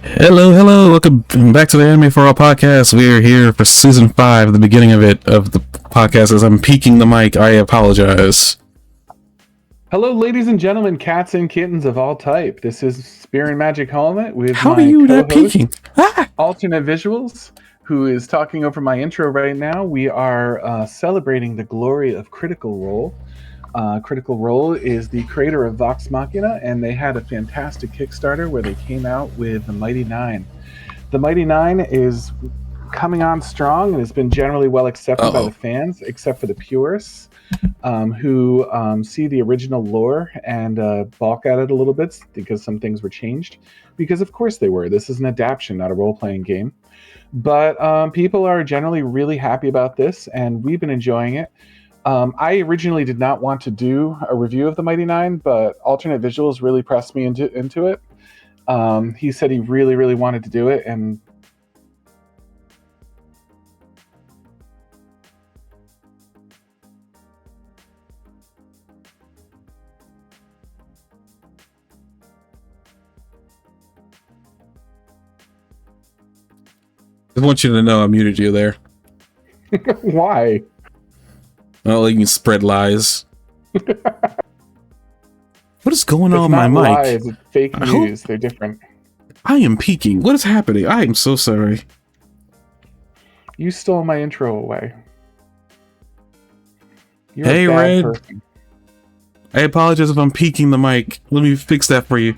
Hello, welcome back to the Anime4ALL podcast. We are here for season 5, the beginning of the podcast. As I'm peeking the mic, I apologize. Hello, ladies and gentlemen, cats and kittens of all type. This is Spear and Magic Helmet with How my are you not co-host, peeking? Alternate Visuals, who is talking over my intro right now. We are celebrating the glory of Critical Role. Critical Role is the creator of Vox Machina, and they had a fantastic Kickstarter where they came out with the Mighty Nein. The Mighty Nein is coming on strong and has been generally well accepted by the fans, except for the purists who see the original lore and balk at it a little bit because some things were changed. Because of course they were. This is an adaptation, not a role-playing game. But people are generally really happy about this, and we've been enjoying it. I originally did not want to do a review of the Mighty Nein, but Alternate Visuals really pressed me into it. He said he really wanted to do it, and I want you to know I muted you there. why? Well, you can spread lies. What is going on It's with my not mic? lies, it's fake news. They're different. I am peeking. What is happening? I am so sorry. You stole my intro away. You're Hey, a bad Red. person. I apologize if I'm peeking the mic. Let me fix that for you.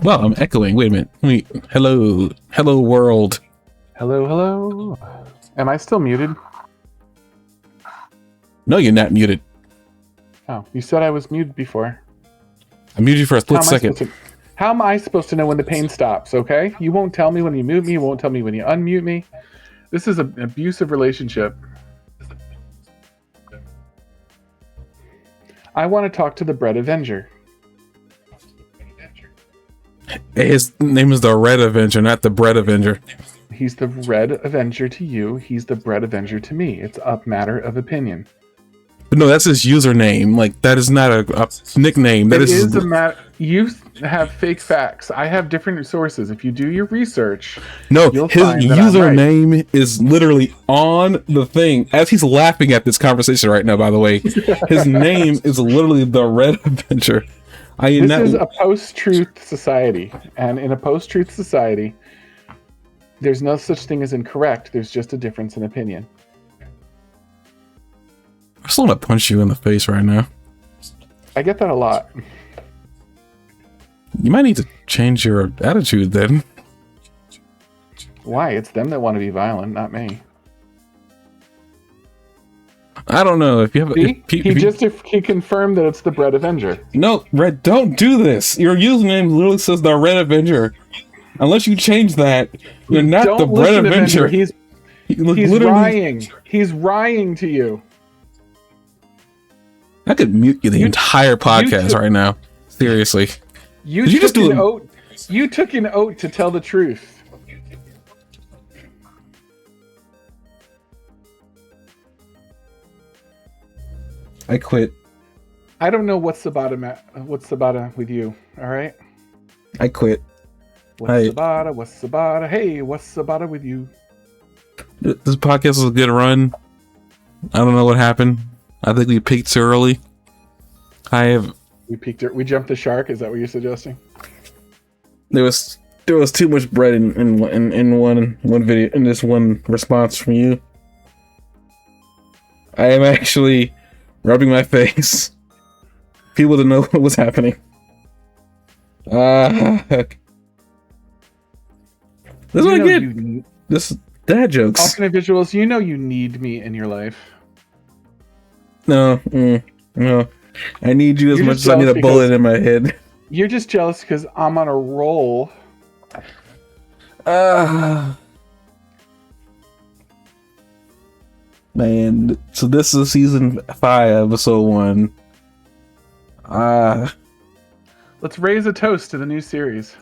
Well, I'm echoing. Wait a minute. Hello, world. Hello. Am I still muted? No, you're not muted. Oh, you said I was muted before. I muted you for a split second. How am I supposed to know when the pain stops, okay? You won't tell me when you mute me, you won't tell me when you unmute me. This is an abusive relationship. I want to talk to the Bread Avenger. His name is the Red Avenger, not the Bread Avenger. He's the Red Avenger to you. He's the Bread Avenger to me. It's a matter of opinion. But no, that's his username. Like, that is not a nickname. That is a matter. You have fake facts. I have different sources. If you do your research, no. You'll His find that I'm right. username is literally on the thing. As he's laughing at this conversation right now, by the way, his name is literally the Red Avenger. This is a post-truth society, and in a post-truth society, there's no such thing as incorrect. There's just a difference in opinion. I just want to punch you in the face right now. I get that a lot. You might need to change your attitude then. Why? It's them that want to be violent, not me. I don't know if you have. He confirmed that it's the Bread Avenger. No, Red, don't do this. Your username literally says the Red Avenger. Unless you change that, you're not the Bread Avenger. He's lying. He's lying to you. I could mute you the entire podcast right now. Seriously. You took an oath to tell the truth. I quit. I don't know what's the bottom with you. All right. I quit. What's the bottom? Hey, what's the bottom with you? This podcast was a good run. I don't know what happened. I think we peaked too early. We jumped the shark. Is that what you're suggesting? There was too much bread in one video, in this one response from you. I am actually rubbing my face. People to know what was happening. This is what I get. This dad jokes. Alternate Visuals, you know you need me in your life. No. I need you as much as I need a bullet in my head. You're just jealous because I'm on a roll. Man, so this is season 5, episode 1. Let's raise a toast to the new series.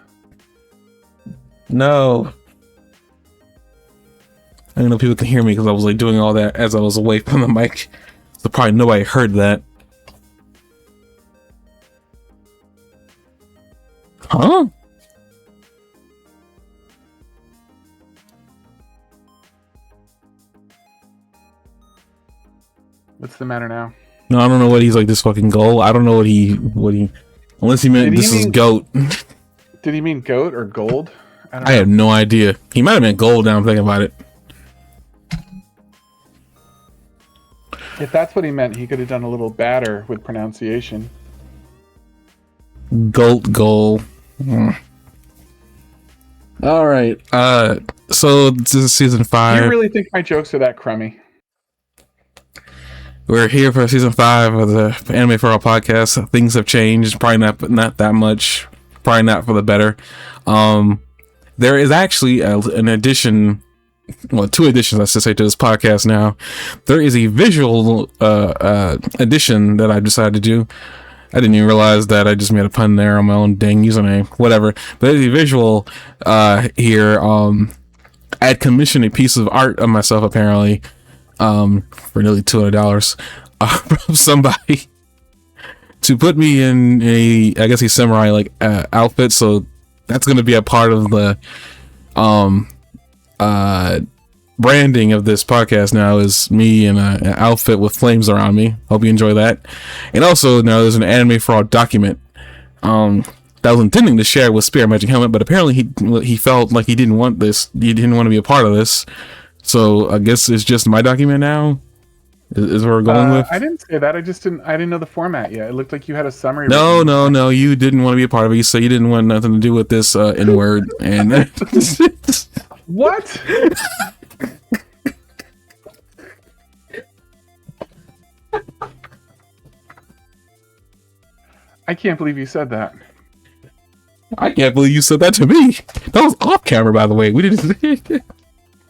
No. I don't know if people can hear me because I was like doing all that as I was away from the mic. So probably nobody heard that. Huh? What's the matter now? No, I don't know what he's like. This fucking goal. I don't know what he. Unless he meant this is goat. Did he mean goat or gold? I have no idea. He might have meant gold. Now I'm thinking about it. If that's what he meant, he could have done a little better with pronunciation. Goat goal. All right. So this is season 5. Do you really think my jokes are that crummy? We're here for season 5 of the Anime4ALL podcast. Things have changed. Probably not that much. Probably not for the better. There is actually an addition. Well, 2 additions, I should say, to this podcast now. There is a visual addition that I decided to do. I didn't even realize that I just made a pun there on my own dang username. Whatever. But there's a visual here. I had commissioned a piece of art of myself, apparently, for nearly $200 from somebody to put me in I guess a samurai outfit. So that's going to be a part of the branding of this podcast now, is me in an outfit with flames around me. Hope you enjoy that. And also now there's an Anime4ALL document that I was intending to share with Spirit Magic Helmet, but apparently he felt like he didn't want this. He didn't want to be a part of this. So I guess it's just my document now. Is what we're going with. I didn't say that. I didn't know the format yet. It looked like you had a summary. No. You didn't want to be a part of it. You said you didn't want nothing to do with this N-word. And what? I can't believe you said that. I can't believe you said that to me. That was off camera, by the way. We didn't.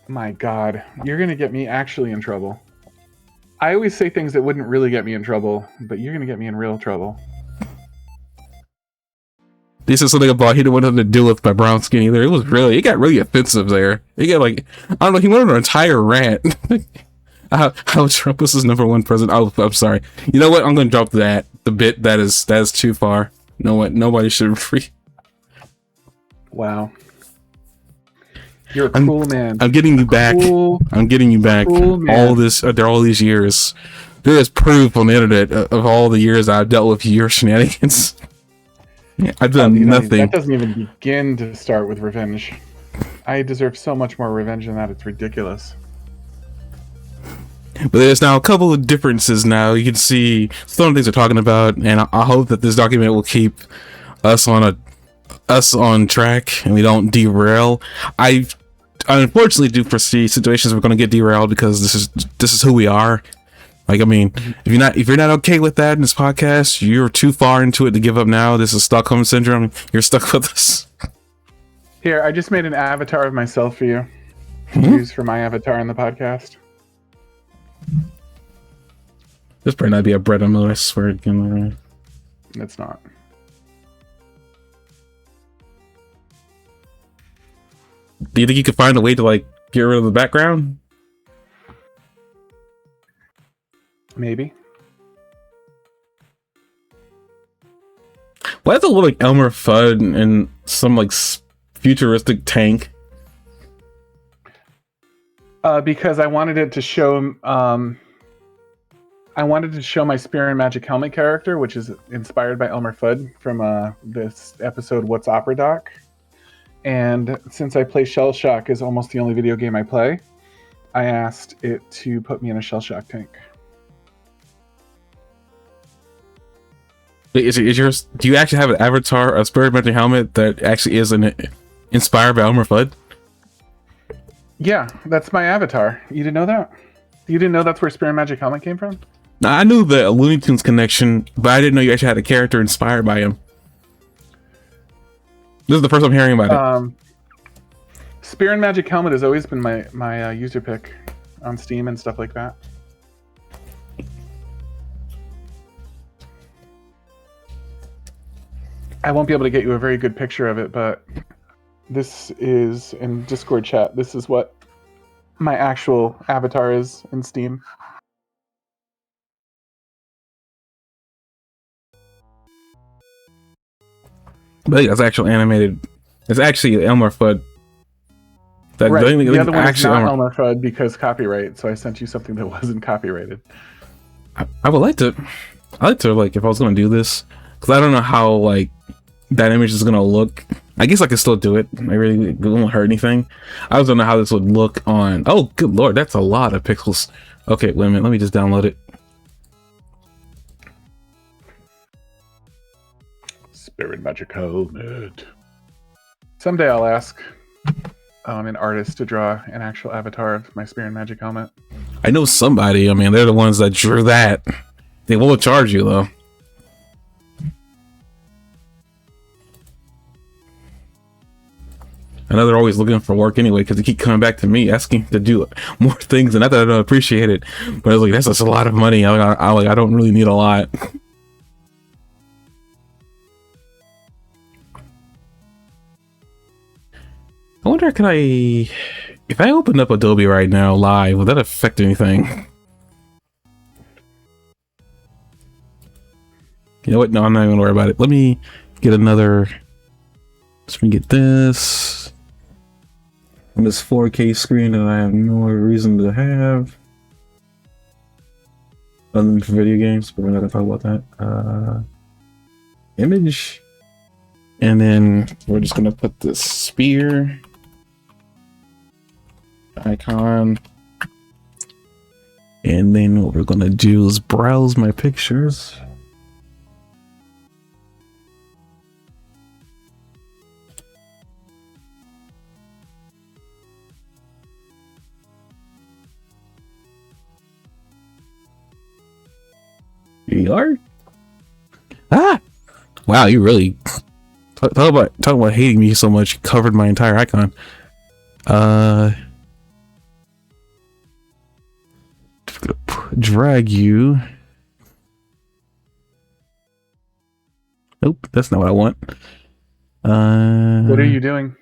My God, you're gonna get me actually in trouble. I always say things that wouldn't really get me in trouble, but you're gonna get me in real trouble. This is something about he didn't want nothing to do with my brown skin either. It got really offensive there. It got I don't know. He went on an entire rant. How Trump was his #1 president. Oh, I'm sorry. You know what? I'm going to drop that. The bit that is too far. You know what? Nobody should free. Wow. You're a cool man. I'm getting you back. I'm getting you back. Cool All these years. There is proof on the internet of all the years I've dealt with your shenanigans. I've done nothing. That doesn't even begin to start with revenge. I deserve so much more revenge than that. It's ridiculous. But there's now a couple of differences now. You can see some of the things we're talking about, and I hope that this document will keep us on track and we don't derail. I unfortunately do foresee situations we're going to get derailed because this is who we are. Like, I mean, if you're not okay with that in this podcast, you're too far into it to give up now. This is Stockholm Syndrome. You're stuck with us. Here, I just made an avatar of myself for you to use for my avatar in the podcast. This better not be a Brett Miller, I swear again. It's not. Do you think you could find a way to get rid of the background? Maybe. Why does it look like Elmer Fudd and some futuristic tank? Because I wanted it to show. I wanted to show my Spear and Magic Helmet character, which is inspired by Elmer Fudd from this episode What's Opera Doc. And since I play Shell Shock is almost the only video game I play, I asked it to put me in a Shell Shock tank. Is yours? Do you actually have an avatar, a Spirit Magic Helmet that actually is inspired by Elmer Fudd? Yeah, that's my avatar. You didn't know that? You didn't know that's where Spirit Magic Helmet came from? Now, I knew the Looney Tunes connection, but I didn't know you actually had a character inspired by him. This is the first I'm hearing about it. Spear and Magic Helmet has always been my user pick on Steam and stuff like that. I won't be able to get you a very good picture of it, but this is in Discord chat. This is what my actual avatar is in Steam. But that's actual animated. It's actually Elmer Fudd. Right. The other one is not Elmer Fudd because copyright. So I sent you something that wasn't copyrighted. I would like to. I like to if I was gonna do this, because I don't know how that image is gonna look. I guess I could still do it. I really it won't hurt anything. I just don't know how this would look on. Oh, good lord, that's a lot of pixels. Okay, wait a minute. Let me just download it. Spirit Magic Helmet. Someday I'll ask an artist to draw an actual avatar of my Spirit Magic Helmet. I know somebody. I mean, they're the ones that drew that. They will charge you though. I know they're always looking for work anyway, because they keep coming back to me asking to do more things, and not that I don't appreciate it, but I was like, that's just a lot of money. I don't really need a lot. I wonder, if I open up Adobe right now live, would that affect anything? You know what? No, I'm not even gonna worry about it. Let me get another. Let me get this. On this 4K screen that I have no reason to have. Other than for video games, but we're not gonna talk about that. Image. And then we're just gonna put this spear icon. And then what we're gonna do is browse my pictures. You are? Ah! Wow, you really talk about hating me so much. You covered my entire icon. Drag you. Nope, that's not what I want. What are you doing?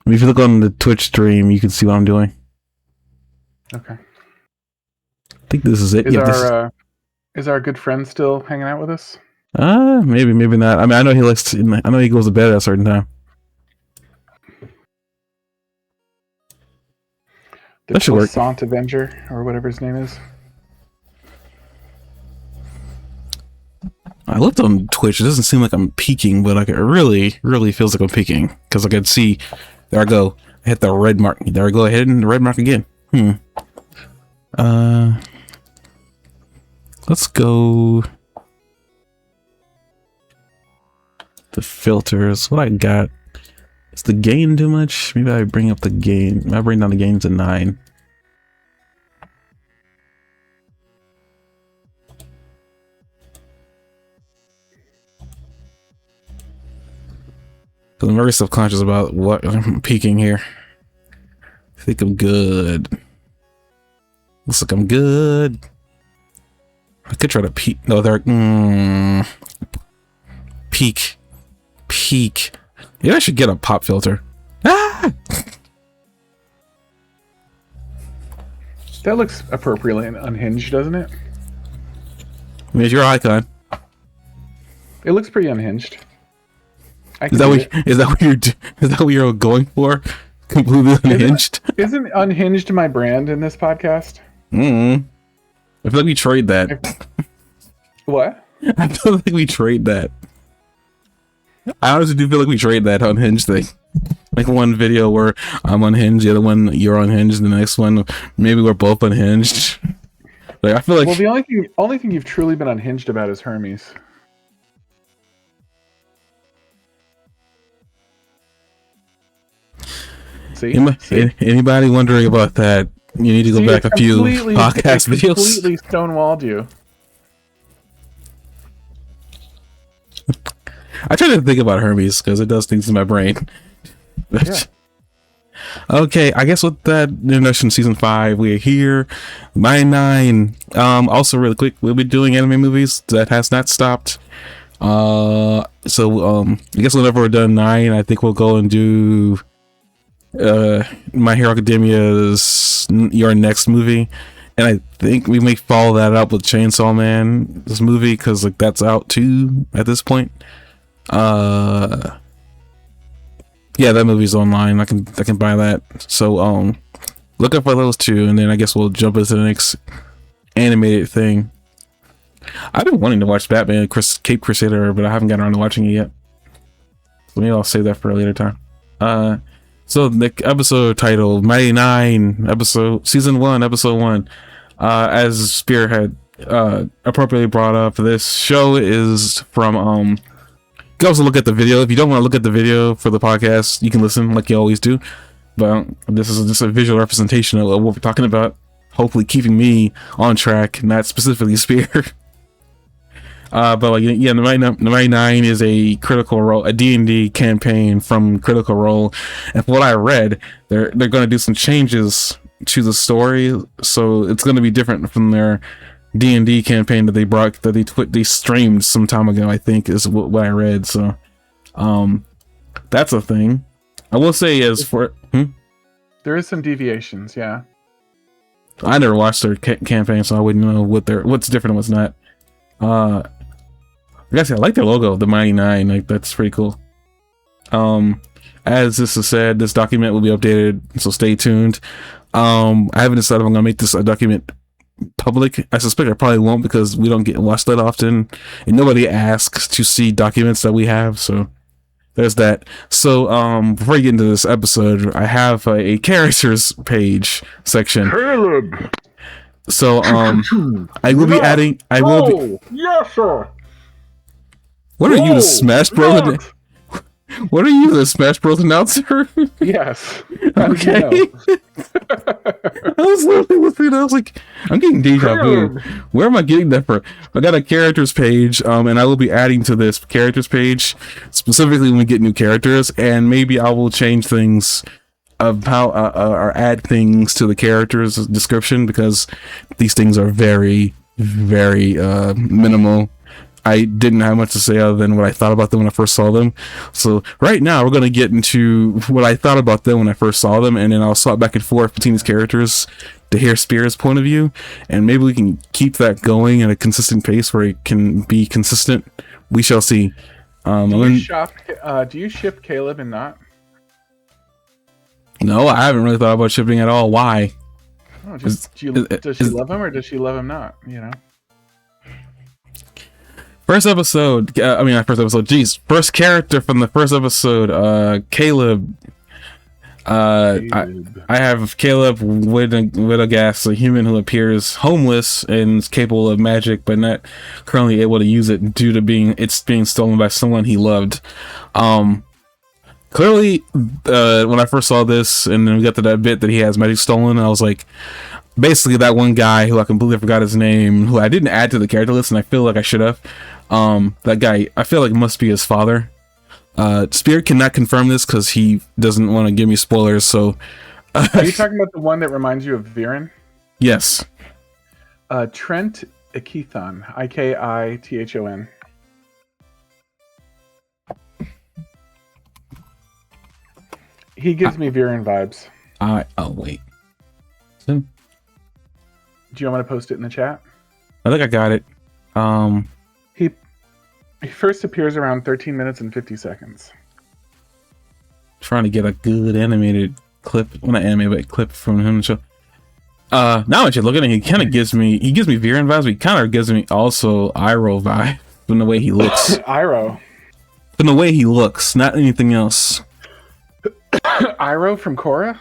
I mean, if you look on the Twitch stream, you can see what I'm doing. Okay. I think this is it. Is our good friend still hanging out with us? Maybe not. I mean, I know he likes to, I know he goes to bed at a certain time. That should work. Sant Avenger, or whatever his name is. I looked on Twitch. It doesn't seem like I'm peeking, but it really feels like I'm peeking, because I can see. There I go. I hit the red mark. There I go. I hit the red mark again. Let's go. The filters. What I got? Is the gain too much? Maybe I bring up the gain. I bring down the gain to 9. Because I'm very self-conscious about what I'm peeking here. I think I'm good. Looks like I'm good. I could try to peek. No, they're peek. Maybe I should get a pop filter. Ah! That looks appropriately unhinged, doesn't it? I mean, it's your icon. It looks pretty unhinged. Is that what you're going for? Completely unhinged? Isn't unhinged my brand in this podcast? I feel like we trade that. What? I feel like we trade that. I honestly do feel like we trade that unhinged thing. Like one video where I'm unhinged, the other one you're unhinged, the next one maybe we're both unhinged. Like I feel like. Well, the only thing you've truly been unhinged about is Hermes. See? Anybody wondering about that? You need to go back a few podcast videos. Completely stonewalled you. I try to think about Hermes because it does things in my brain. Yeah. Okay, I guess with that introduction, season 5, we're here. Nine. Also, really quick, we'll be doing anime movies. That has not stopped. I guess whenever we're done 9, I think we'll go and do My Hero Academia's Your Next movie. And I think we may follow that up with Chainsaw Man, this movie, because like that's out too at this point. Uh, yeah, that movie's online. I can buy that. So look up for those two, and then I guess we'll jump into the next animated thing. I've been wanting to watch Batman Cape Crusader, but I haven't gotten around to watching it yet. So maybe I'll save that for a later time. So the episode title, Mighty Nein, season 1, episode 1. As Spear had appropriately brought up, this show is from you can also look at the video. If you don't want to look at the video for the podcast, you can listen like you always do. But this is just a visual representation of what we're talking about. Hopefully keeping me on track, not specifically Spear. But like, yeah, the Mighty Nein is a Critical Role, a D&D campaign from Critical Role. And from what I read, they're going to do some changes to the story, so it's going to be different from their D&D campaign that they streamed some time ago. I think is what I read. So, that's a thing. I will say there is some deviations. Yeah, I never watched their campaign, so I wouldn't know what's different and what's not. I guess I like their logo, the Mighty Nein. Like, that's pretty cool. As this is said, this document will be updated, so stay tuned. I haven't decided if I'm gonna make this a document public. I suspect I probably won't, because we don't get watched that often, and nobody asks to see documents that we have. So there's that. So before you get into this episode, I have a characters page section. Caleb. So I will be adding. Yes, sir. What are you, the Smash Bros? What are you, the Smash Bros announcer? Yes. Okay. I was literally listening. I was like, I'm getting deja vu. Where am I getting that from? I got a characters page, and I will be adding to this characters page specifically when we get new characters, and maybe I will change things about or add things to the characters description, because these things are very, very minimal. I didn't have much to say other than what I thought about them when I first saw them. So right now we're going to get into what I thought about them when I first saw them, and then I'll swap back and forth between these characters to hear Spear's point of view, and maybe we can keep that going at a consistent pace where it can be consistent. We shall see. Do you ship Caleb and not? No, I haven't really thought about shipping at all. Why? Oh, does she love him, or does she love him not? You know. First character from the first episode, Caleb. I have Caleb Widogast, a human who appears homeless and is capable of magic, but not currently able to use it due to being stolen by someone he loved. Clearly, when I first saw this, and then we got to that bit that he has magic stolen, I was like, basically that one guy who I completely forgot his name, who I didn't add to the character list, and I feel like I should have. That guy, I feel like it must be his father. Spirit cannot confirm this because he doesn't want to give me spoilers. So, are you talking about the one that reminds you of Viren? Yes. Trent Ikithon, Ikithon. He gives me Viren vibes. Oh wait. Do you want me to post it in the chat? I think I got it. He first appears around 13 minutes and 50 seconds. Trying to get a good animated clip. Well, not animated, but clip from him. Now that you're looking at him, he gives me Viren vibes, but he kind of gives me also Iroh vibe from the way he looks. Iroh. From the way he looks, not anything else. Iroh from Korra?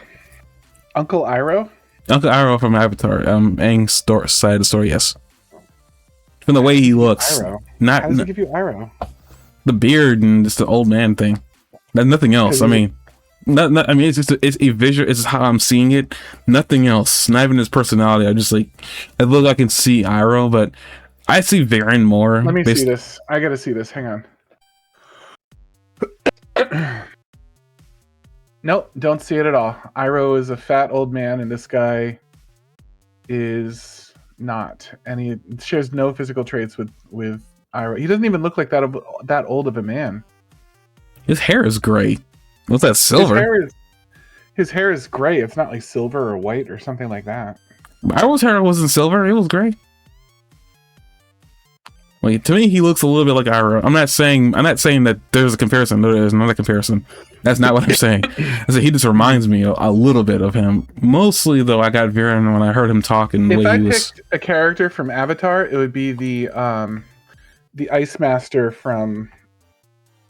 Uncle Iroh? Uncle Iroh from Avatar. Aang's side of the story, yes. From the way he looks. Iroh. How does he give you Iroh? The beard and just the old man thing. Nothing else. I mean, it's just it's a visual. It's how I'm seeing it. Nothing else. Not even his personality. I'm just like, I look. I can see Iroh, but I see Viren more. Let me see this. I gotta see this. Hang on. Nope, don't see it at all. Iroh is a fat old man, and this guy is not. And he shares no physical traits with Iroh. He doesn't even look like that old of a man. His hair is gray. What's that, silver? His hair is gray. It's not like silver or white or something like that. Iroh's hair wasn't silver. It was gray. Like, to me, he looks a little bit like Iroh. I'm not saying that there's a comparison. No, there's not a comparison. That's not what I'm saying. I said he just reminds me a little bit of him. Mostly, though, I got Viren when I heard him talk and the way he was. If I picked a character from Avatar, it would be the Ice Master from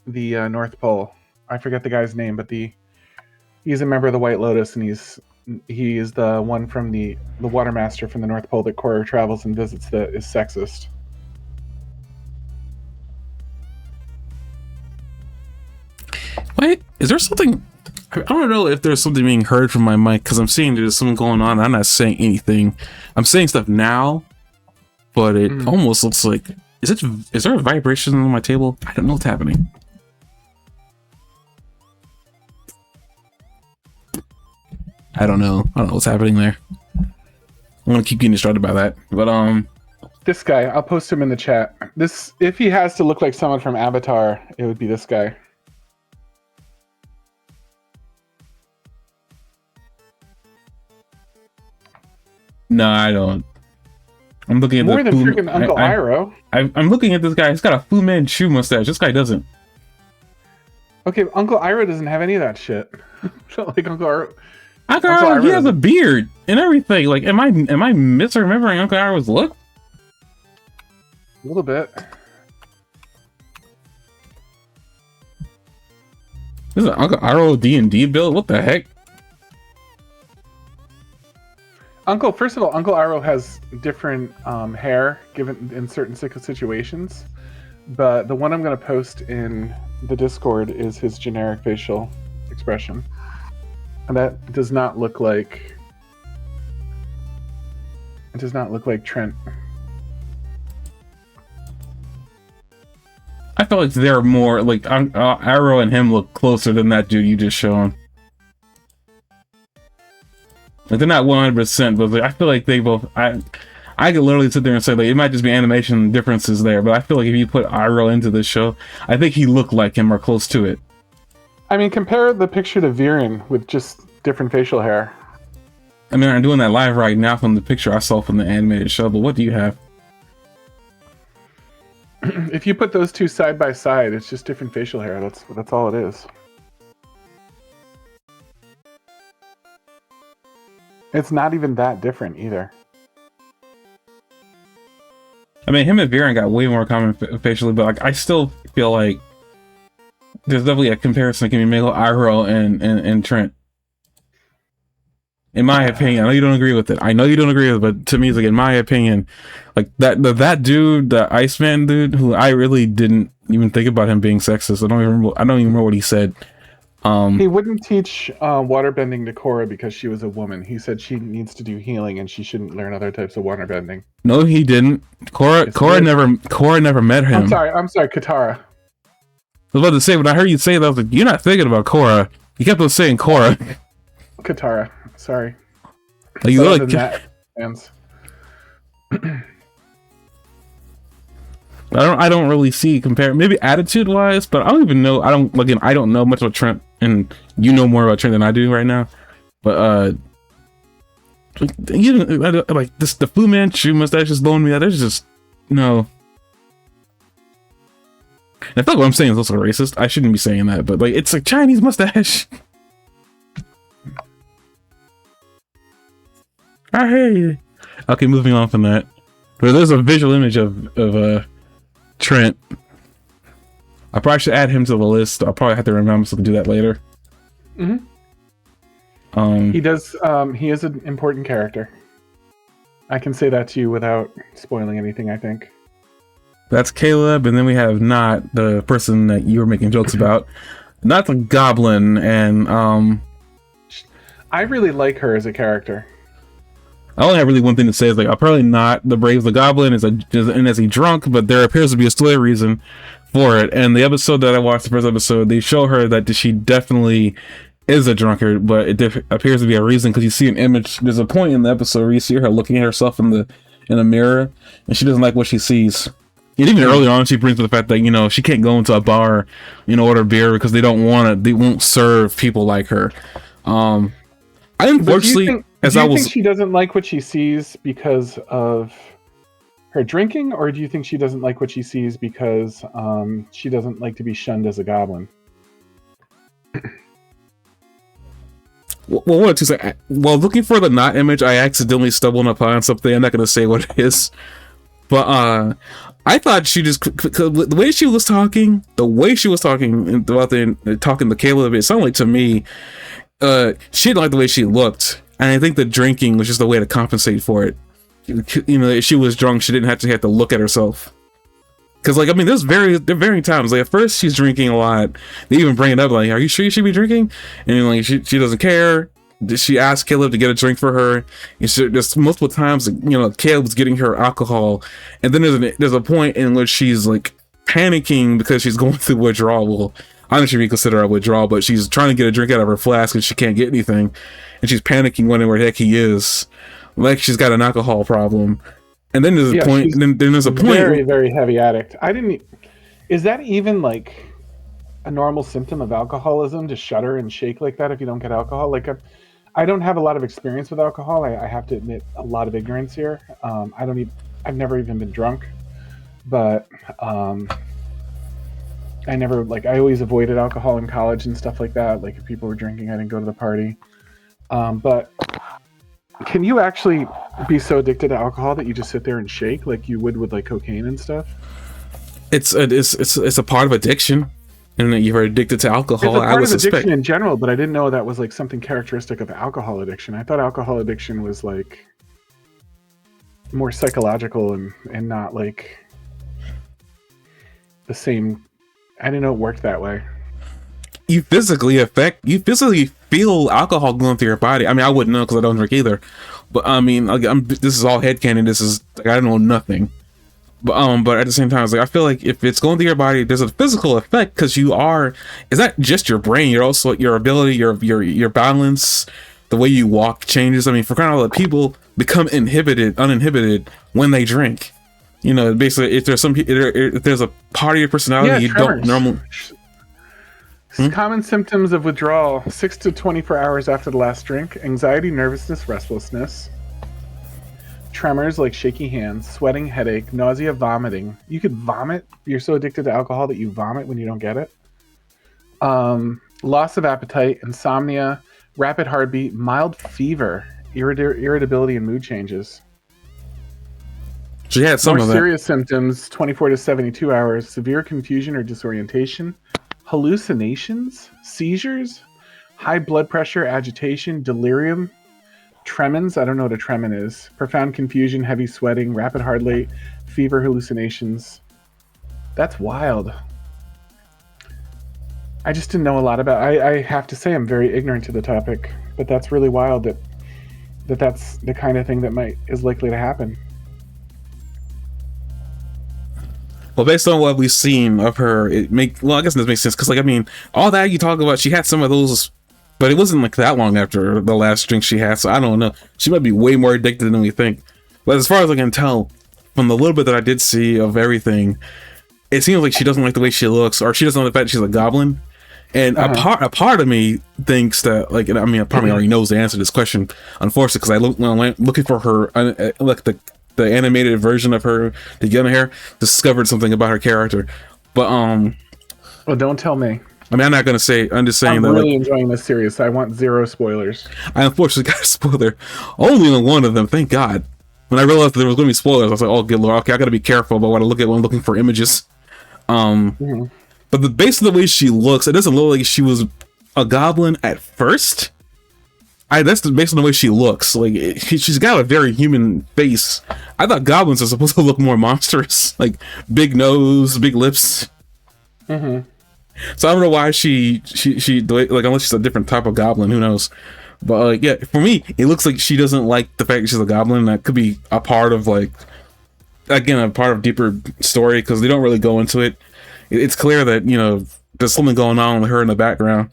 the North Pole. I forget the guy's name, but he's a member of the White Lotus, and he is the one from the Water Master from the North Pole that Korra travels and visits that is sexist. Wait, is there something? I don't know if there's something being heard from my mic because I'm seeing there's something going on. I'm not saying anything. I'm saying stuff now, but it almost looks like is there a vibration on my table? I don't know what's happening. I don't know what's happening there. I'm gonna keep getting distracted by that. But this guy, I'll post him in the chat. This, if he has to look like someone from Avatar, it would be this guy. No, I don't. I'm looking at more than freaking Uncle Iroh. I'm looking at this guy. He's got a Fu Manchu mustache. This guy doesn't. Okay, Uncle Iroh doesn't have any of that shit. Like Uncle Iroh. Uncle Iroh, he has a beard and everything. Like, am I misremembering Uncle Iroh's look? A little bit. This is an Uncle Iroh D&D build? What the heck? First of all, Uncle Iroh has different hair given in certain situations, but the one I'm going to post in the Discord is his generic facial expression, and that does not look like. It does not look like Trent. I feel like they're more like Iroh and him look closer than that dude you just shown. Like, they're not 100%, but like, I feel like they both. I could literally sit there and say like it might just be animation differences there, but I feel like if you put Iroh into this show, I think he looked like him or close to it. I mean, compare the picture to Viren with just different facial hair. I mean, I'm doing that live right now from the picture I saw from the animated show, but what do you have? If you put those two side by side, it's just different facial hair. That's all it is. It's not even that different either. I mean, him and Viren got way more common facially, but like I still feel like there's definitely a comparison that can be made with Iroh and Trent. In my opinion, I know you don't agree with it. But to me, it's like, in my opinion, like that dude, the Iceman dude, who I really didn't even think about him being sexist. I don't even remember what he said. He wouldn't teach waterbending to Korra because she was a woman. He said she needs to do healing and she shouldn't learn other types of waterbending. No, he didn't. Korra never met him. I'm sorry, Katara. I was about to say, when I heard you say that, I was like, you're not thinking about Korra. You kept on saying Korra. Katara. Sorry. Like, you look like fans. I don't really see maybe attitude wise, but I don't even know. I don't know much about Trent, and you know more about Trent than I do right now. But like this, the Fu Manchu mustache is blowing me out. There's just no. And I feel like what I'm saying is also racist. I shouldn't be saying that, but like it's like Chinese mustache. I hear you. Okay, moving on from that. But there's a visual image of Trent. I probably should add him to the list. I'll probably have to remember to do that later. He does. He is an important character. I can say that to you without spoiling anything, I think. That's Caleb, and then we have Not, the person that you were making jokes about. Not the Goblin, and I really like her as a character. I only have really one thing to say is like apparently Not the Brave the Goblin is he drunk, but there appears to be a story reason for it. And the episode that I watched, the first episode, they show her that she definitely is a drunkard, but it appears to be a reason because you see an image. There's a point in the episode where you see her looking at herself in a mirror, and she doesn't like what she sees. And even earlier on, she brings up the fact that she can't go into a bar, order beer because they won't serve people like her. I unfortunately. Do you think she doesn't like what she sees because of her drinking, or do you think she doesn't like what she sees because she doesn't like to be shunned as a goblin? Well, what to say? Well, looking for the not image, I accidentally stumbled upon something. I'm not gonna say what it is, but I thought she just the way she was talking, and throughout talking to Caleb, it sounded like to me, she didn't like the way she looked, and I think the drinking was just a way to compensate for it. You know, if she was drunk, she didn't have to look at herself. Because, like, I mean, there are varying times. Like, at first, she's drinking a lot. They even bring it up, like, are you sure you should be drinking? And, like, she doesn't care. She asked Caleb to get a drink for her. And there's multiple times, you know, Caleb's getting her alcohol. And then there's a point in which she's, like, panicking because she's going through withdrawal. Well, honestly, we consider a withdrawal, but she's trying to get a drink out of her flask and she can't get anything. And she's panicking, wondering where the heck he is. Like, she's got an alcohol problem. And then there's a point. Then there's a point. Very, very heavy addict. Is that even like a normal symptom of alcoholism to shudder and shake like that if you don't get alcohol? Like, I don't have a lot of experience with alcohol. I have to admit a lot of ignorance here. I've never even been drunk, but I always avoided alcohol in college and stuff like that. Like, if people were drinking, I didn't go to the party. But can you actually be so addicted to alcohol that you just sit there and shake like you would with like cocaine and stuff? It's a part of addiction, and that you're addicted to alcohol. It's a part of addiction in general, but I didn't know that was like something characteristic of alcohol addiction. I thought alcohol addiction was like more psychological and not like the same. I didn't know it worked that way. You physically feel alcohol going through your body. I mean, I wouldn't know because I don't drink either. But I mean, this is all headcanon. This is like, I don't know nothing. But at the same time, it's like, I feel like if it's going through your body, there's a physical effect because it's not just your brain. You're also your ability, your balance, the way you walk changes. I mean, for crying out loud, people become uninhibited when they drink. You know, basically, if there's a part of your personality you don't normally. Common symptoms of withdrawal: 6 to 24 hours after the last drink, anxiety, nervousness, restlessness, tremors like shaky hands, sweating, headache, nausea, vomiting. You could vomit. You're so addicted to alcohol that you vomit when you don't get it. Loss of appetite, insomnia, rapid heartbeat, mild fever, irritability, and mood changes. She had some of that. More serious symptoms: 24 to 72 hours, severe confusion or disorientation, hallucinations, seizures, high blood pressure, agitation, delirium, tremens. I don't know what a tremen is. Profound confusion, heavy sweating, rapid heart rate, fever, hallucinations. That's wild. I just didn't know a lot about. I have to say I'm very ignorant to the topic, but that's really wild that's the kind of thing that is likely to happen. Well, based on what we've seen of her, I guess this makes sense because, like, I mean, all that you talk about, she had some of those, but it wasn't like that long after the last drink she had. So I don't know. She might be way more addicted than we think. But as far as I can tell, from the little bit that I did see of everything, it seems like she doesn't like the way she looks, or she doesn't like the fact that she's a goblin. And a part of me thinks that, like, I mean, part of me already knows the answer to this question, unfortunately, because when I went looking for her, like the animated version of her, the yellow hair, discovered something about her character. But well, don't tell me. I mean, I'm not gonna say. I'm just saying I'm that. I'm really enjoying this series. I want zero spoilers. I unfortunately got a spoiler. Only on one of them. Thank God. When I realized that there was going to be spoilers, I was like, "Oh, good lord! Okay, I got to be careful about what I look at when I'm looking for images." But based on the way she looks, it doesn't look like she was a goblin at first. That's based on the way she looks. Like, she's got a very human face. I thought goblins are supposed to look more monstrous, like big nose, big lips. So I don't know why she like, unless she's a different type of goblin, who knows? But yeah, for me, it looks like she doesn't like the fact that she's a goblin. That could be a part of, like, again, a part of deeper story because they don't really go into it. It's clear that, you know, there's something going on with her in the background.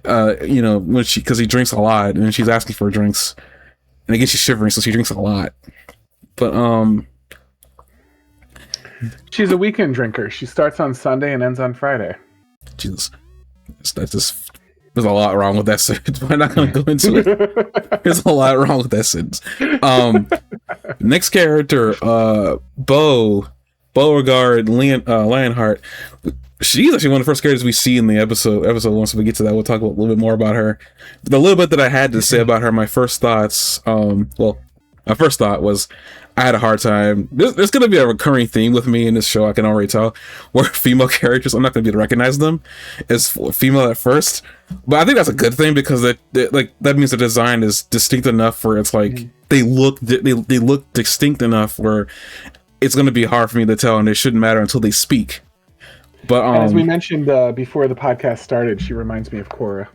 You know, because he drinks a lot and she's asking for drinks, and again she's shivering, so she drinks a lot. But she's a weekend drinker. She starts on Sunday and ends on Friday. Jesus, that's just, there's a lot wrong with that sentence. We're not going to go into it. There's a lot wrong with that sentence. Next character, Beauregard Lionheart. She's actually one of the first characters we see in the episode. Once we get to that, we'll talk a little bit more about her. The little bit that I had to say about her, my first thoughts. My first thought was I had a hard time. There's going to be a recurring theme with me in this show. I can already tell where female characters, I'm not going to be able to recognize them as female at first. But I think that's a good thing because that means the design is distinct enough where it's like they look distinct enough where it's going to be hard for me to tell, and it shouldn't matter until they speak. But and as we mentioned before the podcast started, she reminds me of Korra.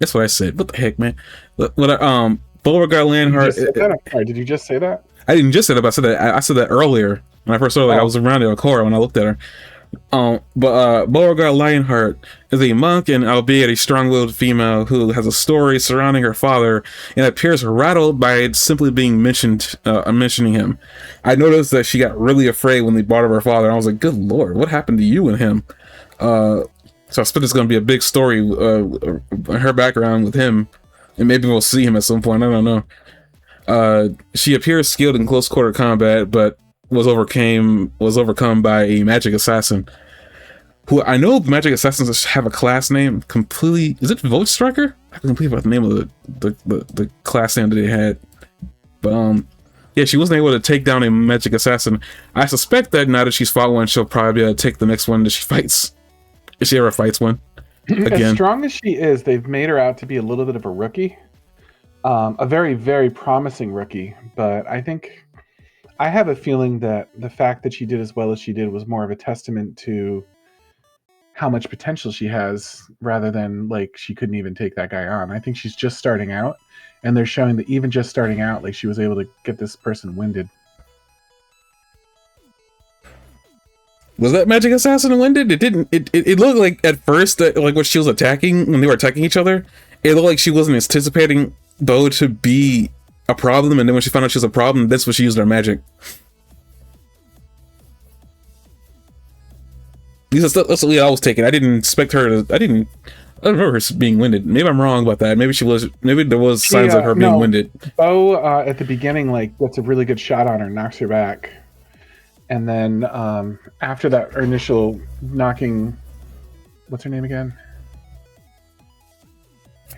That's what I said. What the heck, man? Beauregard Lionheart. Did you just say that? I didn't just say that, but I said that. I said that earlier when I first saw I was around there with Korra when I looked at her. But Beauregard Lionheart is a monk and albeit a strong-willed female who has a story surrounding her father and appears rattled by simply being mentioning him. I noticed that she got really afraid when they brought up her father, and I was like, good lord, what happened to you and him? So I expect it's going to be a big story, her background with him, and maybe we'll see him at some point, I don't know. She appears skilled in close quarter combat, but was overcome by a magic assassin who I know magic assassins have a class name completely. Is it Vote Striker? I completely forgot the name of the class name that they had. But yeah, she wasn't able to take down a magic assassin. I suspect that now that she's fought one, she'll probably be able to take the next one that she fights. If she ever fights one again. As strong as she is, they've made her out to be a little bit of a rookie. A very, very promising rookie. But I have a feeling that the fact that she did as well as she did was more of a testament to how much potential she has rather than like she couldn't even take that guy on. I think she's just starting out, and they're showing that even just starting out, like she was able to get this person winded. Was that magic assassin winded? It didn't. It looked like at first that like when she was attacking, when they were attacking each other, it looked like she wasn't anticipating Bo to be a problem, and then when she found out she was a problem, that's when she used her magic. That's the lead I was taking. I didn't expect her to. I don't remember her being winded. Maybe I'm wrong about that. Maybe she was. Maybe there was signs of her being winded. Bo at the beginning like gets a really good shot on her, knocks her back. And then after that initial knocking, what's her name again?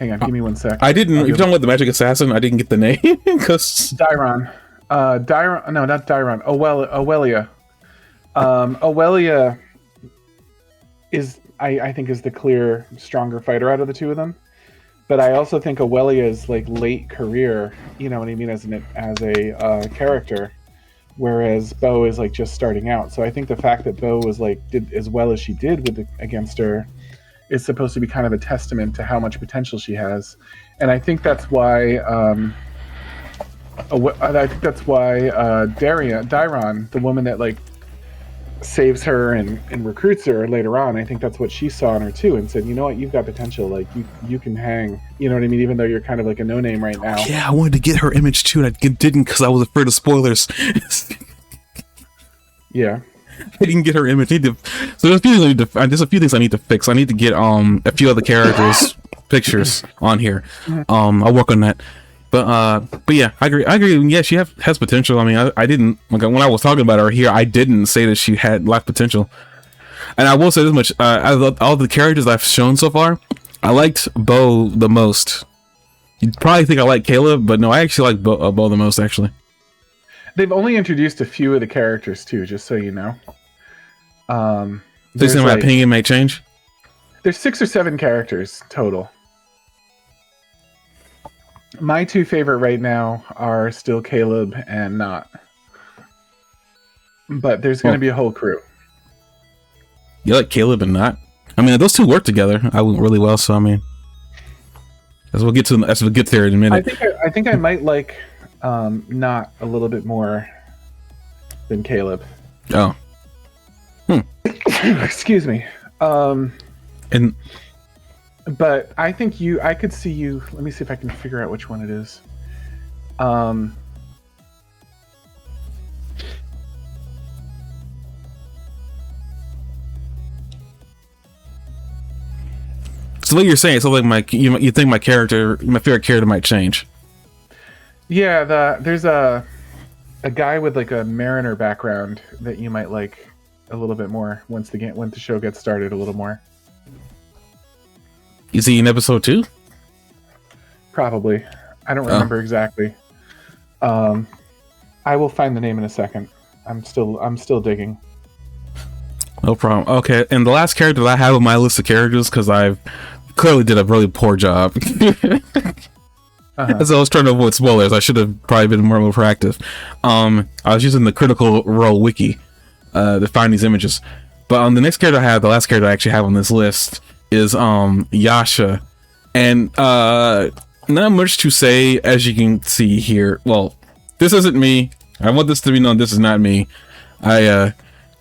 Hang on, give me 1 sec. I didn't. You're talking about the magic assassin. I didn't get the name because Dairon. No, not Dairon. Owelia. Owelia is, I think, is the clear stronger fighter out of the two of them. But I also think Owelia is like late career. You know what I mean, as a character. Whereas Bo is like just starting out. So I think the fact that Bo was like did as well as she did against her is supposed to be kind of a testament to how much potential she has. And I think that's why Dairon, the woman that like saves her and recruits her later on, I think that's what she saw in her too, and said, you know what, you've got potential, like you can hang, you know what I mean, even though you're kind of like a no-name right now. Yeah, I wanted to get her image too, and I didn't because I was afraid of spoilers. Yeah, I didn't get her image. So there's a few things I need to fix. I need to get a few other characters pictures on here. I'll work on that. But yeah, I agree. Yeah, she has potential. I mean, I didn't, like, when I was talking about her here, I didn't say that she lacked potential. And I will say this much: out of all the characters I've shown so far, I liked Bo the most. You'd probably think I like Caleb, but no, I actually like Bo the most. Actually, they've only introduced a few of the characters too, just so you know. So you think my opinion may change? There's 6 or 7 characters total. My 2 favorite right now are still Caleb and Not. But there's going to be a whole crew. You like Caleb and Not? I mean, those two work together. I went really well, so I mean, as we'll get there in a minute. I think I might like Not a little bit more than Caleb. Oh. Excuse me. And. But I think I could see you. Let me see if I can figure out which one it is. the way you're saying it, so like you think my favorite character might change. Yeah, there's a guy with like a mariner background that you might like a little bit more once the show gets started a little more. Is he in episode 2? Probably. I don't remember exactly. I will find the name in a second. I'm still digging. No problem. Okay, and the last character that I have on my list of characters, because I've clearly did a really poor job. As I was trying to avoid spoilers, I should have probably been more proactive. I was using the Critical Role wiki to find these images. But the next character I have, the last character I actually have on this list is Yasha. And not much to say, as you can see here. Well, this isn't me. I want this to be known, this is not me.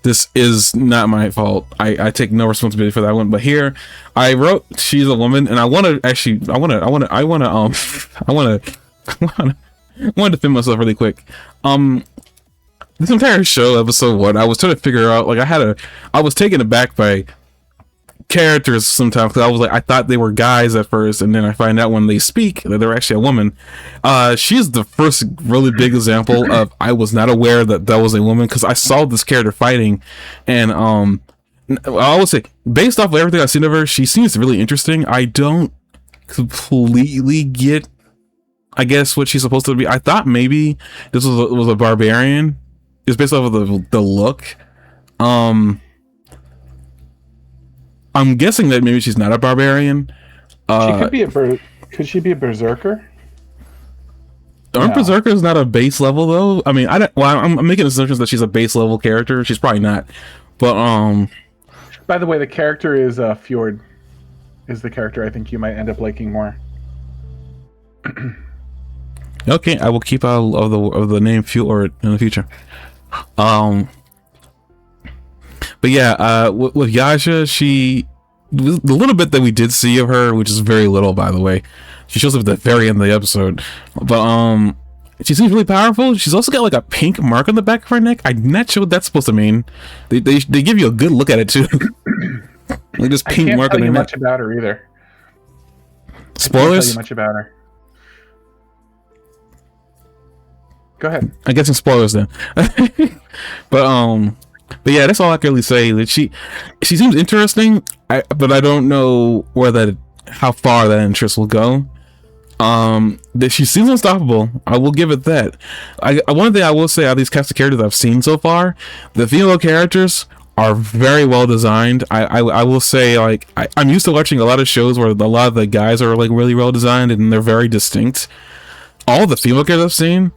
This is not my fault. I take no responsibility for that one. But here, I wrote she's a woman, and I want to defend myself really quick. This entire show, episode 1, I was trying to figure out, like, I was taken aback by characters sometimes, because I was like, I thought they were guys at first, and then I find out when they speak that they're actually a woman. She's the first really big example of I was not aware that was a woman, because I saw this character fighting, and I would say, based off of everything I've seen of her, she seems really interesting. I don't completely get, I guess, what she's supposed to be. I thought maybe this was a barbarian. It's based off of the look. I'm guessing that maybe she's not a barbarian. Could she be a berserker? Aren't berserkers not a base level though? I mean, I'm making assumptions that she's a base level character. She's probably not. But by the way, the character is Fjord. Is the character I think you might end up liking more. Okay, I will keep out of the name Fjord in the future. But yeah, with Yasha, the little bit that we did see of her, which is very little, by the way, she shows up at the very end of the episode. But she seems really powerful. She's also got like a pink mark on the back of her neck. I'm not sure what that's supposed to mean. They give you a good look at it too. Like this pink mark on her neck. I can't tell you much about her either. Spoilers? I can't tell you much about her. Go ahead. I guess in spoilers then. But yeah, that's all I can really say. That she seems interesting, but I don't know how far that interest will go. That she seems unstoppable. I will give it that. One thing I will say, out of these cast of characters I've seen so far, the female characters are very well designed. I will say, like, I'm used to watching a lot of shows where a lot of the guys are like really well designed and they're very distinct. All the female characters I've seen,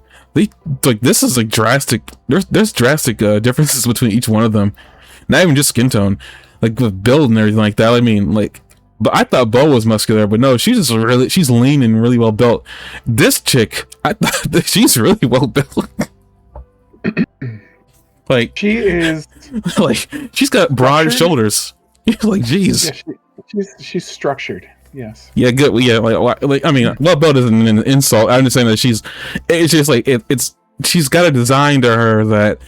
this is like drastic. There's drastic differences between each one of them. Not even just skin tone, like with build and everything like that. I mean, like, but I thought Bo was muscular, but no, she's lean and really well built. This chick, I thought that she's really well built. Like she is, like she's got broad shoulders. Like, geez, yeah, she's structured. Yes. Yeah, good. Yeah, like I mean, well built isn't an insult. I'm just saying that it's just like she's got a design to her that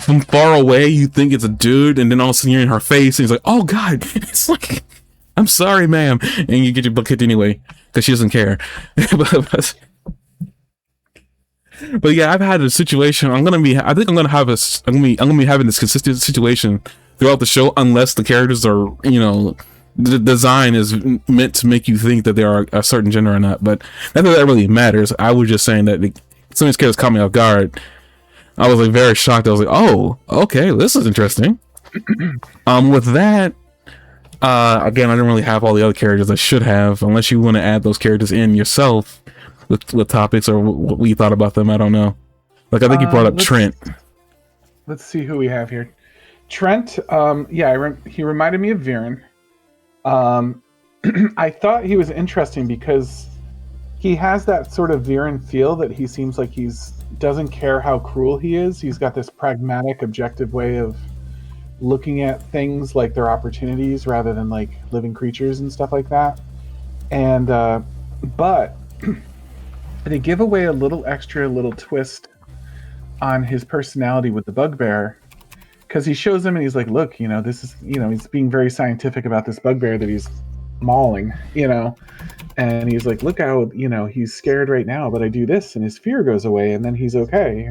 from far away you think it's a dude, and then all of a sudden you're in her face and he's like, oh god, it's like, I'm sorry ma'am, and you get your butt kicked anyway because she doesn't care. But yeah, I've had a situation. I'm gonna be having this consistent situation throughout the show, unless the characters are, the design is meant to make you think that they are a certain gender or not. But not that really matters. I was just saying that some of these characters caught me off guard. I was like very shocked. I was like, oh, okay, this is interesting. With that, again, I didn't really have all the other characters I should have, unless you want to add those characters in yourself with topics or what we thought about them. I don't know. Like, I think you brought up Trent. Let's see who we have here. Trent, he reminded me of Viren. I thought he was interesting because he has that sort of Viren feel that he seems like doesn't care how cruel he is. He's got this pragmatic, objective way of looking at things like they're opportunities rather than like living creatures and stuff like that. And but they give away a little twist on his personality with the bugbear, because he shows him and he's like, look, this is, he's being very scientific about this bugbear that he's mauling, you know. And he's like, look how, you know, he's scared right now, but I do this and his fear goes away and then he's okay.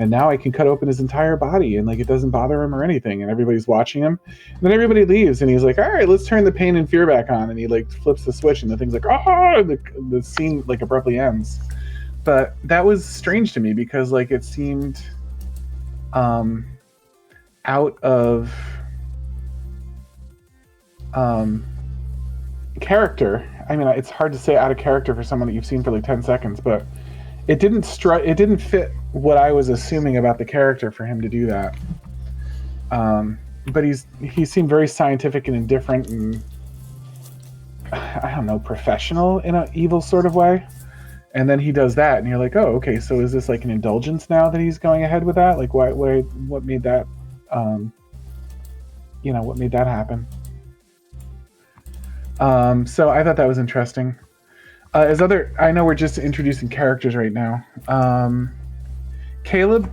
And now I can cut open his entire body and like it doesn't bother him or anything. And everybody's watching him. And then everybody leaves and he's like, all right, let's turn the pain and fear back on. And he like flips the switch and the thing's like, oh, the scene like abruptly ends. But that was strange to me because like it seemed out of character. I mean, it's hard to say out of character for someone that you've seen for like 10 seconds, but it didn't fit what I was assuming about the character for him to do that. But he seemed very scientific and indifferent and I don't know, professional in an evil sort of way. And then he does that and you're like, oh, okay, so is this like an indulgence now that he's going ahead with that? Like what made that what made that happen? So I thought that was interesting. I know we're just introducing characters right now. Caleb,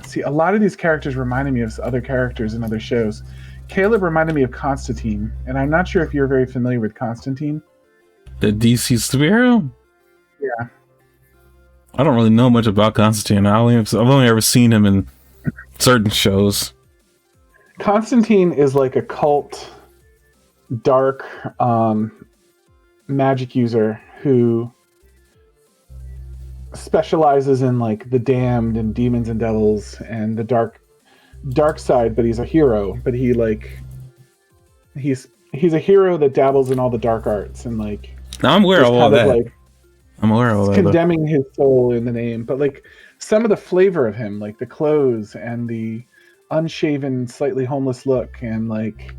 see, a lot of these characters reminded me of other characters in other shows. Caleb reminded me of Constantine, and I'm not sure if you're very familiar with Constantine. The DC superhero? Yeah. I don't really know much about Constantine. I've only ever seen him in certain shows. Constantine is like a cult, dark magic user who specializes in like the damned and demons and devils and the dark side, but he's a hero. But he's a hero that dabbles in all the dark arts and like. Now I'm aware of all that. Like, I'm aware of all that. Condemning his soul in the name, but like some of the flavor of him, like the clothes and the unshaven, slightly homeless look, and like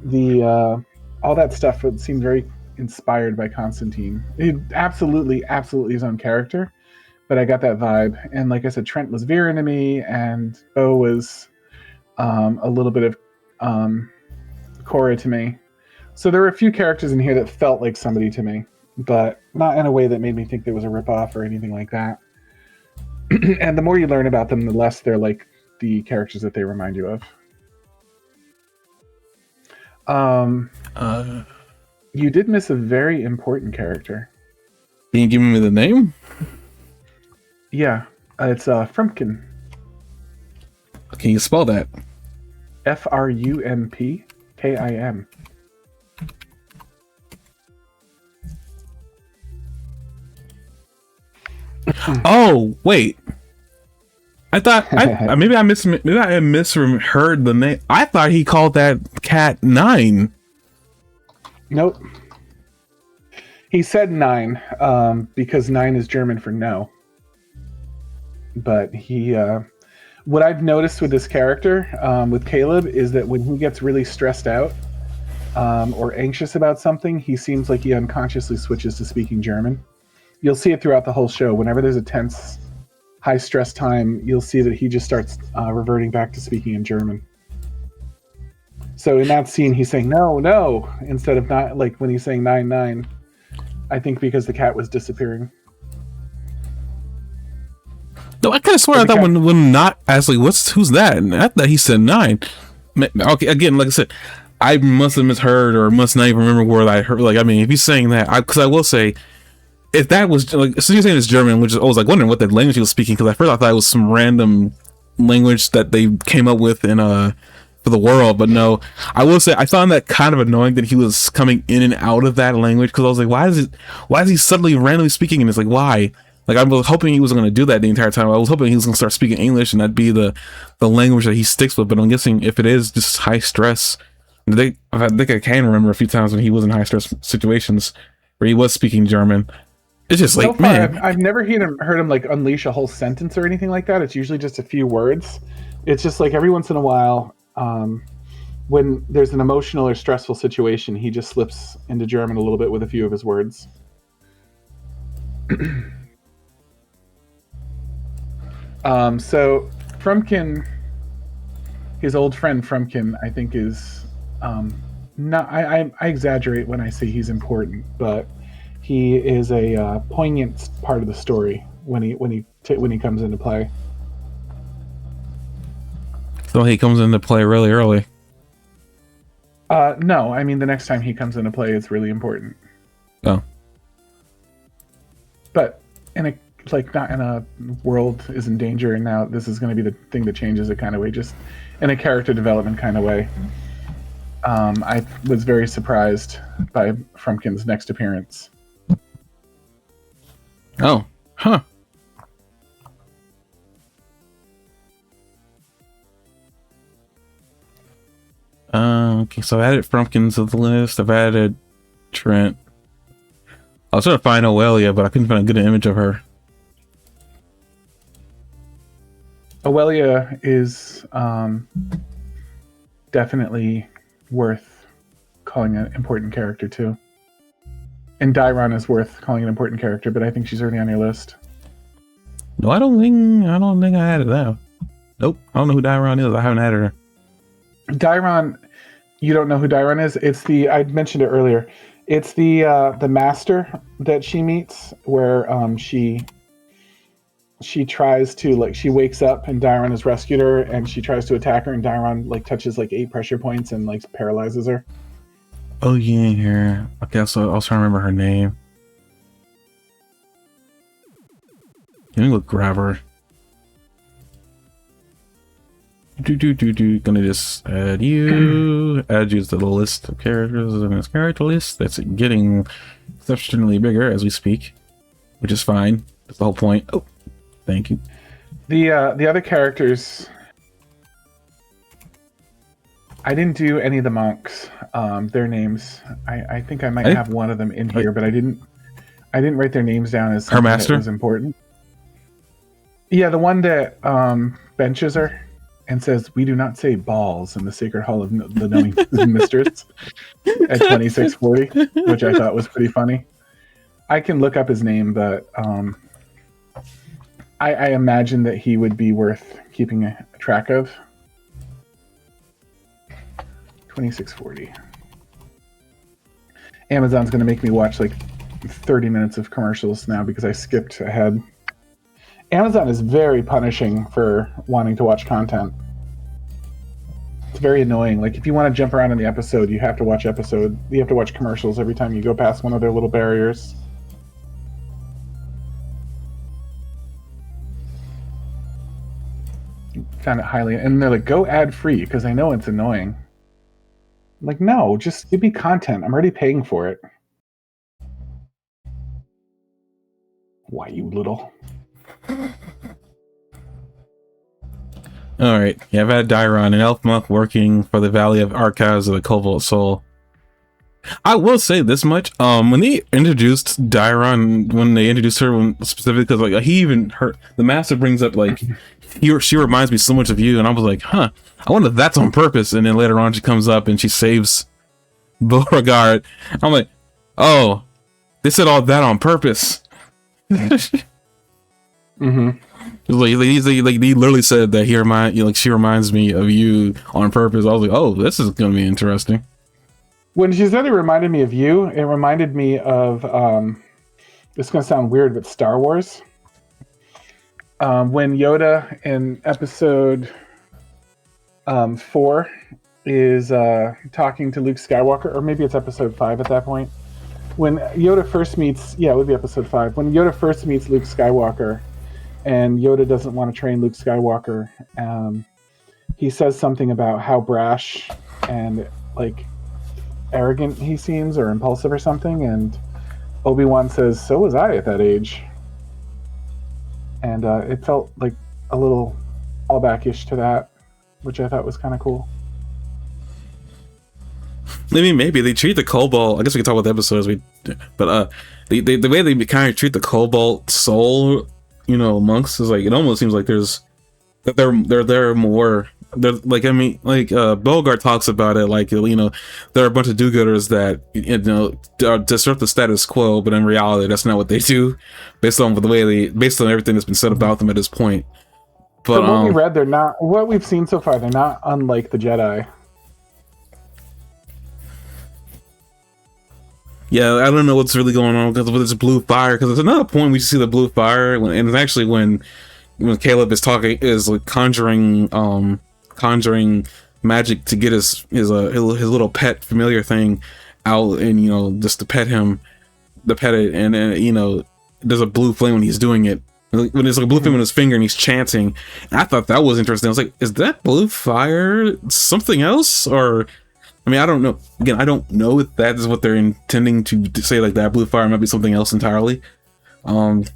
the all that stuff would seem very inspired by Constantine. He absolutely his own character, but I got that vibe. And like I said, Trent was Viren to me, and Bo was a little bit of Korra to me. So there were a few characters in here that felt like somebody to me, but not in a way that made me think there was a ripoff or anything like that. And the more you learn about them, the less they're like the characters that they remind you of. You did miss a very important character. Can you give me the name? Yeah, it's Frumpkin. Can you spell that? Frumpkim. Oh wait, I thought maybe I misheard the name. I thought he called that cat Nein. Nope. He said Nein because Nein is German for no. But what I've noticed with this character, with Caleb, is that when he gets really stressed out or anxious about something, he seems like he unconsciously switches to speaking German. You'll see it throughout the whole show. Whenever there's a tense, high-stress time, you'll see that he just starts reverting back to speaking in German. So in that scene, he's saying, no, instead of not, like when he's saying 9. I think because the cat was disappearing. No, I kind of swear I thought when not asking, who's that? And I thought he said 9. Okay, again, like I said, I must have misheard or must not even remember where I heard. Like, I mean, if he's saying that, because I will say, if that was like, so you're saying it's German, which is, I was like wondering what that language he was speaking, because at first I thought it was some random language that they came up with in for the world, but no. I will say I found that kind of annoying that he was coming in and out of that language, because I was like, why is he suddenly randomly speaking? And it's like, why? Like, I was hoping he was going to do that the entire time. I was hoping he was going to start speaking English and that'd be the language that he sticks with. But I'm guessing if it is just high stress, I think I can remember a few times when he was in high stress situations where he was speaking German. It's just like, so far, man, I've never heard him like unleash a whole sentence or anything like that. It's usually just a few words. It's just like every once in a while, when there's an emotional or stressful situation, he just slips into German a little bit with a few of his words. So Frumpkin, his old friend Frumpkin, I think is not. I exaggerate when I say he's important, but he is a poignant part of the story when he comes into play. So he comes into play really early. No, I mean the next time he comes into play, it's really important. Oh, But in a not in a world is in danger, and now this is going to be the thing that changes it kind of way, just in a character development kind of way. I was very surprised by Frumpkin's next appearance. oh, huh. Okay, so I added Frumpkin to the list. I've added Trent. I was trying to find Oelia, but I couldn't find a good image of her. Oelia is definitely worth calling an important character too. And Dairon is worth calling an important character, but I think she's already on your list. No, I don't think I added that. Nope, I don't know who Dairon is. I haven't added her. Dairon, you don't know who Dairon is? It's the, I mentioned it earlier. It's the master that she meets, where she tries to, like, she wakes up and Dairon has rescued her, and she tries to attack her, and Dairon like touches like 8 pressure points and like paralyzes her. Oh yeah, here. Okay, so I was trying to remember her name. Let me look, grab her. Gonna just add you to the list of characters in this character list. That's getting exceptionally bigger as we speak, which is fine. That's the whole point. Oh, thank you. The other characters, I didn't do any of the monks. Their names. I think I might have one of them in here, but I didn't write their names down as something her master that was important. Yeah, the one that benches her and says, "We do not say balls in the Sacred Hall of the Knowing Mistress" at 2640, which I thought was pretty funny. I can look up his name, but I imagine that he would be worth keeping a track of. 2640. Amazon's going to make me watch like 30 minutes of commercials now because I skipped ahead. Amazon is very punishing for wanting to watch content. It's very annoying. Like, if you want to jump around in the episode, you have to watch commercials every time you go past one of their little barriers. Found it highly, and they're like, go ad free, because I know it's annoying. I'm like, no, just give me content. I'm already paying for it. Why, you little... Alright, yeah, I've had Dairon, an elf monk working for the Valley of Archives of the Cobalt Soul. I will say this much, when they introduced Dairon, when they introduced her specifically, because like the master brings up like, she reminds me so much of you, and I was like, huh, I wonder if that's on purpose. And then later on she comes up and she saves Beauregard. I'm like, oh, they said all that on purpose. Mm-hmm. Like he literally said that she reminds me of you on purpose. I was like, oh, this is gonna be interesting. When she said it reminded me of you, it reminded me of this is gonna sound weird, but Star Wars. When Yoda in episode 4 is talking to Luke Skywalker, or maybe it's episode 5 at that point. When Yoda first meets, it would be episode 5. When Yoda first meets Luke Skywalker, and Yoda doesn't want to train Luke Skywalker, he says something about how brash and like arrogant he seems, or impulsive or something, and Obi-Wan says, "So was I at that age." And it felt like a little callback-ish to that, which I thought was kind of cool. I mean, maybe they treat the Cobalt. I guess we can talk about the episodes, but the way they kind of treat the Cobalt Soul, monks, is like, it almost seems like they're more. They're like, I mean, like Bogart talks about it, like, there are a bunch of do-gooders that disrupt the status quo, but in reality, that's not what they do, based on everything that's been said about them at this point. But what we read, they're not. What we've seen so far, they're not unlike the Jedi. Yeah, I don't know what's really going on with this blue fire, because there's another point we see the blue fire, and it's actually when Caleb is like conjuring magic to get his little pet familiar thing out, and just to pet it, and there's a blue flame when he's doing it. When there's like a blue flame on his finger and he's chanting, and I thought that was interesting. I was like, is that blue fire something else? Or I mean, I don't know. Again, I don't know if that is what they're intending to say. Like that blue fire might be something else entirely. And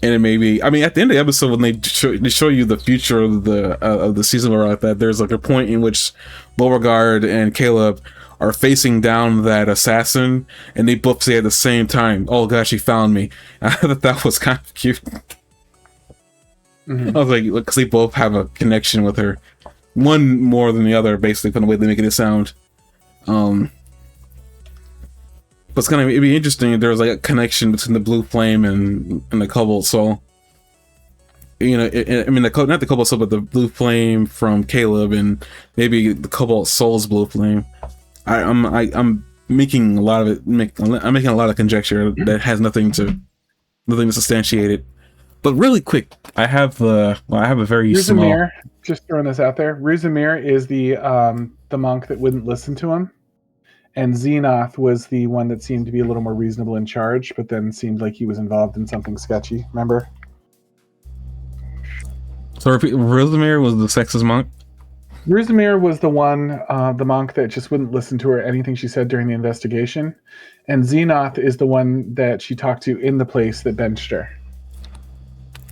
it may be. I mean, at the end of the episode, when they show you the future of the season, where like that, there's like a point in which Beauregard and Caleb are facing down that assassin, and they both say at the same time, "Oh gosh, he found me." I thought that was kind of cute. I was like, because they both have a connection with her, one more than the other, basically from the way they make it sound. But it's it'd be interesting if there was like a connection between the blue flame and the cobalt soul. I mean, not the cobalt soul, but the blue flame from Caleb, and maybe the cobalt soul's blue flame. I'm making a lot of it. I'm making a lot of conjecture that has nothing to substantiate it. But really quick, I have a very small. Just throwing this out there. Ruzamir is the monk that wouldn't listen to him, and Xenoth was the one that seemed to be a little more reasonable in charge, but then seemed like he was involved in something sketchy. Remember? So repeat. Ruzamir was the sexist monk. Ruzamir was the one, the monk that just wouldn't listen to her, anything she said during the investigation. And Xenoth is the one that she talked to in the place that benched her.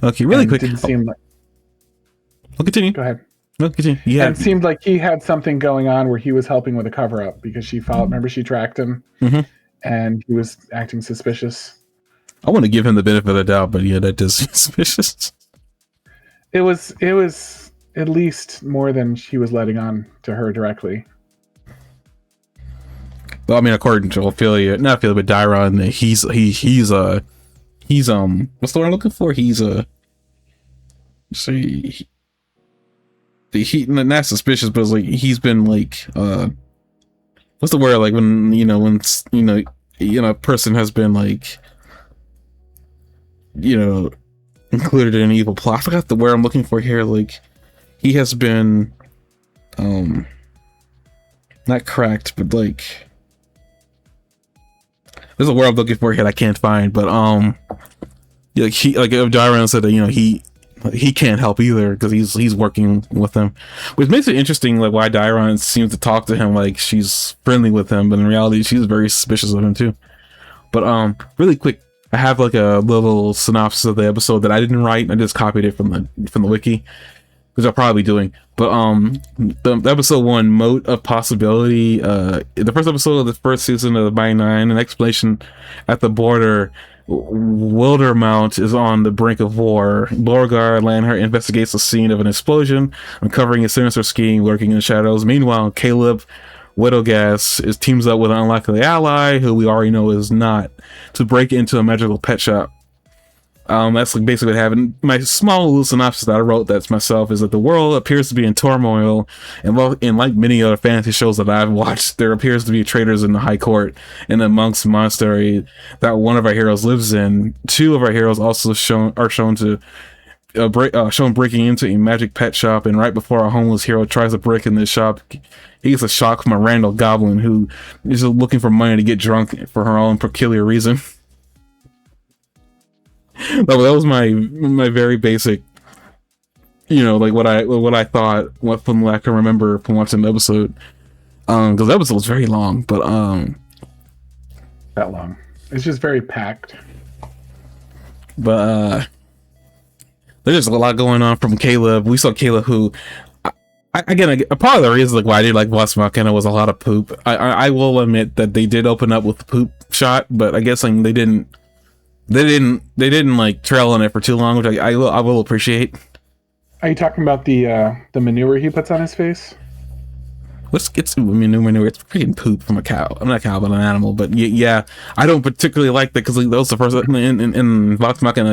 Okay, really quick. Didn't seem like... I'll continue. Go ahead. No, continue. Yeah. And it seemed like he had something going on where he was helping with a cover-up, because she followed, remember she tracked him, and he was acting suspicious. I want to give him the benefit of the doubt, but yeah, that is suspicious. It was at least more than she was letting on to her directly. Well, I mean, according to Ophelia, not Ophelia, but Dairon, he's what's the word I'm looking for? He's he not suspicious, but it's like he's been like what's the word, like when a person has been like included in an evil plot. I forgot the word I'm looking for here. Like he has been not cracked, but like there's a word I'm looking for here that I can't find, but like Dairon said that he can't help either because he's working with them, which makes it interesting, like why Dairon seems to talk to him like she's friendly with him, but in reality she's very suspicious of him too. But really quick, I have like a little synopsis of the episode that I didn't write. I just copied it from the wiki, which I'll probably be doing. But the episode 1, Moat of Possibility, the first episode of the first season of the By Nine, an explanation at the border. Wildermount is on the brink of war. Beauregard Lanhart investigates the scene of an explosion, uncovering a sinister scheme lurking in the shadows. Meanwhile, Caleb Widowgas teams up with an unlikely ally, who we already know is not, to break into a magical pet shop. That's like basically what happened. My small little synopsis that I wrote that's myself is that the world appears to be in turmoil, and like many other fantasy shows that I've watched, there appears to be traitors in the high court in the monk's monastery that one of our heroes lives in. Two of our heroes also shown breaking into a magic pet shop, and right before our homeless hero tries to break in this shop, he gets a shock from a random goblin who is looking for money to get drunk for her own peculiar reason. That was my very basic, like what I thought, from what I can remember from watching the episode. Because the episode was very long, but that long. It's just very packed. But there's just a lot going on from Caleb. We saw Caleb, who again, part of the reason like why I did like Vox Machina was a lot of poop. I will admit that they did open up with the poop shot, but I guess like, they didn't like trail on it for too long, which I will appreciate. Are you talking about the manure he puts on his face? It's manure. It's freaking poop from a cow. I'm not a cow, but an animal. But yeah, I don't particularly like that because that was the first in Vox Machina.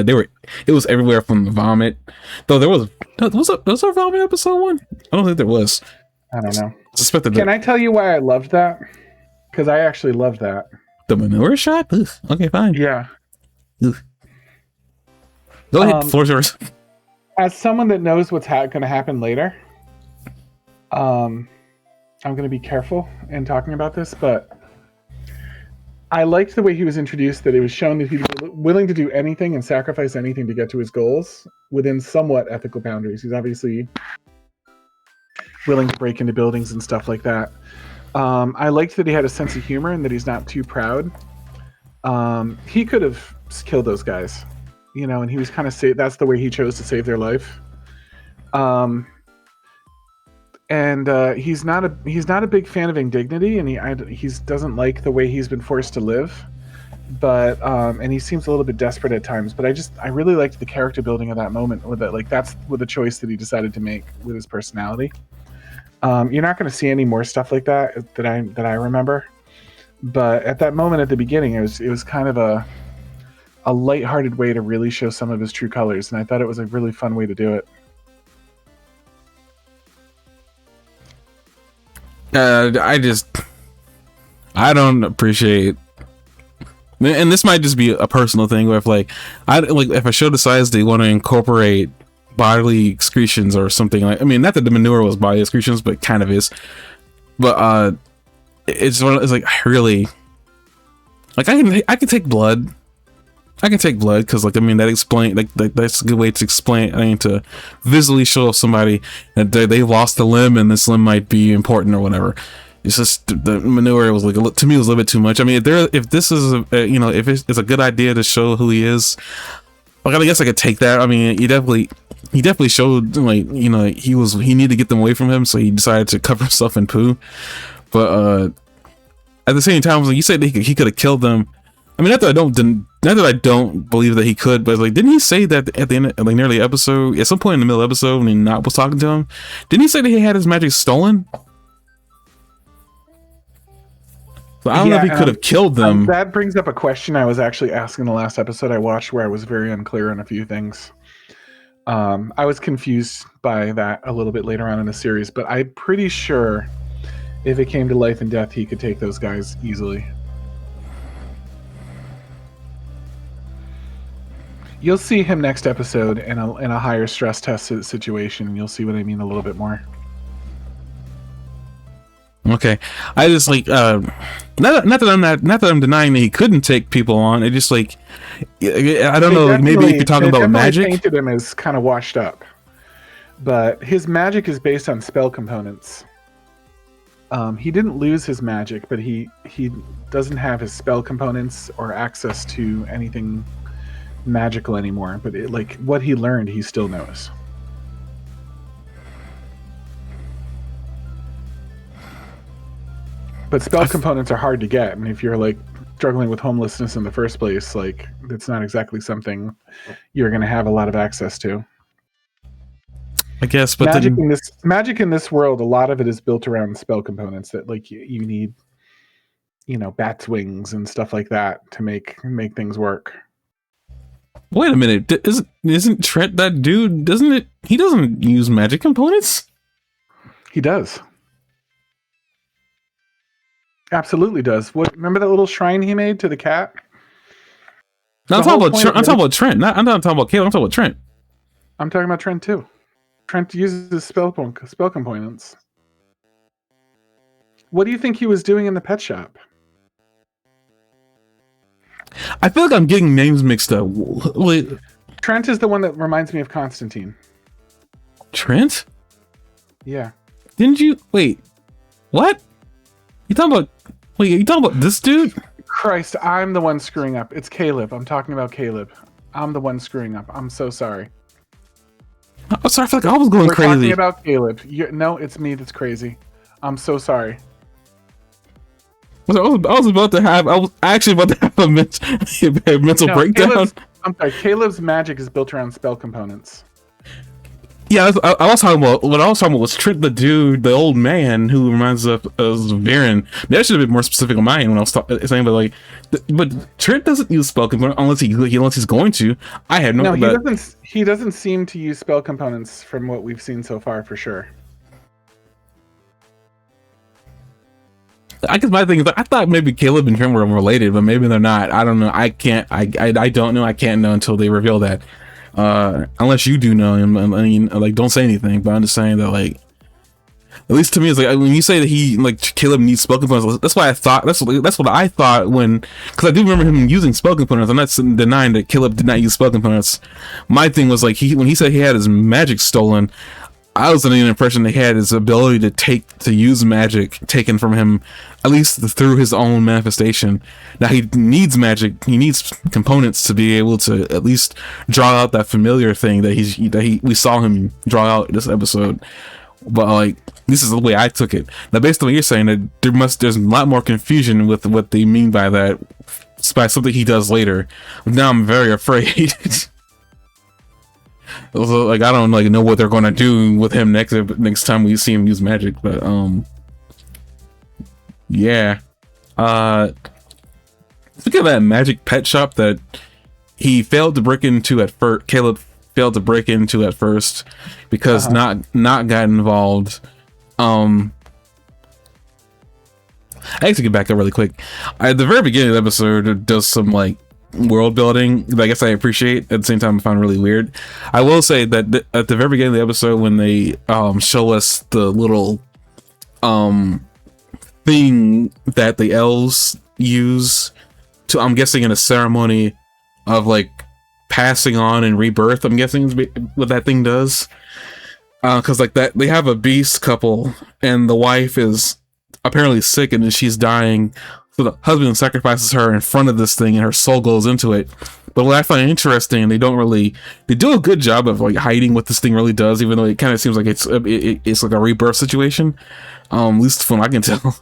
It was everywhere from the vomit. Though there was there vomit episode 1? I don't think there was. I don't know. Can I tell you why I loved that? Because I actually loved that. The manure shot? Ugh. Okay, fine. Yeah. Ugh. Go ahead, floor's yours. As someone that knows what's going to happen later, I'm going to be careful in talking about this, but I liked the way he was introduced, that it was shown that he was willing to do anything and sacrifice anything to get to his goals within somewhat ethical boundaries. He's obviously willing to break into buildings and stuff like that. I liked that he had a sense of humor and that he's not too proud. He could have killed those guys, you know, and he was kind of that's the way he chose to save their life. He's not a big fan of indignity, and he doesn't like the way he's been forced to live. But and he seems a little bit desperate at times. But I really liked the character building of that moment with it. Like that's with the choice that he decided to make with his personality. You're not going to see any more stuff like that I remember. But at that moment at the beginning, it was kind of a lighthearted way to really show some of his true colors, and I thought it was a really fun way to do it. I don't appreciate, and this might just be a personal thing where if a show decides they want to incorporate bodily excretions or something, like, I mean, not that the manure was bodily excretions, but kind of is. But it's like, I really, like, I can take blood. I can take blood because, like, I mean, that's a good way to explain. I mean, to visually show somebody that they lost a limb and this limb might be important or whatever. It's just the manure was like, to me, it was a little bit too much. I mean, if this is if it's a good idea to show who he is, like, I guess I could take that. I mean, he definitely showed, like, you know, he needed to get them away from him, so he decided to cover himself in poo. But at the same time, like you said, he could have killed them. I mean, not that I don't believe that he could, but like, didn't he say that at the end, like near the episode, at some point in the middle of the episode, when he was talking to him, didn't he say that he had his magic stolen? So I don't know if he could have killed them. That brings up a question I was actually asking the last episode I watched, where I was very unclear on a few things. I was confused by that a little bit later on in the series, but I'm pretty sure if it came to life and death, he could take those guys easily. You'll see him next episode in a higher stress test situation, and you'll see what I mean a little bit more. Okay, I just like not that I'm denying that he couldn't take people on. It just like, I don't know. Like, maybe if you're talking about magic, painted him as kind of washed up, but his magic is based on spell components. He didn't lose his magic, but he doesn't have his spell components or access to anything magical anymore. But like what he learned, he still knows. But spell components are hard to get. I mean, if you're like struggling with homelessness in the first place, like it's not exactly something you're going to have a lot of access to. I guess, but magic in this world, a lot of it is built around spell components that, like, you need, you know, bat's wings and stuff like that to make things work. Wait a minute, isn't Trent that dude? He doesn't use magic components? He does. Absolutely does. Remember that little shrine he made to the cat? No, I'm talking about Trent. I'm not talking about Caleb. I'm talking about Trent. I'm talking about Trent too. Trent uses spell components. What do you think he was doing in the pet shop? I feel like I'm getting names mixed up. Wait. Trent is the one that reminds me of Constantine. Trent? Yeah. Didn't you wait? What? You talking about this dude? Christ, I'm the one screwing up. It's Caleb. I'm talking about Caleb. I'm the one screwing up. I'm so sorry. Oh, sorry, I feel like I was going crazy. We're talking about Caleb. No, it's me that's crazy. I'm so sorry. I was actually about to have a mental breakdown. I'm sorry. Caleb's magic is built around spell components. Yeah, I was talking about. What I was talking about was Trent, the dude, the old man who reminds us of Viren. That should have been more specific on my end when I was saying, but Trent doesn't use spell components unless he's going to. I had no. He doesn't seem to use spell components from what we've seen so far, for sure. I guess my thing is, I thought maybe Caleb and Trent were related, but maybe they're not. I don't know. I can't. I don't know. I can't know until they reveal that. Unless you do know him, I mean, like, don't say anything. But I'm just saying that, like, At least to me, it's like when you say that he like Caleb needs spell components. That's why I thought that's what I thought when, because I do remember him using spell components. I'm not denying that Caleb did not use spell components. My thing was like when he said he had his magic stolen, I was under the impression that he had his ability to use magic taken from him, at least through his own manifestation. Now he needs magic. He needs components to be able to at least draw out that familiar thing that we saw him draw out this episode. But like, this is the way I took it. Now, based on what you're saying, that there's a lot more confusion with what they mean by that, by something he does later. Now I'm very afraid. Also, like, I don't like know what they're gonna do with him next time we see him use magic. But yeah. Look at that magic pet shop that he failed to break into at first. Caleb failed to break into at first because not got involved. I have to get back up really quick. At the very beginning of the episode, it does some like world building that I guess I appreciate. At the same time, I find really weird. I will say that at the very beginning of the episode, when they show us the little thing that the elves use to, I'm guessing, in a ceremony of like passing on and rebirth, I'm guessing is what that thing does. Because like that, they have a beast couple and the wife is apparently sick and she's dying, so the husband sacrifices her in front of this thing and her soul goes into it. But what I find interesting, they do a good job of like hiding what this thing really does, even though it kind of seems like it's like a rebirth situation, at least from what I can tell.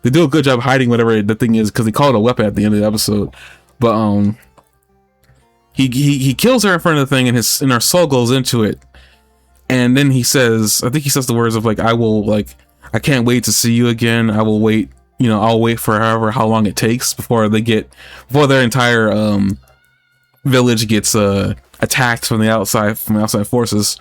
They do a good job hiding whatever the thing is, because they call it a weapon at the end of the episode. But he kills her in front of the thing and her soul goes into it. And then he says, I think he says the words of like, I can't wait to see you again. I will wait, I'll wait for how long it takes before their entire village gets attacked from the outside forces.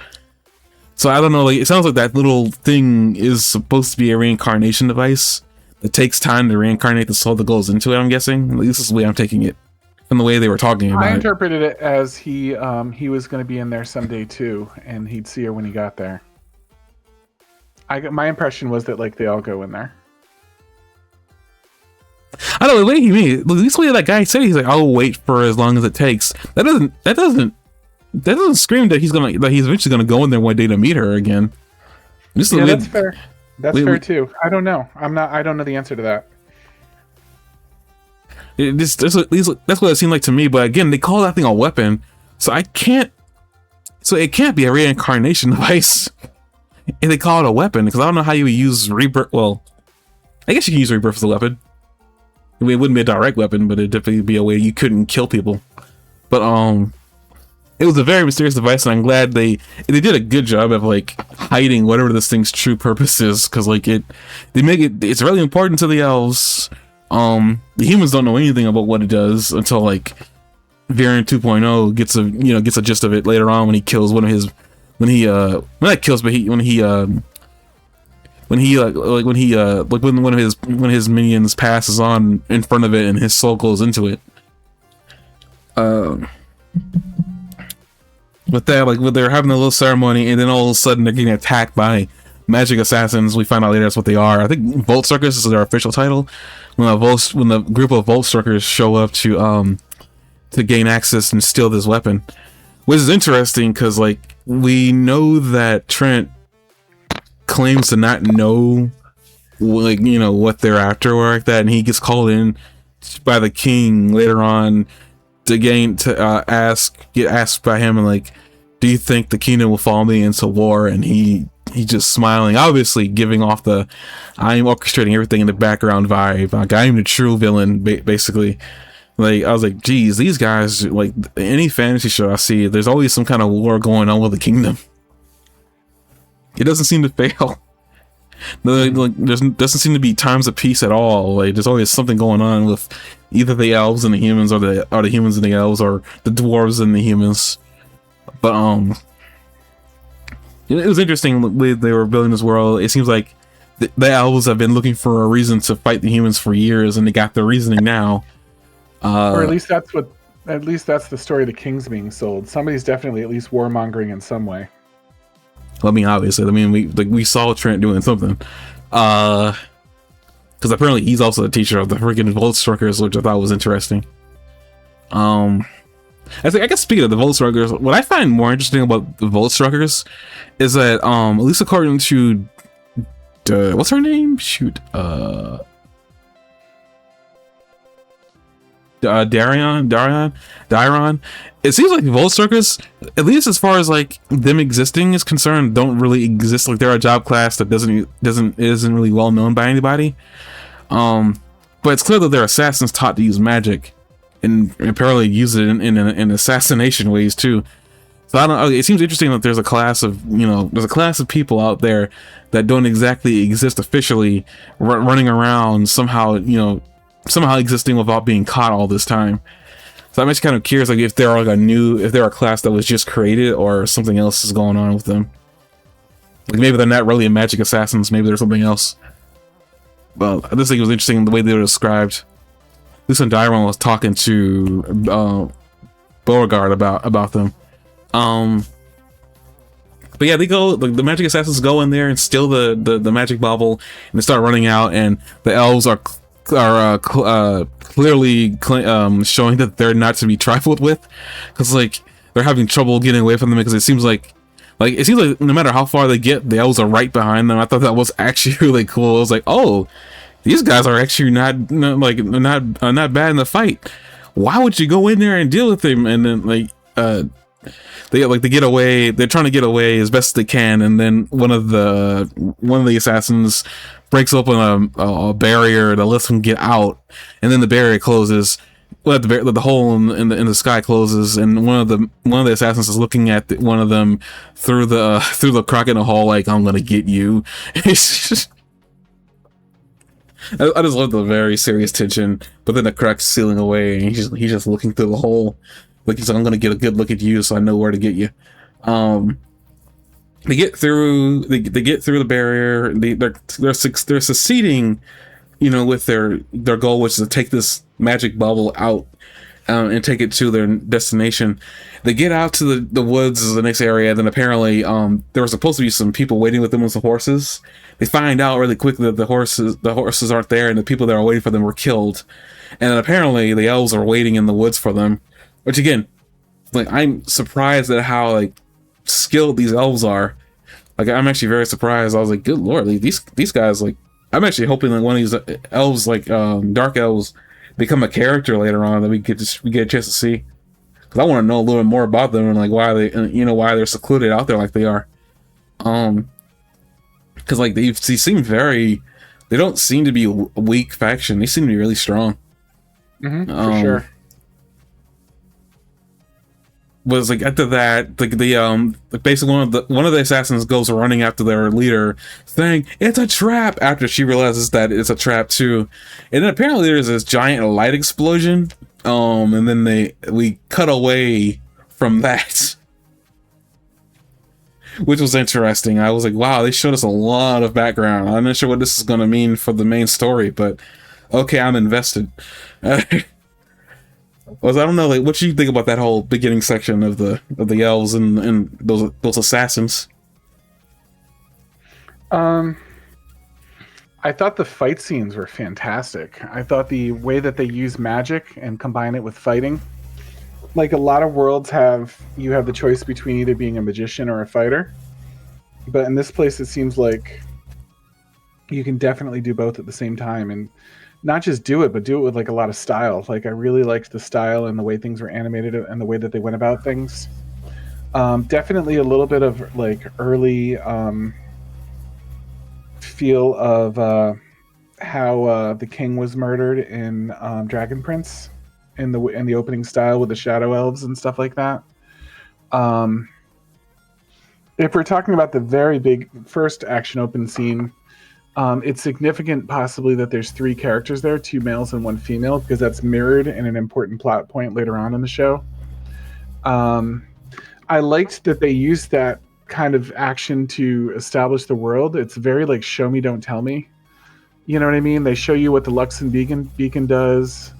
So I don't know, like, it sounds like that little thing is supposed to be a reincarnation device. It takes time to reincarnate the soul that goes into it, I'm guessing. At least this is the way I'm taking it from the way they were talking about it. I interpreted it as he was going to be in there someday too, and he'd see her when he got there. My impression was that like they all go in there. I don't know, the way he made it, this way that guy said, he's like, I'll wait for as long as it takes. That doesn't scream that he's eventually gonna go in there one day to meet her again. That's fair. That's fair too. I don't know. I don't know the answer to that. That's what it seemed like to me. But again, they call that thing a weapon, so it can't be a reincarnation device. And they call it a weapon because I don't know how you would use rebirth. Well, I guess you can use rebirth as a weapon. I mean, it wouldn't be a direct weapon, but it'd definitely be a way you couldn't kill people. But it was a very mysterious device, and I'm glad they did a good job of like hiding whatever this thing's true purpose is, because like it's really important to the elves. The humans don't know anything about what it does until like Variant 2.0 gets a gist of it later on when he kills one of his when one of his minions passes on in front of it and his soul goes into it. But that, like, when they're having a little ceremony, and then all of a sudden they're getting attacked by magic assassins. We find out later that's what they are. I think Volt Suckers is their official title. When the group of Volt Suckers show up to gain access and steal this weapon, which is interesting because like we know that Trent claims to not know what they're after or like that, and he gets called in by the king later on to get asked by him and like, do you think the kingdom will follow me into war? And he just smiling, obviously giving off the I'm orchestrating everything in the background vibe. Like, I'm the true villain, basically. Like, I was like, geez, these guys, like, any fantasy show I see, there's always some kind of war going on with the kingdom. It doesn't seem to fail. Like, there doesn't seem to be times of peace at all. Like, there's always something going on with either the elves and the humans, or the humans and the elves, or the dwarves and the humans. But it was interesting the way they were building this world. It seems like the elves have been looking for a reason to fight the humans for years, and they got their reasoning now. Or at least that's the story the king's being sold. Somebody's definitely at least warmongering in some way. Well, I mean, obviously, I mean, we saw Trent doing something. Because apparently he's also the teacher of the freaking Voltstruckers, which I thought was interesting. I guess speaking of the Voltstruckers, what I find more interesting about the Voltstruckers is that, at least according to, what's her name? Shoot, Darion. It seems like Voltstruckers, at least as far as like them existing is concerned, don't really exist. Like they're a job class that isn't really well known by anybody. But it's clear that they're assassins taught to use magic, and apparently use it in assassination ways too. So I don't know. It seems interesting that there's a class of people out there that don't exactly exist officially, running around somehow existing without being caught all this time. So I'm just kind of curious, like if they're a class that was just created, or something else is going on with them. Like maybe they're not really magic assassins. Maybe there's something else. Well, I just think it was interesting the way they were described. At least when Dairon was talking to Beauregard about them. But yeah, they go. The magic assassins go in there and steal the magic bauble, and they start running out. And the elves are clearly showing that they're not to be trifled with, because like they're having trouble getting away from them, because it seems like no matter how far they get, the elves are right behind them. I thought that was actually really cool. I was like, oh, these guys are actually not bad in the fight. Why would you go in there and deal with them? And then they get away. They're trying to get away as best they can, and then one of the assassins breaks open a barrier that lets them get out, and then the barrier closes. Well, the hole in the sky closes, and one of the assassins is looking at one of them through the crack in the hole, like, I'm gonna get you. I just love the very serious tension, but then the crack's sealing away, and he's just looking through the hole, like he's like, I'm gonna get a good look at you, so I know where to get you. They get through the barrier. They're succeeding, with their goal, which is to take this magic bubble out and take it to their destination. They get out to the woods is the next area. Then apparently there were supposed to be some people waiting with them with some horses. They find out really quickly that the horses aren't there, and the people that are waiting for them were killed. And then apparently the elves are waiting in the woods for them, which again, like, I'm surprised at how like skilled these elves are. Like, I'm actually very surprised. I was like, good lord, like, these guys, like, I'm actually hoping that one of these elves, like dark elves, become a character later on that we get a chance to see, because I want to know a little bit more about them, and like why they're secluded out there like they are. Because like they don't seem to be a weak faction. They seem to be really strong. For sure. Was like after that, like basically one of the assassins goes running after their leader, saying it's a trap, after she realizes that it's a trap too. And then apparently there's this giant light explosion, and then we cut away from that, which was interesting. I was like, wow, they showed us a lot of background. I'm not sure what this is going to mean for the main story, but okay, I'm invested. I don't know, like, what do you think about that whole beginning section of the elves and those assassins? I thought the fight scenes were fantastic. I thought the way that they use magic and combine it with fighting, like a lot of worlds you have the choice between either being a magician or a fighter, but in this place it seems like you can definitely do both at the same time, and not just do it, but do it with like a lot of style. Like, I really liked the style and the way things were animated and the way that they went about things. Definitely a little bit of like early feel of how the king was murdered in Dragon Prince, in the opening style with the shadow elves and stuff like that. If we're talking about the very big first action open scene, it's significant possibly that there's 3 characters there, 2 males and 1 female, because that's mirrored in an important plot point later on in the show. I liked that they used that kind of action to establish the world. It's very like show me, don't tell me. You know what I mean? They show you what the Luxon beacon does.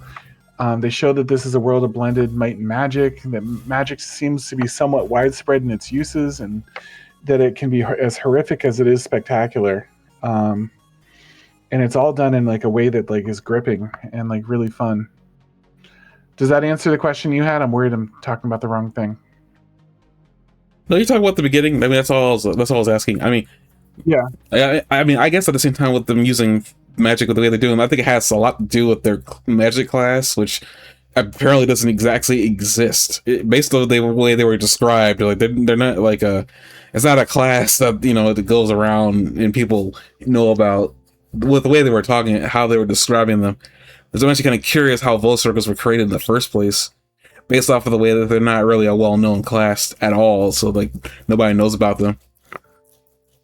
They show that this is a world of blended might and magic, that magic seems to be somewhat widespread in its uses, and that it can be as horrific as it is spectacular. And it's all done in like a way that like is gripping and like really fun. Does that answer the question you had? I'm worried I'm talking about the wrong thing. No, you talk about the beginning. I mean, that's all I was asking. I mean, yeah. I mean, I guess at the same time with them using magic the way they're doing, I think it has a lot to do with their magic class, which apparently doesn't exactly exist. Based on the way they were described, like they're not like it's not a class that that goes around and people know about. With the way they were talking, how they were describing them, I'm actually kind of curious how Vote Circles were created in the first place, based off of the way that they're not really a well-known class at all, so like nobody knows about them.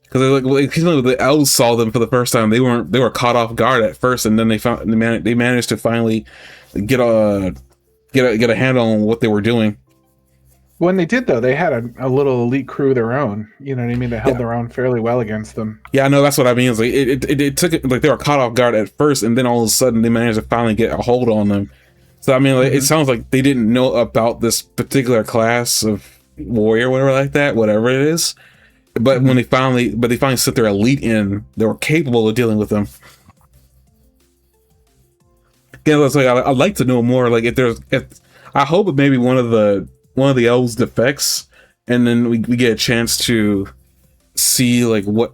Because like the elves saw them for the first time, they were caught off guard at first, and then they managed to finally get a handle on what they were doing. When they did, though, they had a little elite crew of their own. You know what I mean? They held their own fairly well against them. Yeah, I know, that's what I mean. It's like it took like they were caught off guard at first, and then all of a sudden they managed to finally get a hold on them. So I mean, like, it sounds like they didn't know about this particular class of warrior, whatever it is. But when they finally set their elite in, they were capable of dealing with them. Yeah, that's like I'd like to know more. Like if I hope maybe one of the elves defects, and then we get a chance to see like what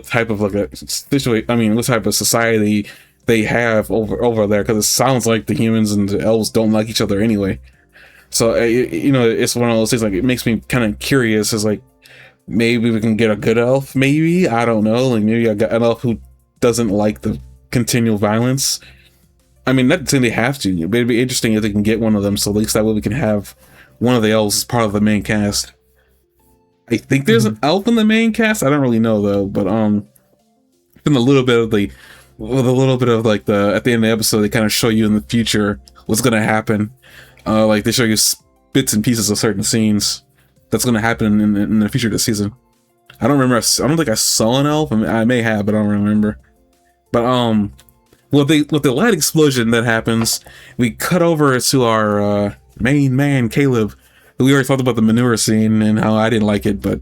type of like a situation. I mean, what type of society they have over there, because it sounds like the humans and the elves don't like each other anyway. So it's one of those things, like it makes me kind of curious. Is like maybe we can get a good elf. Maybe, I don't know. Like maybe I got an elf who doesn't like the continual violence. I mean, not saying they have to, but it'd be interesting if they can get one of them. So at least that way we can have one of the elves as part of the main cast. I think there's an elf in the main cast. I don't really know though, but in a little bit of like at the end of the episode, they kind of show you in the future what's gonna happen. Like they show you bits and pieces of certain scenes that's gonna happen in the future of the season. I don't remember. I don't think I saw an elf. I mean, I may have, but I don't remember. But with the light explosion that happens, we cut over to our main man, Caleb. We already talked about the manure scene and how I didn't like it, but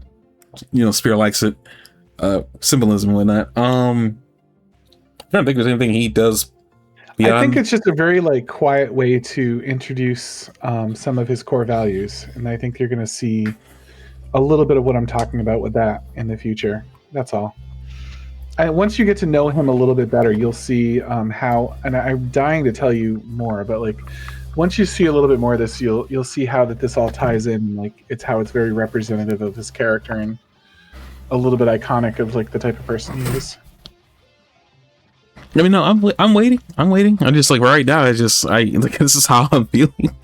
Spear likes it. Symbolism and whatnot. I don't think there's anything he does beyond. I think it's just a very like quiet way to introduce some of his core values, and I think you're going to see a little bit of what I'm talking about with that in the future. That's all. Once you get to know him a little bit better, you'll see how. And I'm dying to tell you more, but like once you see a little bit more of this, you'll see how that this all ties in. Like it's very representative of his character and a little bit iconic of like the type of person he is. I mean, no, I'm waiting. I'm just like right now. This is how I'm feeling.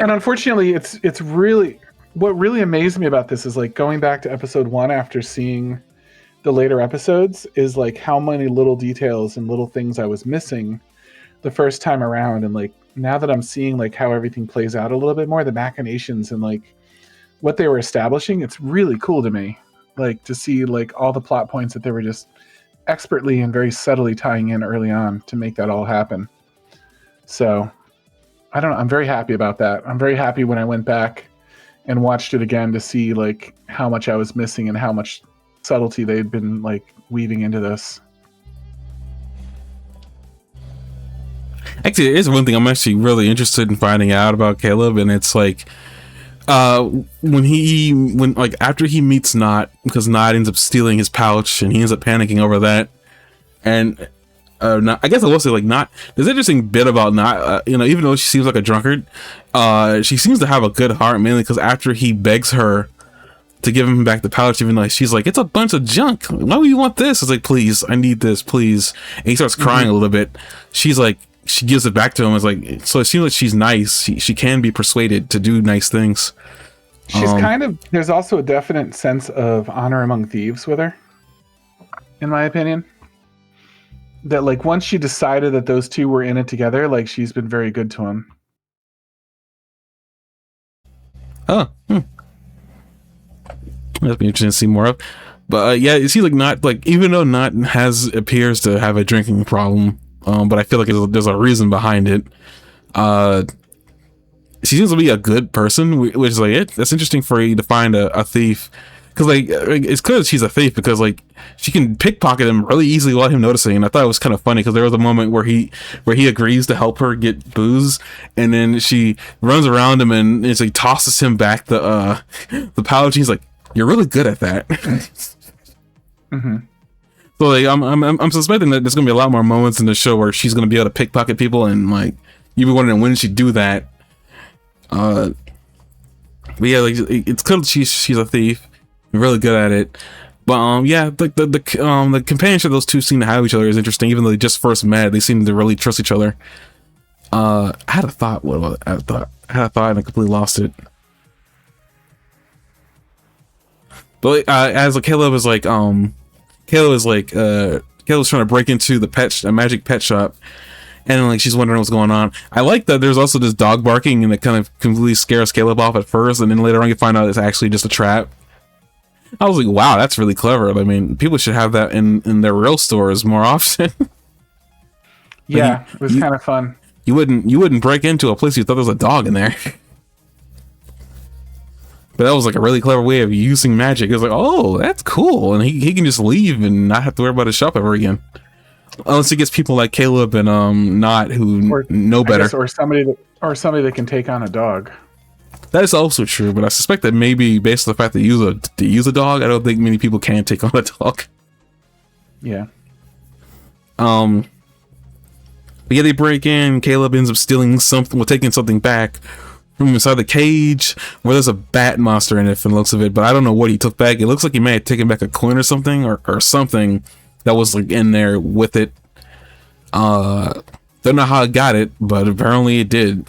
And unfortunately, it's really what really amazed me about this is like going back to episode 1 after seeing the later episodes is like how many little details and little things I was missing the first time around, and like now that I'm seeing like how everything plays out a little bit more, the machinations and like what they were establishing, it's really cool to me. Like to see like all the plot points that they were just expertly and very subtly tying in early on to make that all happen. So I don't know, I'm very happy about that. I'm very happy when I went back and watched it again to see like how much I was missing and how much subtlety they'd been like weaving into this. Actually, there's one thing I'm actually really interested in finding out about Caleb, and it's like when after he meets Not, because Not ends up stealing his pouch and he ends up panicking over that, and Not, I guess I will say like Not, there's an interesting bit about Not, even though she seems like a drunkard, she seems to have a good heart, mainly because after he begs her to give him back the pouch, even like she's like, it's a bunch of junk, why would you want this? It's like, please, I need this, please. And he starts crying a little bit. She's like, she gives it back to him. It's like, so it seems like she's nice. She can be persuaded to do nice things. She's there's also a definite sense of honor among thieves with her, in my opinion. That like once she decided that those two were in it together, like she's been very good to him. Oh, that'd be interesting to see more of. But yeah, it seems like Not, like even though Not appears to have a drinking problem, but I feel like there's a reason behind it. She seems to be a good person, which is like that's interesting for you to find a thief, because like it's clear that she's a thief because like she can pickpocket him really easily without him noticing. And I thought it was kind of funny because there was a moment where he agrees to help her get booze, and then she runs around him and it's like tosses him back the pouch. He's like, "You're really good at that." Mm-hmm. So like I'm suspecting that there's gonna be a lot more moments in the show where she's gonna be able to pickpocket people, and like you'd be wondering when she do that. But yeah, like it's clear she's a thief, really good at it. But yeah, the companionship those two seem to have each other is interesting. Even though they just first met, they seem to really trust each other. I had a thought. What was it? I had a thought and I completely lost it. But as like Caleb's trying to break into a magic pet shop, and like she's wondering what's going on. I like that there's also this dog barking, and it kind of completely scares Caleb off at first, and then later on you find out it's actually just a trap. I was like, wow, that's really clever. I mean, people should have that in their real stores more often. Yeah, it was kind of fun. You wouldn't break into a place you thought there was a dog in there. But that was like a really clever way of using magic. It was like, oh, that's cool. And he can just leave and not have to worry about his shop ever again. Unless he gets people like Caleb and Not who know better. Or somebody that can take on a dog. That is also true, but I suspect that maybe based on the fact that you use a dog, I don't think many people can take on a dog. Yeah. But yeah, they break in. Caleb ends up stealing something, taking something back from inside the cage where there's a bat monster in it from the looks of it, but I don't know what he took back. It looks like he may have taken back a coin or something or something that was like in there with it. Don't know how it got it, but apparently it did.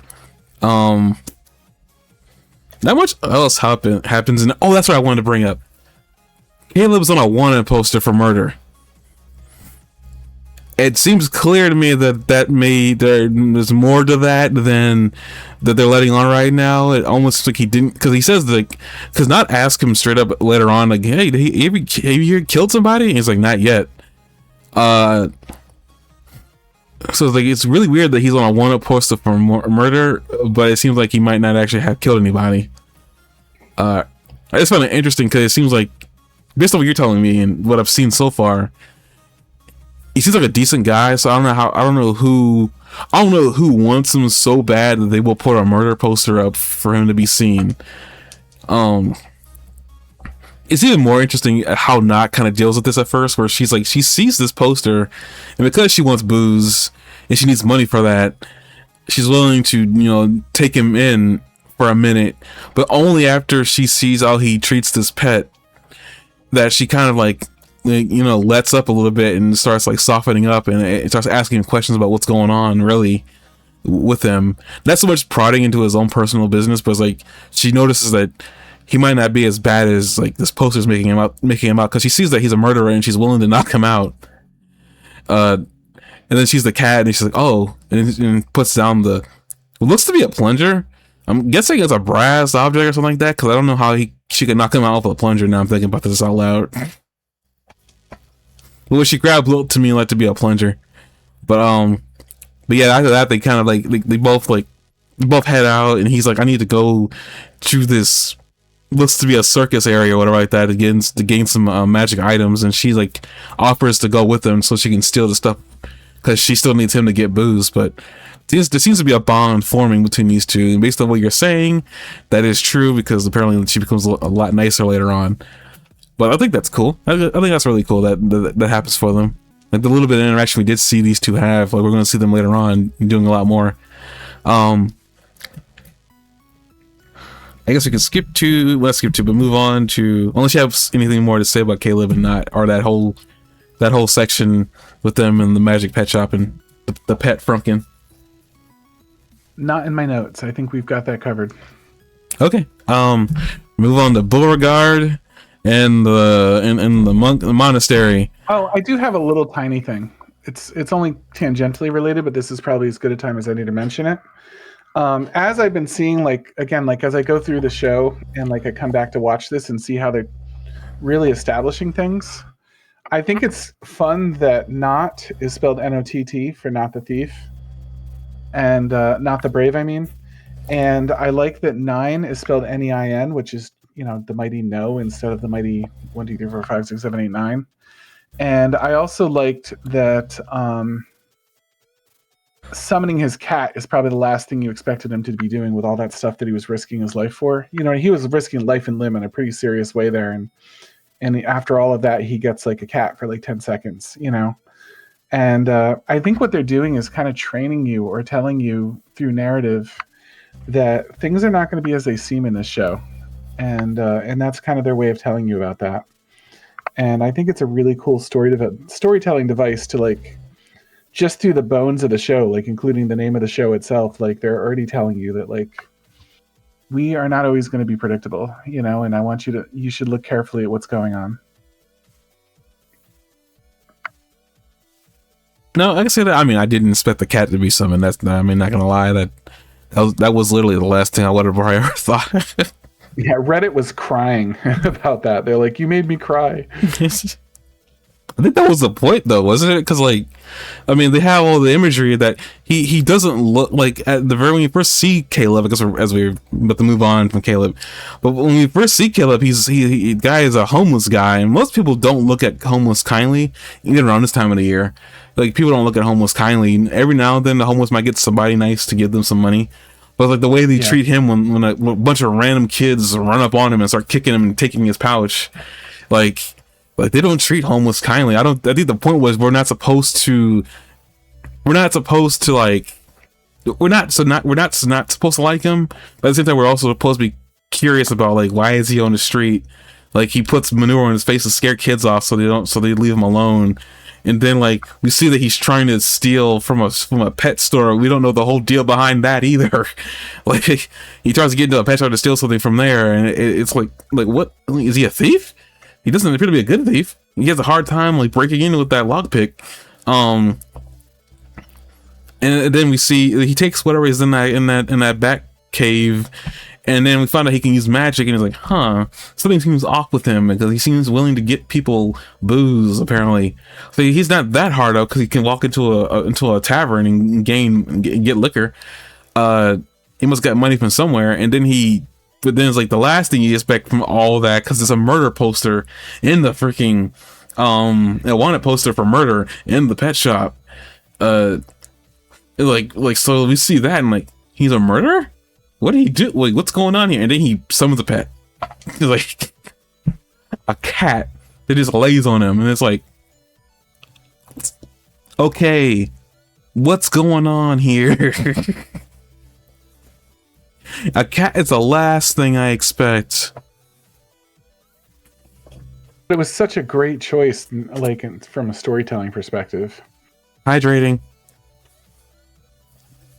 Not much else happens in. Oh, that's what I wanted to bring up. Caleb's on a wanted poster for murder. It seems clear to me that there's more to that than that they're letting on right now. It almost like he didn't, because he says like, because Not ask him straight up later on like, hey, have you killed somebody? And he's like, not yet. So it's like it's really weird that he's on a wanted poster for murder, but it seems like he might not actually have killed anybody. I just find it interesting because it seems like, based on what you're telling me and what I've seen so far, he seems like a decent guy. So I don't know who wants him so bad that they will put a murder poster up for him to be seen. It's even more interesting how Not kind of deals with this at first, where she's like, she sees this poster, and because she wants booze and she needs money for that, she's willing to, take him in for a minute, but only after she sees how he treats this pet, that she kind of like, lets up a little bit and starts like softening up, and it starts asking him questions about what's going on really with him. Not so much prodding into his own personal business, but it's like she notices that he might not be as bad as like this poster's making him out, because she sees that he's a murderer and she's willing to knock him out. And then she's the cat, and she's like, oh, and puts down what looks to be a plunger. I'm guessing it's a brass object or something like that, because I don't know how she could knock him out with a plunger. Now I'm thinking about this out loud. But what she grabbed looked to me like to be a plunger. But yeah, after that they kind of like they both head out, and he's like, I need to go to this looks to be a circus area or whatever like that to gain some magic items, and she like offers to go with him so she can steal the stuff because she still needs him to get booze. But there seems to be a bond forming between these two, and based on what you're saying, that is true, because apparently she becomes a lot nicer later on. But I think that's cool. I think that's really cool that happens for them. Like the little bit of interaction we did see these two have, like we're going to see them later on doing a lot more. I guess we can but move on to, unless you have anything more to say about Caleb and Not, or that whole section with them in the magic pet shop and the pet Frumpkin. Not in my notes. I think we've got that covered. Okay. Move on to Beauregard and the monastery. Oh, I do have a little tiny thing. It's only tangentially related, but this is probably as good a time as any to mention it. As I've been seeing, as I go through the show and I come back to watch this and see how they're really establishing things, I think it's fun that Not is spelled N-O-T-T for Not the Thief, and Not the Brave, I mean. And I like that Nein is spelled N-E-I-N, which is, the mighty no instead of the mighty 1, 2, 3, 4, 5, 6, 7, 8, 9. And I also liked that summoning his cat is probably the last thing you expected him to be doing with all that stuff that he was risking his life for. He was risking life and limb in a pretty serious way there, and after all of that, he gets like a cat for like 10 seconds, And I think what they're doing is kind of training you or telling you through narrative that things are not going to be as they seem in this show, and that's kind of their way of telling you about that. And I think it's a really cool storytelling device to like just through the bones of the show, like including the name of the show itself. Like they're already telling you that like we are not always going to be predictable, and I want you should look carefully at what's going on. No, I can say that. I mean, I didn't expect the cat to be summoned. Not gonna lie, that was literally the last thing I would have ever thought. Yeah, Reddit was crying about that. They're like, "You made me cry." I think that was the point, though, wasn't it? Because, like, I mean, they have all the imagery that he doesn't look like at the very when you first see Caleb. Because as we're about to move on from Caleb, but when we first see Caleb, he guy is a homeless guy, and most people don't look at homeless kindly, even around this time of the year. Like people don't look at homeless kindly. Every now and then, the homeless might get somebody nice to give them some money. But like the way they treat him when a bunch of random kids run up on him and start kicking him and taking his pouch, like they don't treat homeless kindly. I think the point was we're not supposed to not supposed to like like him, but at the same time we're also supposed to be curious about like why is he on the street? Like he puts manure on his face to scare kids off so they leave him alone. And then like we see that he's trying to steal from a pet store. We don't know the whole deal behind that either. Like he tries to get into a pet store to steal something from there, and it's like what is he, a thief? He doesn't appear to be a good thief. He has a hard time like breaking in with that lockpick. And then we see he takes whatever is in that back cave, and then we find out he can use magic, and he's like, something seems off with him because he seems willing to get people booze apparently. So he's not that hard out because he can walk into a tavern and get liquor. He must got money from somewhere, and then but then it's like the last thing you expect from all that, because there's a murder poster in the freaking a wanted poster for murder in the pet shop. Like so we see that and like he's a murderer? What did he do? Like what's going on here? And then he summons a pet. Like a cat that just lays on him, and it's like, okay, what's going on here? A cat is the last thing I expect. It was such a great choice, like from a storytelling perspective. Hydrating.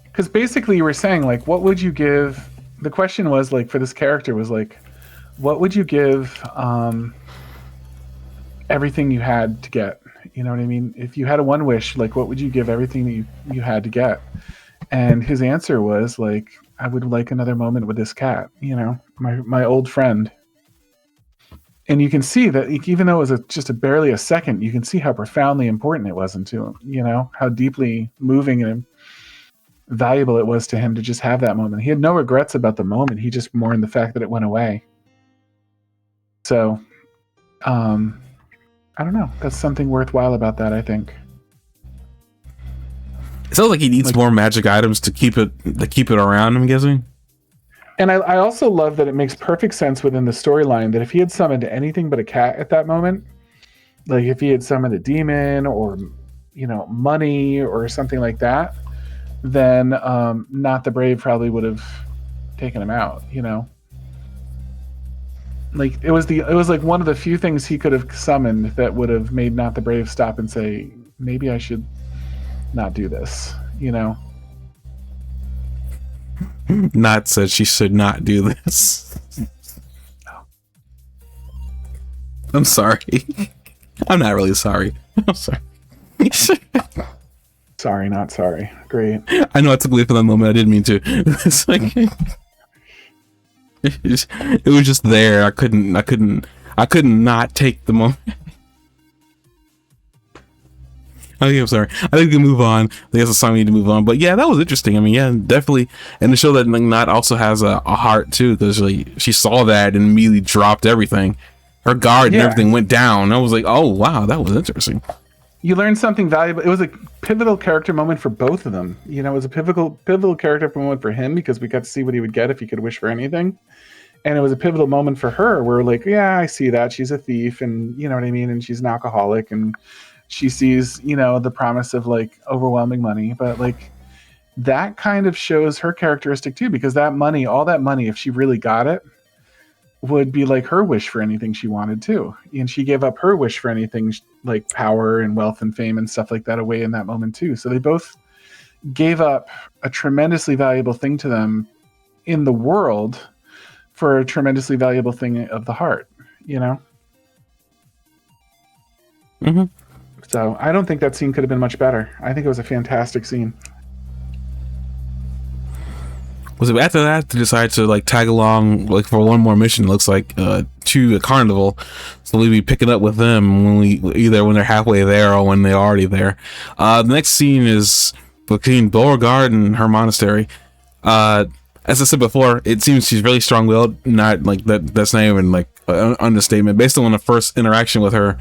Because basically you were saying like, what would you give? The question was like for this character was like, what would you give everything you had to get? You know what I mean? If you had a one wish, like what would you give everything that you had to get? And his answer was like, I would like another moment with this cat, my old friend. And you can see that even though it was just barely a second, you can see how profoundly important it was to him, how deeply moving and valuable it was to him to just have that moment. He had no regrets about the moment. He just mourned the fact that it went away. So, I don't know. That's something worthwhile about that, I think. It sounds like he needs more magic items to keep it around, I'm guessing. And I also love that it makes perfect sense within the storyline that if he had summoned anything but a cat at that moment, like if he had summoned a demon or, money or something like that, then Not the Brave probably would have taken him out, Like it was like one of the few things he could have summoned that would have made Not the Brave stop and say, maybe I should not do this, Not said she should not do this. I'm sorry. I'm not really sorry. I'm sorry. Sorry, not sorry. Great. I know I took away from that moment. I didn't mean to. It's like it was just there. I couldn't not take the moment. Okay, I'm sorry. I think we can move on. I think that's a song we need to move on. But yeah, that was interesting. I mean, yeah, definitely. And the show that like, Not also has a heart too, because like, she saw that and immediately dropped everything. Her guard and everything went down. I was like, oh wow, that was interesting. You learned something valuable. It was a pivotal character moment for both of them. You know, it was a pivotal character moment for him because we got to see what he would get if he could wish for anything. And it was a pivotal moment for her where like, yeah, I see that. She's a thief and you know what I mean? And she's an alcoholic and she sees, you know, the promise of like overwhelming money. But like that kind of shows her characteristic too, because that money, all that money, if she really got it, would be like her wish for anything she wanted too. And she gave up her wish for anything like power and wealth and fame and stuff like that away in that moment too. So they both gave up a tremendously valuable thing to them in the world for a tremendously valuable thing of the heart, you know? Mm-hmm. So I don't think that scene could have been much better. I think it was a fantastic scene. Was it after that they decided to like tag along like for one more mission? It looks like to a carnival, so we'll be picking up with them when they're halfway there or when they're already there. The next scene is between Beauregard and her monastery. As I said before, it seems she's really strong-willed. Not like that. That's not even like an understatement. Based on the first interaction with her,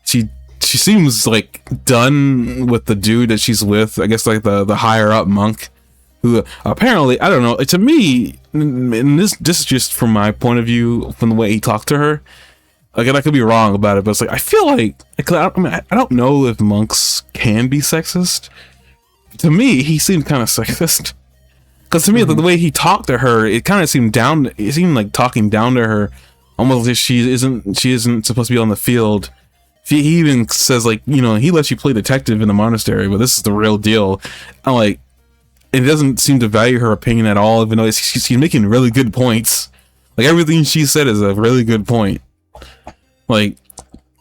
she seems like done with the dude that she's with. I guess like the higher up monk. Who apparently, I don't know, to me, and this is just from my point of view, from the way he talked to her, again, I could be wrong about it, but it's like, I feel like I don't know if monks can be sexist. To me, he seemed kind of sexist. Because to me, the way he talked to her, it kind of seemed like talking down to her, almost like she isn't supposed to be on the field. He even says like, you know, he lets you play detective in the monastery, but this is the real deal. I'm like, it doesn't seem to value her opinion at all, even though she's making really good points. Like everything she said is a really good point. Like,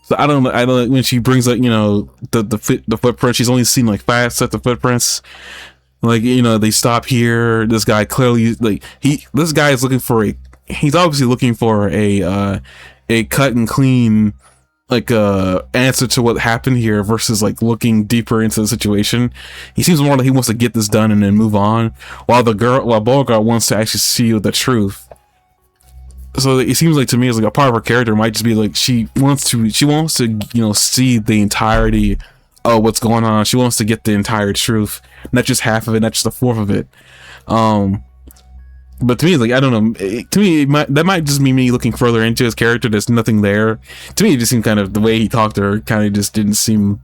so I don't when she brings up, you know, the footprint, she's only seen like 5 sets of footprints. Like, you know, they stop here. This guy clearly this guy is he's obviously looking for a cut and clean like answer to what happened here versus like looking deeper into the situation. He seems more like he wants to get this done and then move on, while Beauregard wants to actually see the truth. So it seems like to me, it's like a part of her character might just be like she wants to you know, see the entirety of what's going on. She wants to get the entire truth, not just half of it, not just a fourth of it. But to me, it's like, I don't know. To me, that might just be me looking further into his character. There's nothing there. To me, it just seemed kind of, the way he talked to her kind of just didn't seem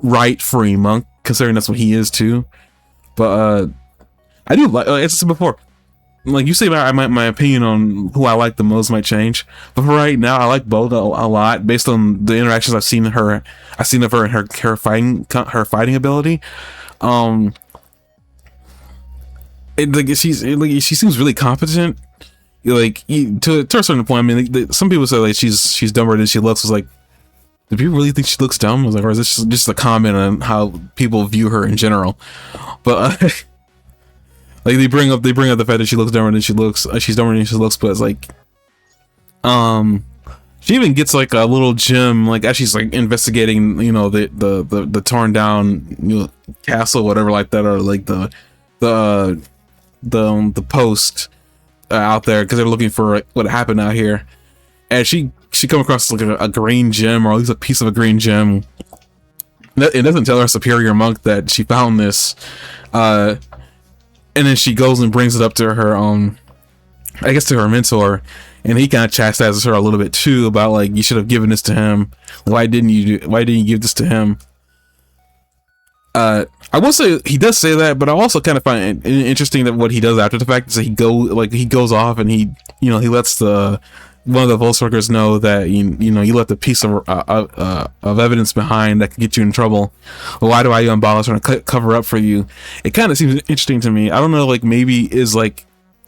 right for a monk, considering that's what he is too. But I do like, as I said before, like you say, my opinion on who I like the most might change. But for right now, I like both a lot based on the interactions I've seen of her and her fighting ability. She seems really competent. Like to a certain point. I mean, some people say like she's dumber than she looks. I was like, do people really think she looks dumb? I was like, or is this just a comment on how people view her in general? But like they bring up the fact that she looks dumber than she looks. She's dumber than she looks, but it's like, she even gets like a little gem, like as she's like investigating, you know, the torn down, you know, castle, whatever like that, or like the post out there, because they're looking for what happened out here, and she come across like a green gem, or at least a piece of a green gem. It doesn't tell her superior monk that she found this, and then she goes and brings it up to her I guess to her mentor, and he kind of chastises her a little bit too about like, you should have given this to him. Why didn't you give this to him? I will say he does say that, but I also kind of find it interesting that what he does after the fact is that he goes off and he lets one of the Volkswagens know that you left a piece of evidence behind that could get you in trouble. Well, why do I even bother trying to cover up for you? It kind of seems interesting to me. I don't know, like maybe is like,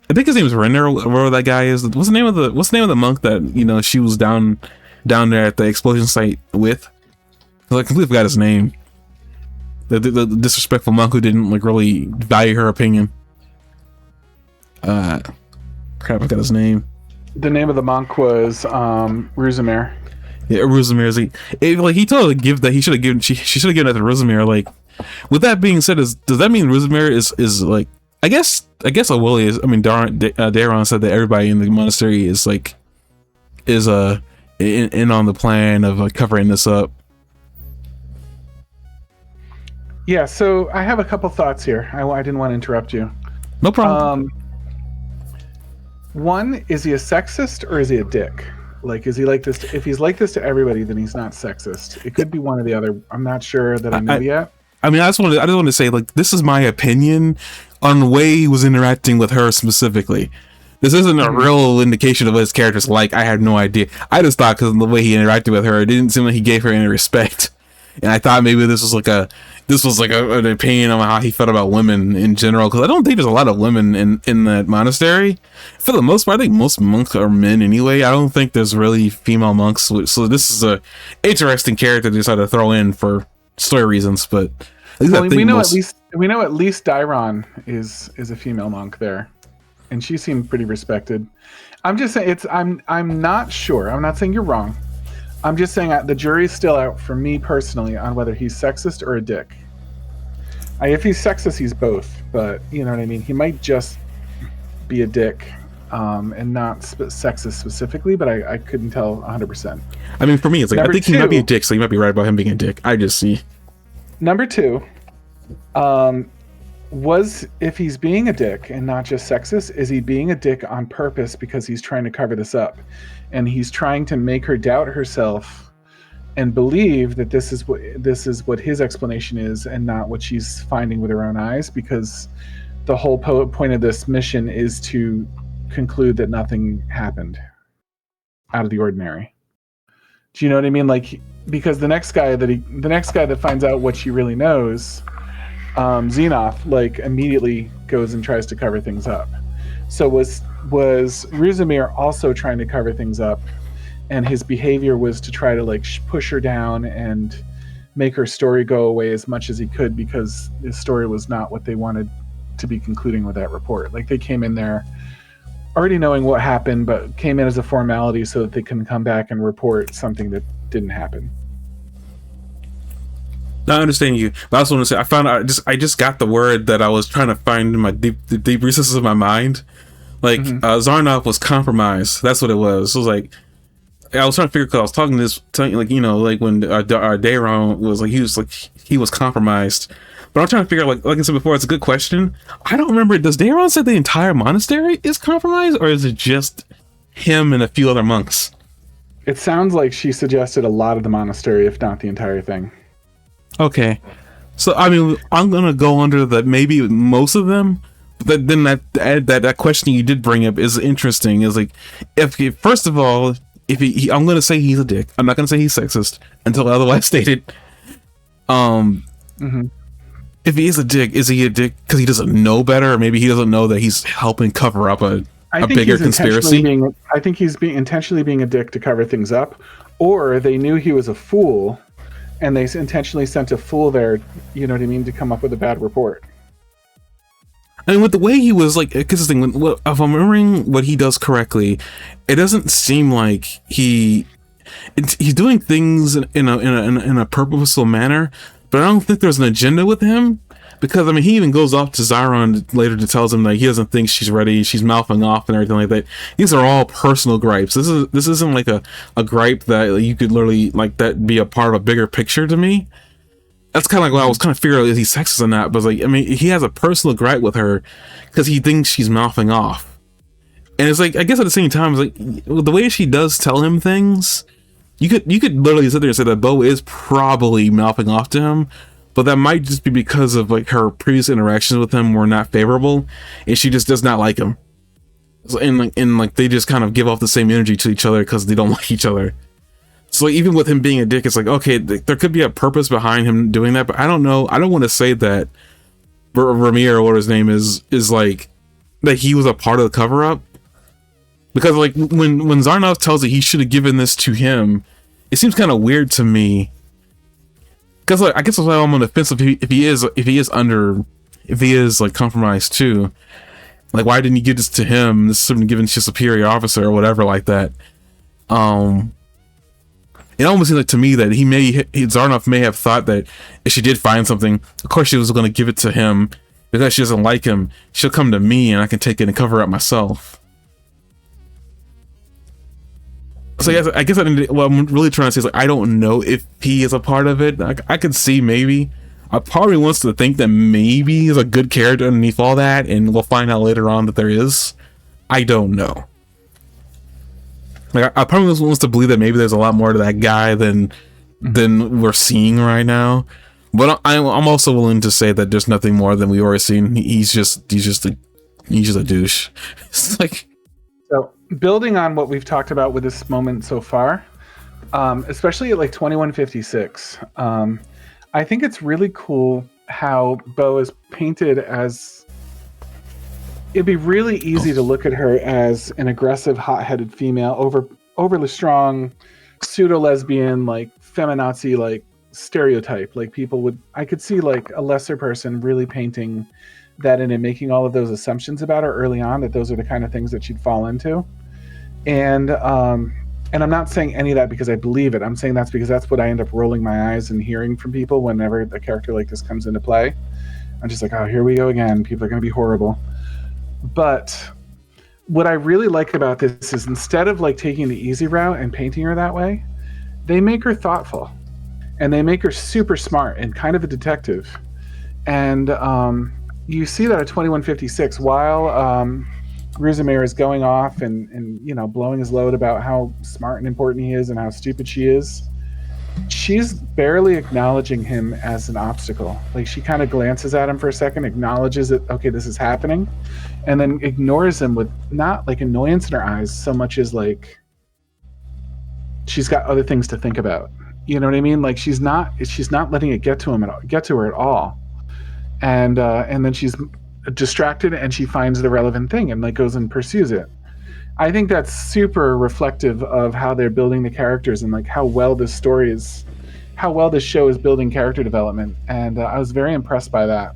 I think his name is Renner, wherever that guy is. What's the name of the monk that she was down there at the explosion site with? I completely forgot his name. The disrespectful monk who didn't like really value her opinion. Crap, I got his name. The name of the monk was Ruzimir. Yeah, Ruzimir is like he told her to give that he should have given she should have given that to Ruzimir. Like, with that being said, does that mean Ruzimir is like I guess Willie is, I mean Daron said that everybody in the monastery is like is in on the plan of covering this up. Yeah, so I have a couple thoughts here. I didn't want to interrupt you. No problem. One, is he a sexist or is he a dick? Like, is he like this? If he's like this to everybody, then he's not sexist. It could be one or the other. I'm not sure that I know yet. I mean, I just want to say, like, this is my opinion on the way he was interacting with her specifically. This isn't a real indication of what his character's like. I had no idea. I just thought because of the way he interacted with her, it didn't seem like he gave her any respect. And I thought maybe this was like an opinion on how he felt about women in general. Because I don't think there's a lot of women in that monastery. For the most part, I think most monks are men anyway. I don't think there's really female monks. So this is a interesting character to decide to throw in for story reasons. But we know at least Dairon is a female monk there, and she seemed pretty respected. I'm just saying I'm not sure. I'm not saying you're wrong. I'm just saying the jury's still out for me personally on whether he's sexist or a dick. If he's sexist, he's both. But you know what I mean? He might just be a dick and not sexist specifically, but I couldn't tell 100%. I mean, for me, it's like, I think he might be a dick, so you might be right about him being a dick. I just see. Number two, if he's being a dick and not just sexist, is he being a dick on purpose because he's trying to cover this up? And he's trying to make her doubt herself and believe that this is what his explanation is and not what she's finding with her own eyes, because the whole point of this mission is to conclude that nothing happened out of the ordinary. Do you know what I mean? Like, because the next guy that finds out what she really knows, Xenoth, like, immediately goes and tries to cover things up. So was Ruzimir also trying to cover things up, and his behavior was to try to like push her down and make her story go away as much as he could, because his story was not what they wanted to be concluding with that report. Like, they came in there already knowing what happened, but came in as a formality so that they can come back and report something that didn't happen. I understand you, but I also want to say I just got the word that I was trying to find in my deep recesses of my mind. Like, Zarnov was compromised. That's what it was. So it was like, I was trying to figure, because I was talking like, you know, like when Daron was like, he was compromised. But I'm trying to figure out, like I said before, it's a good question. I don't remember. Does Daron say the entire monastery is compromised, or is it just him and a few other monks? It sounds like she suggested a lot of the monastery, if not the entire thing. Okay. So, I mean, I'm going to go under that maybe most of them. But then that question you did bring up is interesting. Is like, first of all, I'm going to say he's a dick. I'm not going to say he's sexist until otherwise stated. If he is a dick, is he a dick because he doesn't know better, or maybe he doesn't know that he's helping cover up a bigger conspiracy? I think he's intentionally being a dick to cover things up, or they knew he was a fool, and they intentionally sent a fool there, you know what I mean, to come up with a bad report. And with the way he was, like, because the thing, if I'm remembering what he does correctly, it doesn't seem like he's doing things in a purposeful manner. But I don't think there's an agenda with him, because I mean, he even goes off to Zyron later to tell him that he doesn't think she's ready, she's mouthing off and everything like that. These are all personal gripes. This isn't like a gripe that you could literally, like, that be a part of a bigger picture to me. That's kind of like what I was kind of figuring, is he sexist or not? But like, I mean, he has a personal gripe with her because he thinks she's mouthing off, and it's like, I guess at the same time, it's like, the way she does tell him things, you could literally sit there and say that Bo is probably mouthing off to him, but that might just be because of like her previous interactions with him were not favorable, and she just does not like him. So, and like they just kind of give off the same energy to each other because they don't like each other. So like, even with him being a dick, it's like, okay, there could be a purpose behind him doing that, but I don't know. I don't want to say that Ramir, or what his name is like, that he was a part of the cover up, because like when Zarnov tells it he should have given this to him, it seems kind of weird to me. Because like, I guess I'm on the fence if he is like compromised too. Like, why didn't you give this to him? This is something given to a superior officer or whatever like that. it almost seems like to me that Zarnoff may have thought that if she did find something, of course she was going to give it to him because she doesn't like him. She'll come to me and I can take it and cover it up myself. So I guess what I'm really trying to say is like I don't know if he is a part of it. I could see maybe. I probably wants to think that maybe he's a good character underneath all that, and we'll find out later on that there is. I don't know. Like I probably wants to believe that maybe there's a lot more to that guy than we're seeing right now. But I'm also willing to say that there's nothing more than we already seen. He's just a douche. It's like, so building on what we've talked about with this moment so far, especially at like 2156, I think it's really cool how Bo is painted as. It'd be really easy to look at her as an aggressive, hot-headed female, overly strong, pseudo-lesbian, like feminazi, like stereotype. Like I could see like a lesser person really painting that in and making all of those assumptions about her early on, that those are the kind of things that she'd fall into. And I'm not saying any of that because I believe it. I'm saying that's because that's what I end up rolling my eyes and hearing from people whenever a character like this comes into play. I'm just like, oh, here we go again. People are going to be horrible. But what I really like about this is instead of like taking the easy route and painting her that way, they make her thoughtful and they make her super smart and kind of a detective. And you see that at 2156 while Rizumir is going off and blowing his load about how smart and important he is and how stupid she is. She's barely acknowledging him as an obstacle. Like she kind of glances at him for a second, acknowledges that, okay, this is happening, and then ignores him with not like annoyance in her eyes so much as like she's got other things to think about. You know what I mean? Like she's not letting it get to her at all. And then she's distracted and she finds the relevant thing and like goes and pursues it. I think that's super reflective of how they're building the characters and like how well this show is building character development. And I was very impressed by that.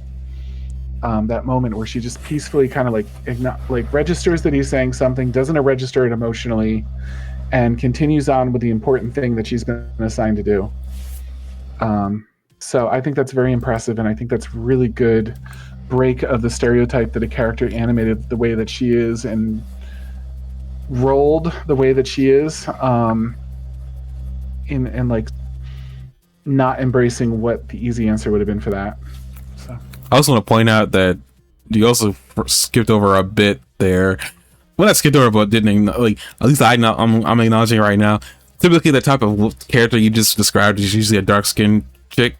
That moment where she just peacefully kind of like registers that he's saying something, doesn't register it emotionally, and continues on with the important thing that she's been assigned to do. So I think that's very impressive, and I think that's really good break of the stereotype that a character animated the way that she is and rolled the way that she is, in like not embracing what the easy answer would have been for that. So I also want to point out that you also skipped over a bit there. Well, not skipped over, but didn't like. At least I'm acknowledging right now. Typically, the type of character you just described is usually a dark-skinned chick.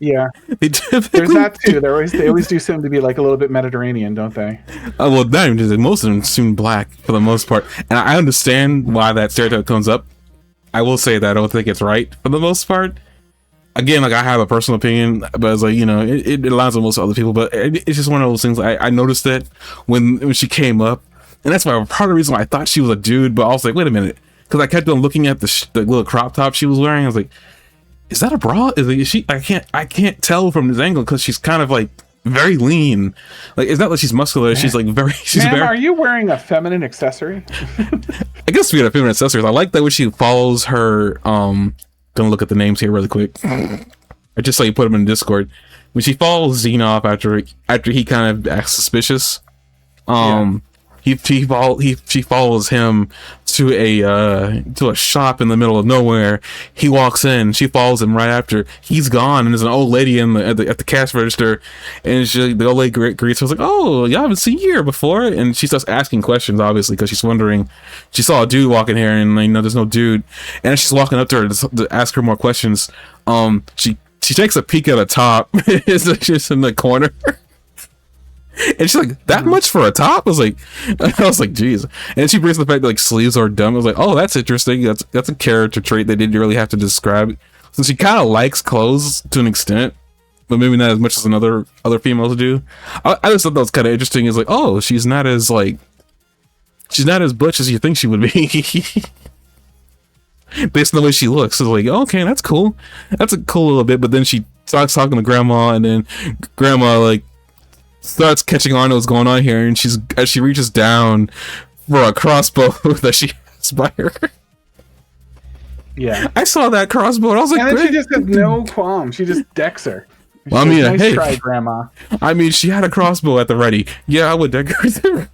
Yeah, there's that too. They always do seem to be like a little bit Mediterranean, don't they? Well, not even just, most of them seem black for the most part, and I understand why that stereotype comes up. I will say that I don't think it's right for the most part. Again, like I have a personal opinion, but it's like, it aligns with most other people. But it's just one of those things. I noticed that when she came up, and that's why part of the reason why I thought she was a dude. But I was like, wait a minute, because I kept on looking at the little crop top she was wearing. I was like, is that a bra? Is she? I can't tell from this angle because she's kind of like very lean. Like it's not like she's muscular. She's like very. Ma'am, are you wearing a feminine accessory? I guess we got a feminine accessories. I like that when she follows her. Gonna look at the names here really quick. I just saw you put them in Discord. When she follows Xenoff after he kind of acts suspicious, she follows him to a shop in the middle of nowhere. He walks in, she follows him right after. He's gone, and there's an old lady at the cash register, and the old lady greets her, like, "Oh, y'all haven't seen you here before," and she starts asking questions, obviously, because she's wondering. She saw a dude walking here, and there's no dude, and she's walking up to her to ask her more questions. She takes a peek at the top. It's just in the corner. And she's like, that much for a top? I was like, geez. And she brings the fact that like sleeves are dumb. I was like, oh, that's interesting. That's a character trait they didn't really have to describe. So she kind of likes clothes to an extent, but maybe not as much as other females do. I just thought that was kind of interesting. It's like, oh, she's not as butch as you think she would be. Based on the way she looks. So like, okay, that's cool. That's a cool little bit. But then she starts talking to grandma, and then grandma like starts catching on to what's going on here, and as she reaches down for a crossbow that she has by her. Yeah. I saw that crossbow and I was like, And then great. she just has no qualm. She just decks her. Well, I She mean, goes, nice hey, try, Grandma. I mean, she had a crossbow at the ready. Yeah, I would decorate her.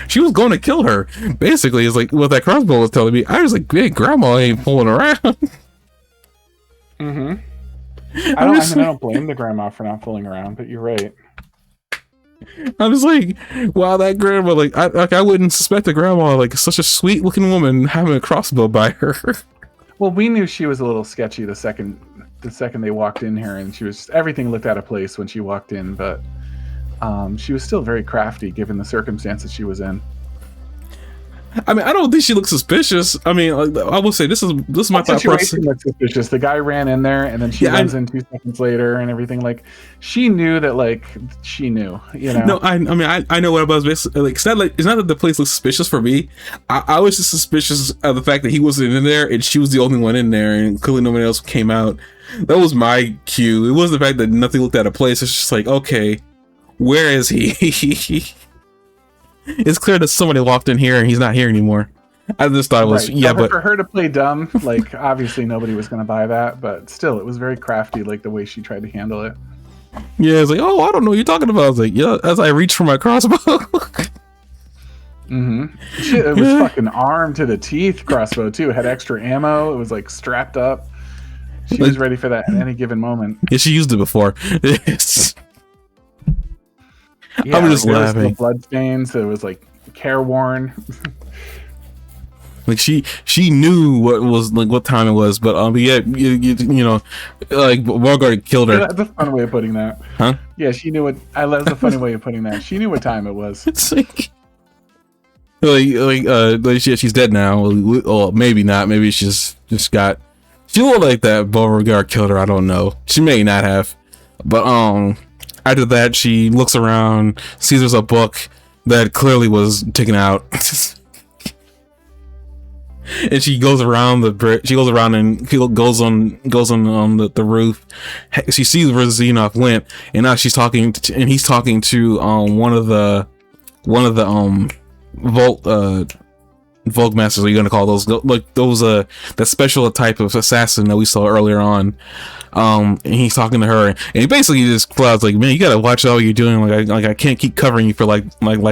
She was going to kill her. Basically, it's like what that crossbow was telling me. I was like, hey, Grandma ain't fooling around. Mm-hmm. I don't blame the grandma for not fooling around, but you're right. I was like, wow, that grandma, I wouldn't suspect a grandma, like such a sweet looking woman having a crossbow by her. Well, we knew she was a little sketchy the second they walked in here, and everything looked out of place when she walked in, but she was still very crafty given the circumstances she was in. I mean, I don't think she looks suspicious. I mean, I will say this is my thought process. Looks suspicious. The guy ran in there, and then she runs in 2 seconds later, and everything. Like, she knew that. Like, she knew. You know. No, I mean, I know what I was basically like. It's not that the place looks suspicious for me. I was just suspicious of the fact that he wasn't in there, and she was the only one in there, and clearly nobody else came out. That was my cue. It wasn't the fact that nothing looked out of place. It's just like, okay, where is he? It's clear that somebody walked in here and he's not here anymore. I just thought it was but for her to play dumb, like obviously nobody was going to buy that, but still, it was very crafty, like the way she tried to handle it. Yeah, it's like, oh, I don't know what you're talking about. I was like, yeah, as I reached for my crossbow. Mm-hmm. It was fucking armed to the teeth crossbow too. It had extra ammo. It was like strapped up. She was ready for that at any given moment. Yeah, she used it before. Yeah, I'm just laughing. Blood stains. It was like careworn. Like she knew what time it was, but yeah, you know, like Bogart killed her. That's a fun way of putting that. Huh? Yeah, she knew what. That's a funny way of putting that. She knew what time it was. It's like she's dead now. Well, maybe not. Maybe she's just got. She looked like that Beauregard killed her. I don't know. She may not have, but after that, she looks around, sees there's a book that clearly was taken out, and she goes around the bridge. She goes around and goes on the roof. She sees where Xenov went, and now she's talking and he's talking to one of the Vogue Masters, are you gonna call those, like those that special type of assassin that we saw earlier on, and he's talking to her, and he basically just clouds like, man, you gotta watch out what you're doing, like I can't keep covering you for like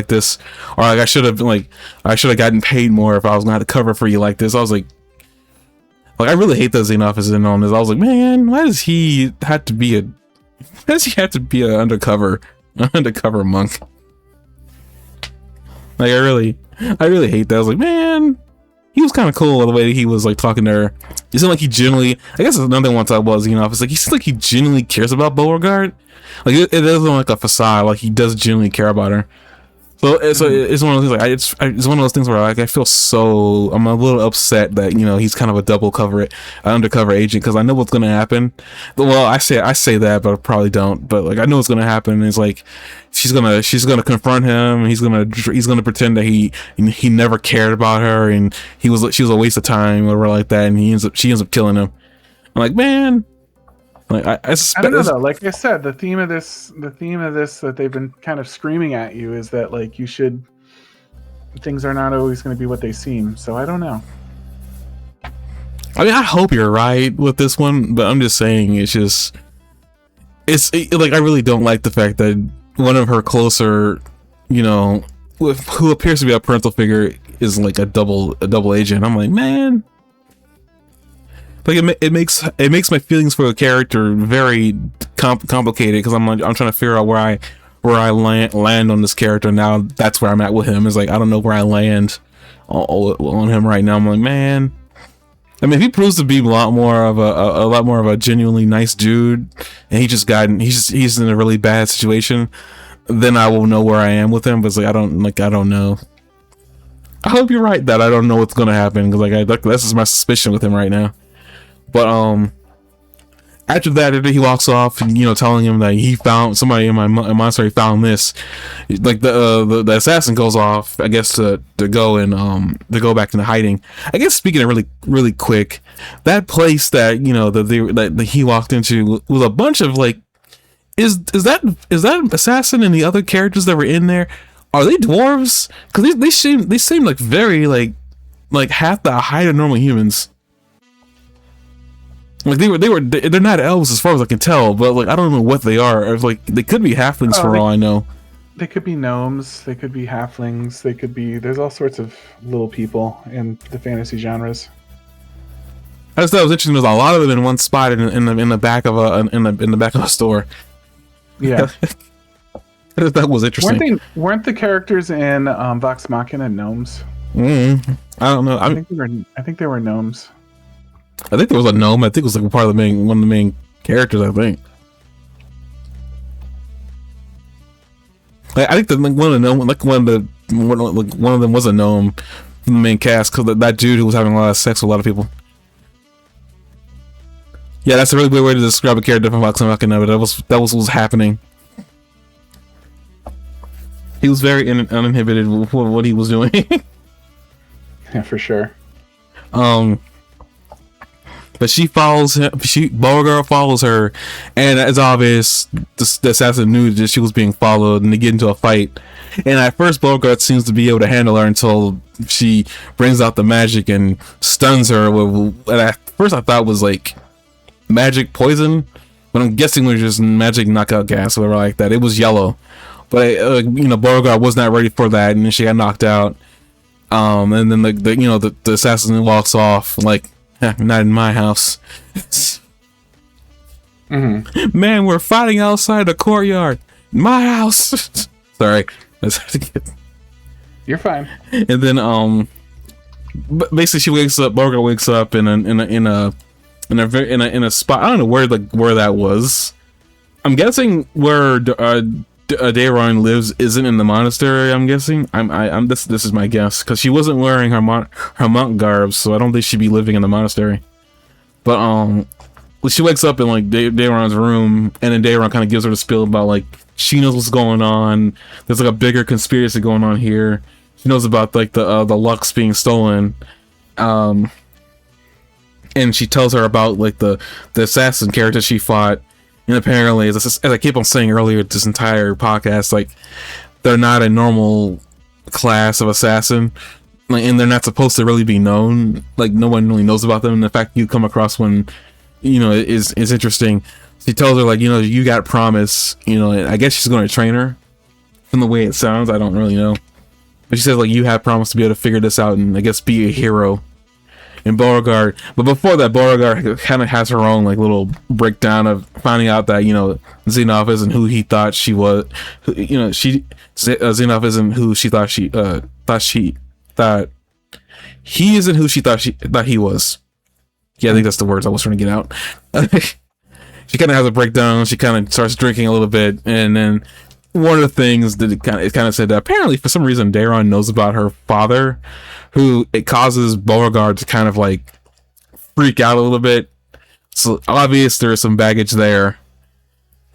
this, or like I should have gotten paid more if I was gonna have to cover for you like this. I was like I really hate that Xenoph is in on this. I was like, man, why does he have to be an undercover monk? Like I really hate that. I was like, man, he was kind of cool the way he was like talking to her. It seemed like he genuinely, I guess another one I was, you know, it's like he seems like he genuinely cares about Beauregard. Like it isn't like a facade. Like he does genuinely care about her. So it's one of those things. Like it's one of those things where like I feel so, I'm a little upset that, you know, he's kind of an undercover agent, because I know what's gonna happen. Well, I say that, but I probably don't. But like I know what's gonna happen. It's like she's gonna confront him, and he's gonna pretend that he never cared about her, and she was a waste of time, or whatever like that, and she ends up killing him. I'm like, man. Like I don't know though. Like I said, the theme of this that they've been kind of screaming at you is that like things are not always going to be what they seem. So I don't know. I mean, I hope you're right with this one, but I'm just saying it's like I really don't like the fact that one of her closer, you know, who appears to be a parental figure is like a double agent. I'm like, man. Like it makes my feelings for the character very complicated, because I'm trying to figure out where I land on this character. Now that's where I'm at with him. It's like I don't know where I land on him right now. I'm like, man. I mean, if he proves to be a lot more of a genuinely nice dude, and he's in a really bad situation, then I will know where I am with him. But it's like I don't know. I hope you're right that I don't know what's gonna happen, because like this is my suspicion with him right now. But after that, he walks off, and, you know, telling him that he found somebody in my monastery found this. Like the assassin goes off, I guess, to go back into hiding. I guess, speaking of really really quick, that place that, you know, that he walked into was a bunch of like, is that assassin and the other characters that were in there, are they dwarves? Because they seem like very like like half the height of normal humans. Like they're not elves as far as I can tell, but like I don't know what they are. Or, like they could be halflings for all I know. They could be gnomes. They could be halflings. They could be. There's all sorts of little people in the fantasy genres. I just thought it was interesting. There's a lot of them in one spot in the back of a store. Yeah, that was interesting. Weren't the characters in Vox Machina gnomes? I don't know. I think they were gnomes. I think there was a gnome. I think it was like one of the main characters. I think. I think that like one of them was a gnome from the main cast because that dude who was having a lot of sex with a lot of people. Yeah, that's a really weird way to describe a character from Vox Machina, but that was what was happening. He was very uninhibited with what he was doing. Yeah, for sure. But she follows him. Beauregard follows her, and it's obvious the assassin knew that she was being followed, and they get into a fight. And at first, Beauregard seems to be able to handle her until she brings out the magic and stuns her. And at first, I thought it was like magic poison, but I'm guessing it was just magic knockout gas or whatever like that. It was yellow, but Beauregard was not ready for that, and then she got knocked out. And then the assassin walks off like. Not in my house. Mm-hmm. Man, we're fighting outside the courtyard. My house. Sorry, You're fine. And then basically she wakes up. Beauregard wakes up in a spot. I don't know where that was. I'm guessing where Dayron lives isn't in the monastery. I'm guessing. This is my guess because she wasn't wearing her monk garb, so I don't think she'd be living in the monastery. But she wakes up in like Dayron's room, and then Dayron kind of gives her the spiel about like she knows what's going on. There's like a bigger conspiracy going on here. She knows about like the Lux being stolen. And she tells her about like the assassin character she fought. And apparently, as I keep on saying earlier, this entire podcast, like, they're not a normal class of assassin, like, and they're not supposed to really be known. Like, no one really knows about them. And the fact you come across one, is interesting. She tells her, like, you got promise, and I guess she's going to train her. From the way it sounds, I don't really know. But she says, like, you have promised to be able to figure this out and, I guess, be a hero. And Beauregard, but before that, Beauregard kind of has her own like little breakdown of finding out that Xenoph isn't who he thought she was. Xenoph isn't who she thought thought he isn't who she thought he was. Yeah, I think that's the words I was trying to get out. She kind of has a breakdown. She kind of starts drinking a little bit, and then one of the things that it kind of said that apparently for some reason Dayron knows about her father, who it causes Beauregard to kind of like freak out a little bit. So obvious there is some baggage there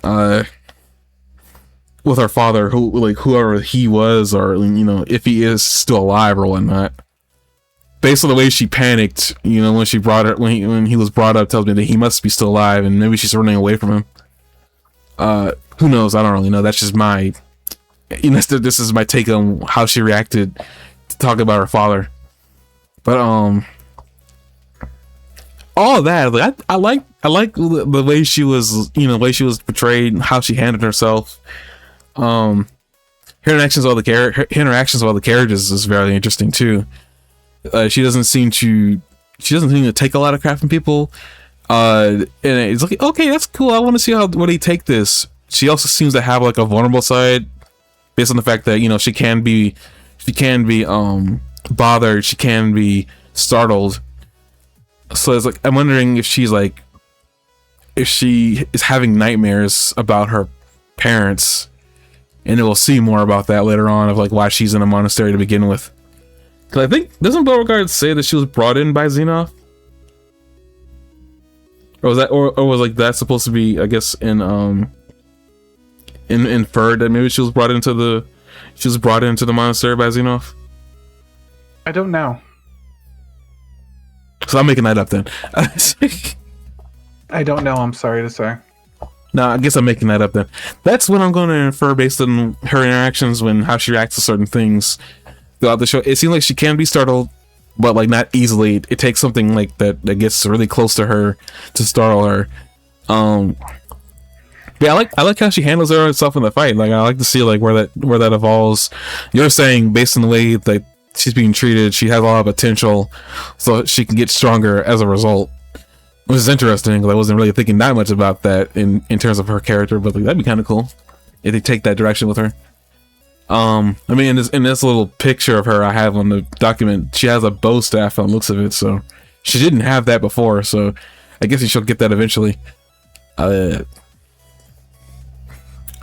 with her father, who like whoever he was, or if he is still alive or whatnot. Based on the way she panicked, when he was brought up, tells me that he must be still alive and maybe she's running away from him. Who knows? I don't really know. That's just my, this is my take on how she reacted to talking about her father. But all that, like, I like the way she was, the way she was portrayed, how she handled herself. Her interactions with all the characters is very interesting too. She doesn't seem to take a lot of crap from people. And it's like, okay, that's cool. I want to see how they take this. She also seems to have like a vulnerable side, based on the fact that she can be bothered, she can be startled. So it's like I'm wondering if she is having nightmares about her parents, and we'll see more about that later on of like why she's in a monastery to begin with. Because I think doesn't Beauregard say that she was brought in by Xenoph? Or was that, or was like that supposed to be, I guess, inferred that maybe she was brought into the monastery by Xenoph? I don't know. So I'm making that up then. I don't know. I'm sorry to say. No, I guess I'm making that up then. That's what I'm going to infer based on her interactions how she reacts to certain things throughout the show. It seems like she can be startled but like not easily. It takes something like that gets really close to her to startle her. Yeah, I like how she handles herself in the fight. Like I like to see like where that evolves. You're saying based on the way that she's being treated, she has a lot of potential, so she can get stronger as a result. Which is interesting because I wasn't really thinking that much about that in terms of her character, but like, that'd be kind of cool if they take that direction with her. I mean, in this little picture of her I have on the document, she has a bow staff on the looks of it, so she didn't have that before. So I guess she'll get that eventually. I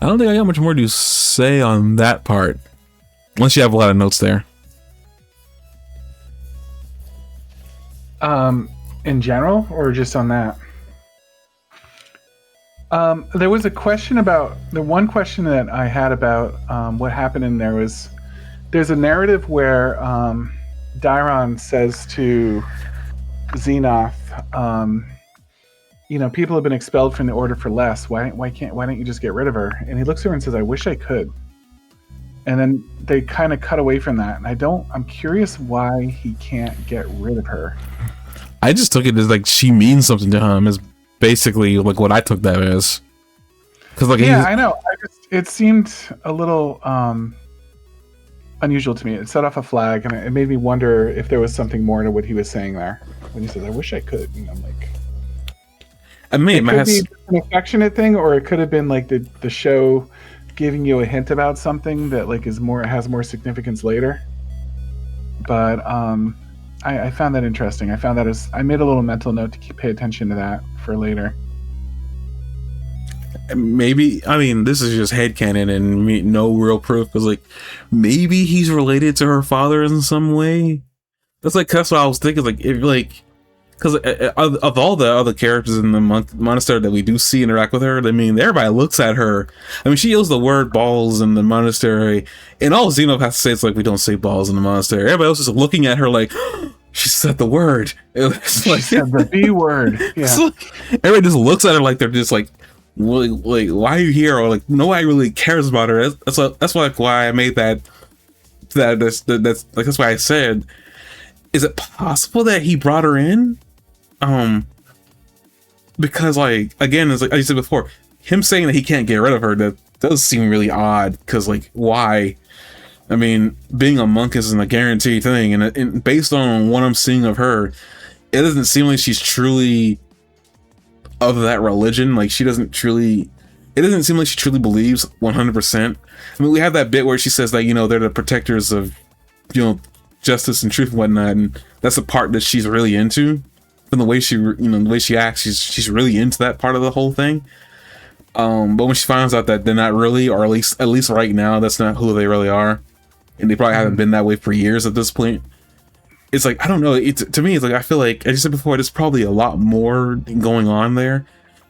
don't think I got much more to say on that part, unless you have a lot of notes there. In general, or just on that? There was a question about the one question that I had about what happened in there was there's a narrative where Dairon says to Xenoth, you know, people have been expelled from the Order for less. Why don't you just get rid of her? And he looks at her and says, I wish I could. And then they kind of cut away from that. And I'm curious why he can't get rid of her. I just took it as like she means something to him, is basically like what I took that as. Cause like, yeah, I know. It seemed a little unusual to me. It set off a flag, and it made me wonder if there was something more to what he was saying there. When he says, I wish I could. And I'm like, I mean, it could be an affectionate thing, or it could have been like the show giving you a hint about something that like has more significance later. But I found that interesting. I made a little mental note to pay attention to that for later. Maybe, I mean, this is just headcanon and no real proof, because like maybe he's related to her father in some way. That's what I was thinking. Like, if like, because of all the other characters in the monastery that we do see interact with her, I mean, everybody looks at her. I mean, she used the word balls in the monastery, and all Xeno has to say is like, we don't say balls in the monastery. Everybody else is looking at her like, she said the word. It's like, she said the B word. Yeah. Like, everybody just looks at her like they're just like, really, like, why are you here? Or like, nobody really cares about her. That's why I made that's why I said, is it possible that he brought her in? Because like, again, as like I said before, him saying that he can't get rid of her, that does seem really odd. Because like, why? I mean, being a monk isn't a guaranteed thing, and based on what I'm seeing of her, it doesn't seem like she's truly of that religion. Like, it doesn't seem like she truly believes 100%. I mean, we have that bit where she says that, you know, they're the protectors of, you know, justice and truth and whatnot, and that's the part that she's really into. From the way the way she acts, she's really into that part of the whole thing. But when she finds out that they're not really, or at least right now, that's not who they really are, and they probably haven't been that way for years at this point. It's like, I don't know. To me, it's like, I feel like, as you said before, there's probably a lot more going on there.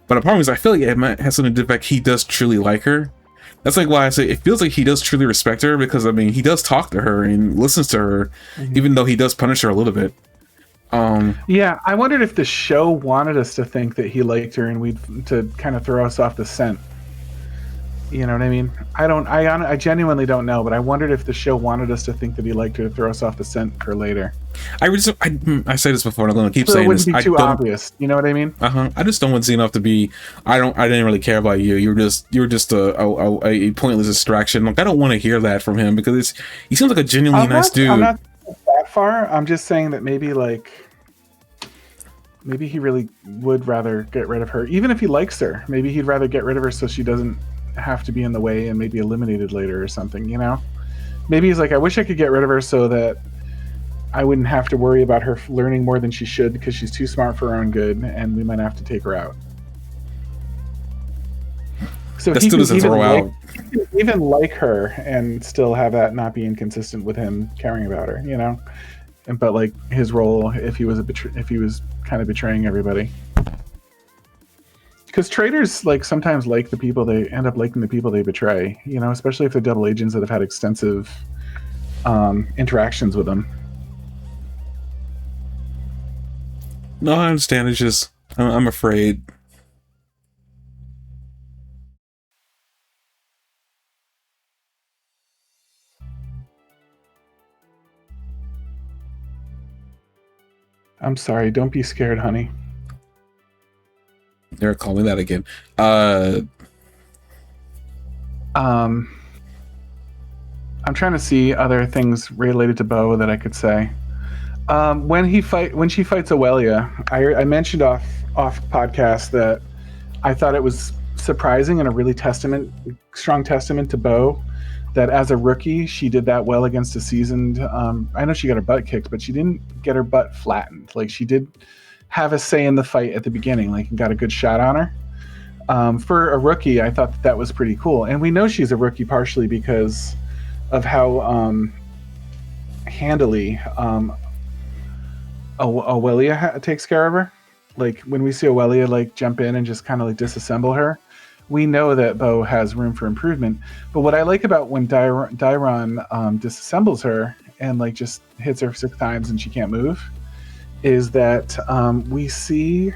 But the problem is, I feel like it might have something to do with the fact he does truly like her. That's like why I say it feels like he does truly respect her, because I mean, he does talk to her and listens to her, even though he does punish her a little bit. Yeah, I wondered if the show wanted us to think that he liked her and to kind of throw us off the scent. You know what I mean? I genuinely don't know, but I wondered if the show wanted us to think that he liked her to throw us off the scent for later. I say this before, and I'm going to keep so saying this. It wouldn't be too obvious. You know what I mean? I just don't want Xenoth to be. I didn't really care about you. You were just a pointless distraction. Like, I don't want to hear that from him, because he seems like a genuinely nice dude. I'm not that far. I'm just saying that maybe he really would rather get rid of her, even if he likes her. Maybe he'd rather get rid of her so she doesn't have to be in the way and maybe eliminated later or something, you know? Maybe he's like, I wish I could get rid of her so that I wouldn't have to worry about her learning more than she should, because she's too smart for her own good, and we might have to take her out. So he could even like her and still have that not be inconsistent with him caring about her, you know? But like his role, if he was kind of betraying everybody. Because traitors sometimes like the people they end up liking the people they betray, you know, especially if they're double agents that have had extensive interactions with them. No, I understand. It's just I'm afraid. I'm sorry. Don't be scared, honey. They're calling me that again. I'm trying to see other things related to Bo that I could say. When she fights Aurelia, I mentioned off podcast that I thought it was surprising and a really strong testament to Bo that as a rookie she did that well against a seasoned. I know she got her butt kicked, but she didn't get her butt flattened. Like, she did have a say in the fight at the beginning, like, and got a good shot on her. For a rookie, I thought that was pretty cool, and we know she's a rookie partially because of how handily Aurelia takes care of her. Like, when we see Aurelia like jump in and just kind of like disassemble her, we know that Bo has room for improvement. But what I like about when Dairon disassembles her and like just hits her 6 times and she can't move is that we see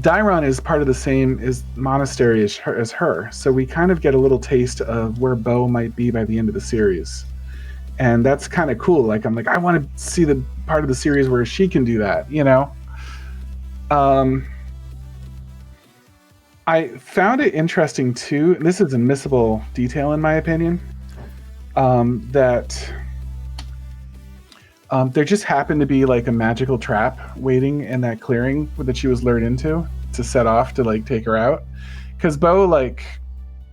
Dairon is part of the same monastery as her. So we kind of get a little taste of where Bo might be by the end of the series. And that's kind of cool. Like, I'm like, I want to see the part of the series where she can do that, you know? I found it interesting too. This is a missable detail in my opinion. That there just happened to be like a magical trap waiting in that clearing that she was lured into to set off to like take her out. Because Bo, like,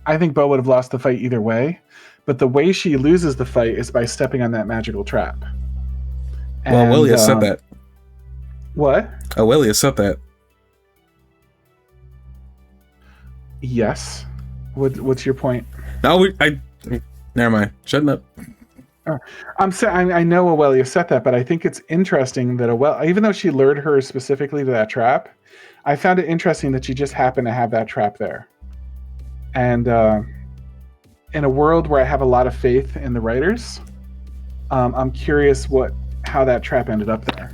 I think Bo would have lost the fight either way. But the way she loses the fight is by stepping on that magical trap. Well, Aurelia said that. What? Aurelia said that. Yes. What's your point? No, never mind. Shut up. I'm saying I know Aurelia said that, but I think it's interesting that even though she lured her specifically to that trap, I found it interesting that she just happened to have that trap there. And in a world where I have a lot of faith in the writers, I'm curious how that trap ended up there.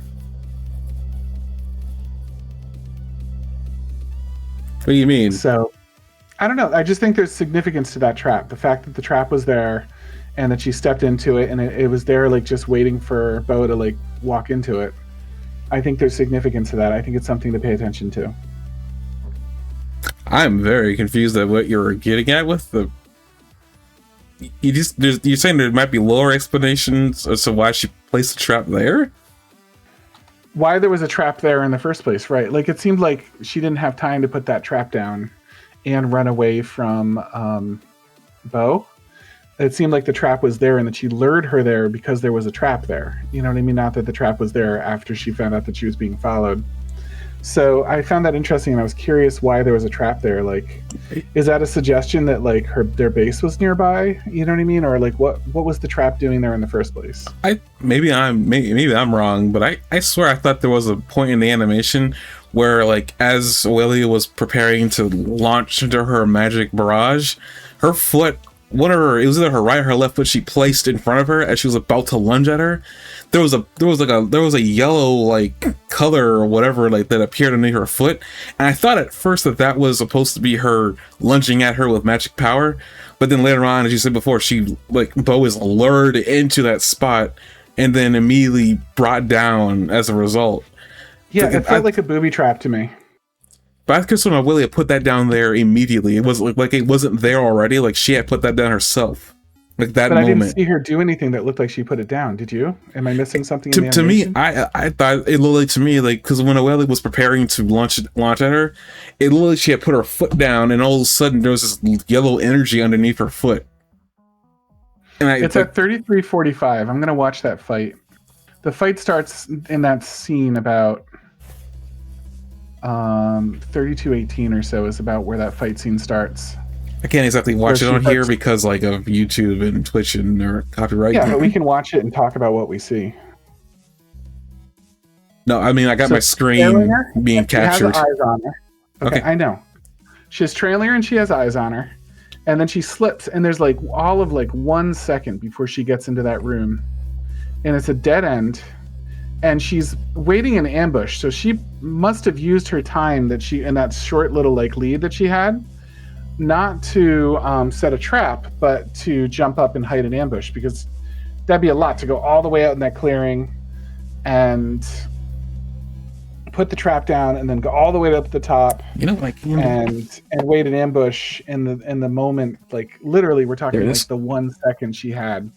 What do you mean? So, I don't know. I just think there's significance to that trap. The fact that the trap was there and that she stepped into it and it was there like just waiting for Bo to like walk into it. I think there's significance to that. I think it's something to pay attention to. I'm very confused at what you're getting at with the... You're saying there might be lower explanations as to why she placed the trap there? Why there was a trap there in the first place, right? Like, it seemed like she didn't have time to put that trap down and run away from Bo. It seemed like the trap was there and that she lured her there because there was a trap there. You know what I mean? Not that the trap was there after she found out that she was being followed. So I found that interesting, and I was curious why there was a trap there. Like, is that a suggestion that like their base was nearby? You know what I mean? Or like what was the trap doing there in the first place? Maybe I'm wrong, but I swear I thought there was a point in the animation where like as Aurelia was preparing to launch into her magic barrage, her foot, it was either her right or her left foot she placed in front of her as she was about to lunge at her. There was a yellow like color or whatever like that appeared underneath her foot, and I thought at first that was supposed to be her lunging at her with magic power, but then later on, as you said before, she like Bo is lured into that spot and then immediately brought down as a result. Yeah, it felt like a booby trap to me. But I could sort of Willie put that down there immediately. It was like it wasn't there already. Like she had put that down herself. Like that moment. I didn't see her do anything that looked like she put it down. Did you? Am I missing something? To me, I thought it looked like to me like because when Aurelia was preparing to launch at her, it looked like she had put her foot down, and all of a sudden there was this yellow energy underneath her foot. And it's at 33:45. I'm gonna watch that fight. The fight starts in that scene about 32:18 or so is about where that fight scene starts. I can't exactly watch it on here because like of YouTube and Twitch and or copyright. Yeah, but we can watch it and talk about what we see. No, I mean I got my screen being captured. She has eyes on her. Okay, I know. She's trailing her and she has eyes on her. And then she slips and there's like all of like 1 second before she gets into that room. And it's a dead end. And she's waiting in ambush. So she must have used her time that she in that short little like lead that she had, not to set a trap, but to jump up and hide an ambush, because that'd be a lot to go all the way out in that clearing, and put the trap down, and then go all the way up the top. You know, like and wait an ambush in the moment. Like literally, we're talking like the 1 second she had.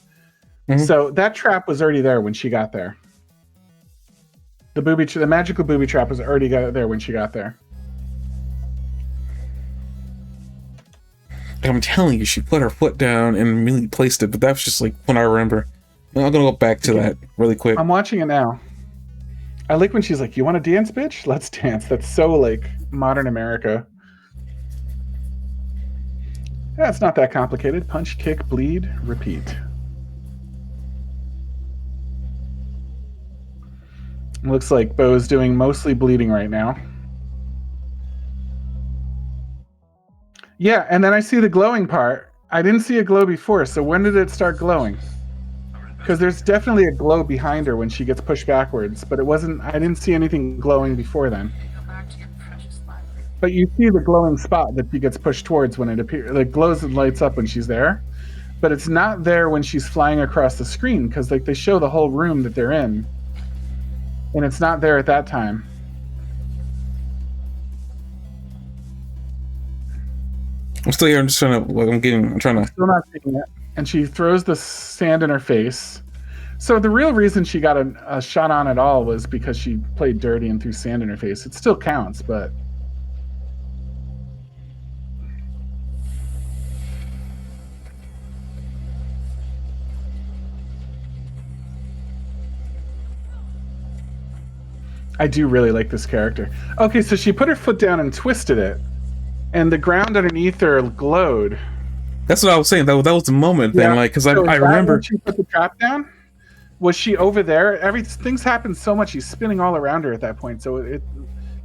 So that trap was already there when she got there. The magical booby trap was already there when she got there. I'm telling you, she put her foot down and immediately placed it, but that's just like when I remember. I'm gonna go back to that really quick. I'm watching it now. I like when she's like, "You want to dance, bitch? Let's dance." That's so like modern America. Yeah, it's not that complicated. Punch, kick, bleed, repeat. Looks like Bo's doing mostly bleeding right now. Yeah, and then I see the glowing part. I didn't see a glow before, so when did it start glowing? Because there's definitely a glow behind her when she gets pushed backwards, but it wasn't. I didn't see anything glowing before then. But you see the glowing spot that she gets pushed towards when it appears. Like glows and lights up when she's there, but it's not there when she's flying across the screen because like they show the whole room that they're in. And it's not there at that time. I'm still here. I'm just trying to. Like, I'm trying to. Still not seeing it. And she throws the sand in her face. So the real reason she got a shot on at all was because she played dirty and threw sand in her face. It still counts, but. I do really like this character. Okay, so she put her foot down and twisted it, and the ground underneath her glowed. That's what I was saying. That was the moment then, like, because I remember when she put the trap down. Was she over there? Things happened so much. She's spinning all around her at that point. So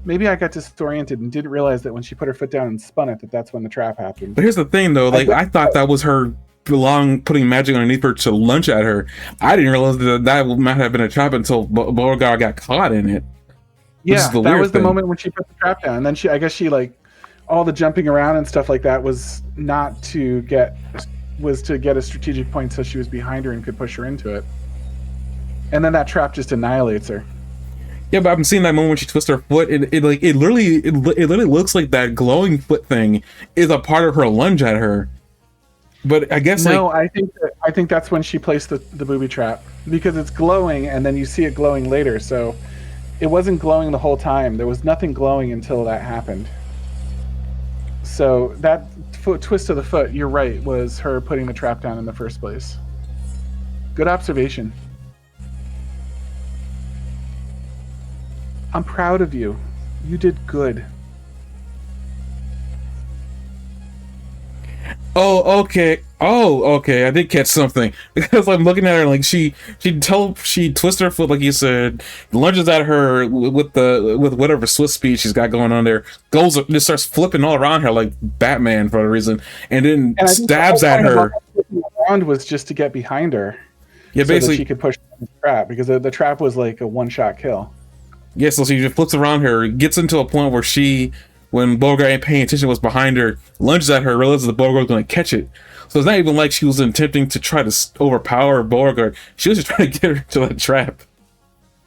maybe I got disoriented and didn't realize that when she put her foot down and spun it, that's when the trap happened. But here's the thing, though. Like I thought that was her putting magic underneath her to lunge at her. I didn't realize that might have been a trap until Beauregard got caught in it. Yeah, that was the moment when she put the trap down. And then I guess she like all the jumping around and stuff like that was to get a strategic point so she was behind her and could push her into it. And then that trap just annihilates her. Yeah, but I'm seeing that moment when she twists her foot. It literally looks like that glowing foot thing is a part of her lunge at her. But I guess no, I think that's when she placed the booby trap because it's glowing and then you see it glowing later. So it wasn't glowing the whole time. There was nothing glowing until that happened. So that twist of the foot, you're right, was her putting the trap down in the first place. Good observation. I'm proud of you. You did good. Oh, okay. I did catch something because I'm looking at her like she twists her foot like you said, lunges at her with whatever Swiss speed she's got going on there, just starts flipping all around her like Batman for a reason, and then stabs at her. Around was just to get behind her. Yeah, so basically that she could push the trap because the trap was like a one-shot kill. Yeah, so she just flips around her, gets into a point where when Beauregard ain't paying attention, was behind her, lunges at her, realizes the Beauregard's going to catch it. So it's not even like she was attempting to try to overpower Beauregard. She was just trying to get her into that trap.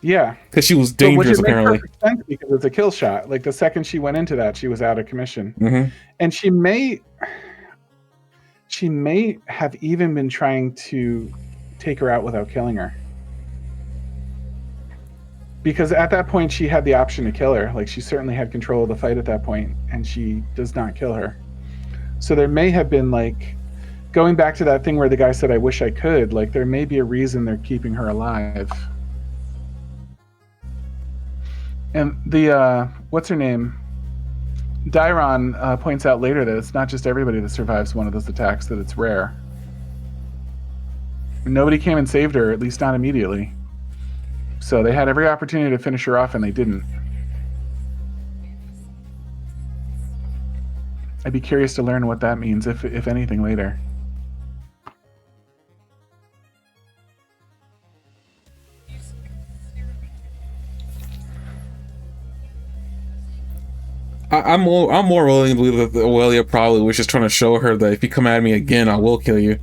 Yeah. Because she was dangerous, apparently. Which makes perfect sense because it's a kill shot. Like, the second she went into that, she was out of commission. Mm-hmm. And she may have even been trying to take her out without killing her. Because at that point, she had the option to kill her. Like, she certainly had control of the fight at that point, and she does not kill her. So there may have been, like, going back to that thing where the guy said, I wish I could, like, there may be a reason they're keeping her alive. And the, what's her name? Dairon points out later that it's not just everybody that survives one of those attacks, that it's rare. Nobody came and saved her, at least not immediately. So they had every opportunity to finish her off, and they didn't. I'd be curious to learn what that means, if anything, later. I'm more willing to believe that Aurelia probably was just trying to show her that if you come at me again, I will kill you.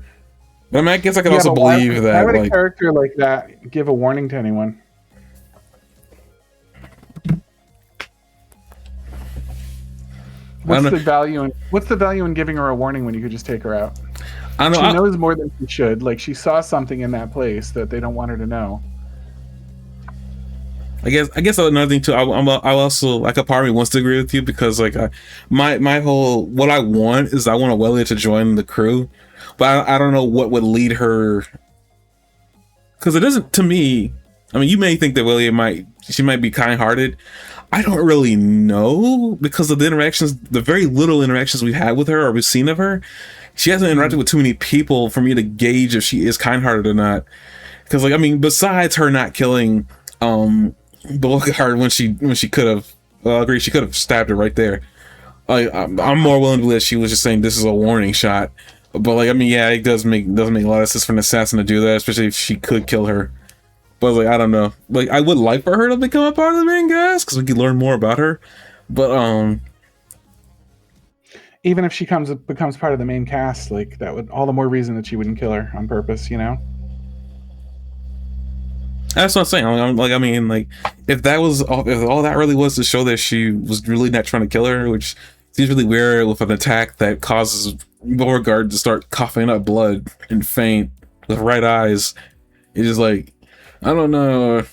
But I mean, I guess I could also believe that. Why would a character like that give a warning to anyone? I don't know. What's the value in giving her a warning when you could just take her out? I know. She knows more than she should. Like, she saw something in that place that they don't want her to know. I guess another thing too. I also, like, a part of me wants to agree with you because, like, my whole, what I want is I want Aurelia to join the crew, but I don't know what would lead her, because it doesn't, to me. I mean, you may think that Aurelia might be kind-hearted. I don't really know because of the interactions, the very little interactions we've had with her or we've seen of her. She hasn't interacted with too many people for me to gauge if she is kind-hearted or not. Because, like, I mean, besides her not killing Beauregard when she could have, well, I agree, she could have stabbed her right there. I'm more willing to believe she was just saying this is a warning shot. But, like, I mean, yeah, it does make a lot of sense for an assassin to do that, especially if she could kill her. But, like, I don't know. Like, I would like for her to become a part of the main cast because we could learn more about her. But even if she becomes part of the main cast, like, that would all the more reason that she wouldn't kill her on purpose, you know? That's what I'm saying. I mean, if all that really was to show that she was really not trying to kill her, which seems really weird with an attack that causes Beauregard to start coughing up blood and faint with red eyes. It's just like, I don't know.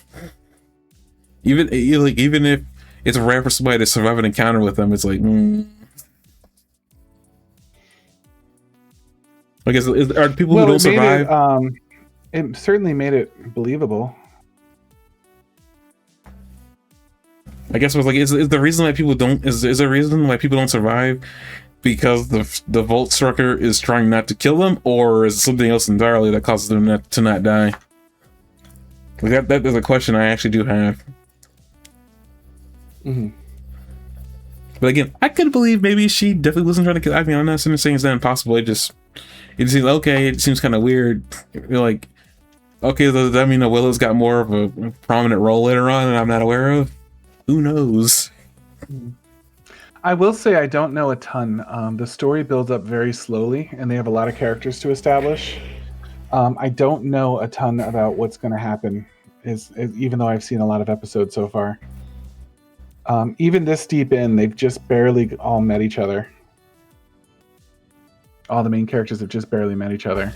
Even if it's rare for somebody to survive an encounter with them, it's like, I guess are people who don't survive. It certainly made it believable. I guess it was like, is the reason why people don't, is there a reason why people don't survive because the Volt Striker is trying not to kill them, or is it something else entirely that causes them to not die? Like that is a question I actually do have. Mm-hmm. But again, I could believe maybe she definitely wasn't trying to kill. I mean, I'm not saying it's not impossible. It seems okay. It seems kind of weird. You're like, okay, does that mean that Willow's got more of a prominent role later on and I'm not aware of? Who knows? I will say I don't know a ton. The story builds up very slowly, and they have a lot of characters to establish. I don't know a ton about what's going to happen, even though I've seen a lot of episodes so far. Even this deep in, they've just barely all met each other. All the main characters have just barely met each other.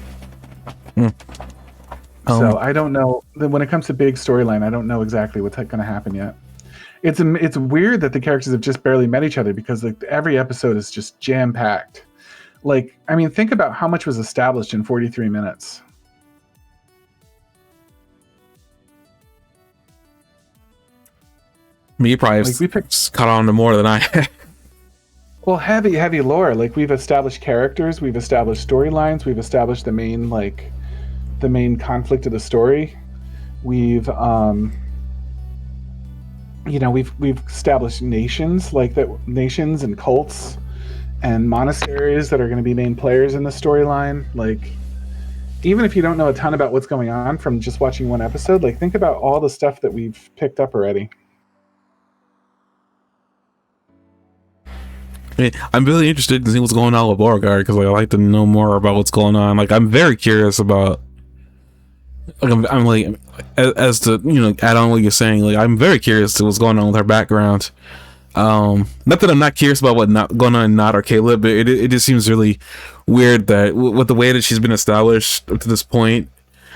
So I don't know. When it comes to big storyline, I don't know exactly what's going to happen yet. It's weird that the characters have just barely met each other because, like, every episode is just jam-packed. Like, I mean, think about how much was established in 43 minutes. Me probably caught on to more than I have. Well, heavy lore. Like, we've established characters, we've established storylines, we've established the main conflict of the story. We've we've established nations, nations and cults and monasteries that are going to be main players in the storyline. Like, even if you don't know a ton about what's going on from just watching one episode, like, think about all the stuff that we've picked up already. I'm really interested in seeing what's going on with Beauregard because, like, I like to know more about what's going on. Like, I'm very curious about. Like, I'm like, as to, add on what you're saying. Like, I'm very curious to what's going on with her background. Not that I'm not curious about what not going on in Not or Caleb, but it just seems really weird that with the way that she's been established up to this point.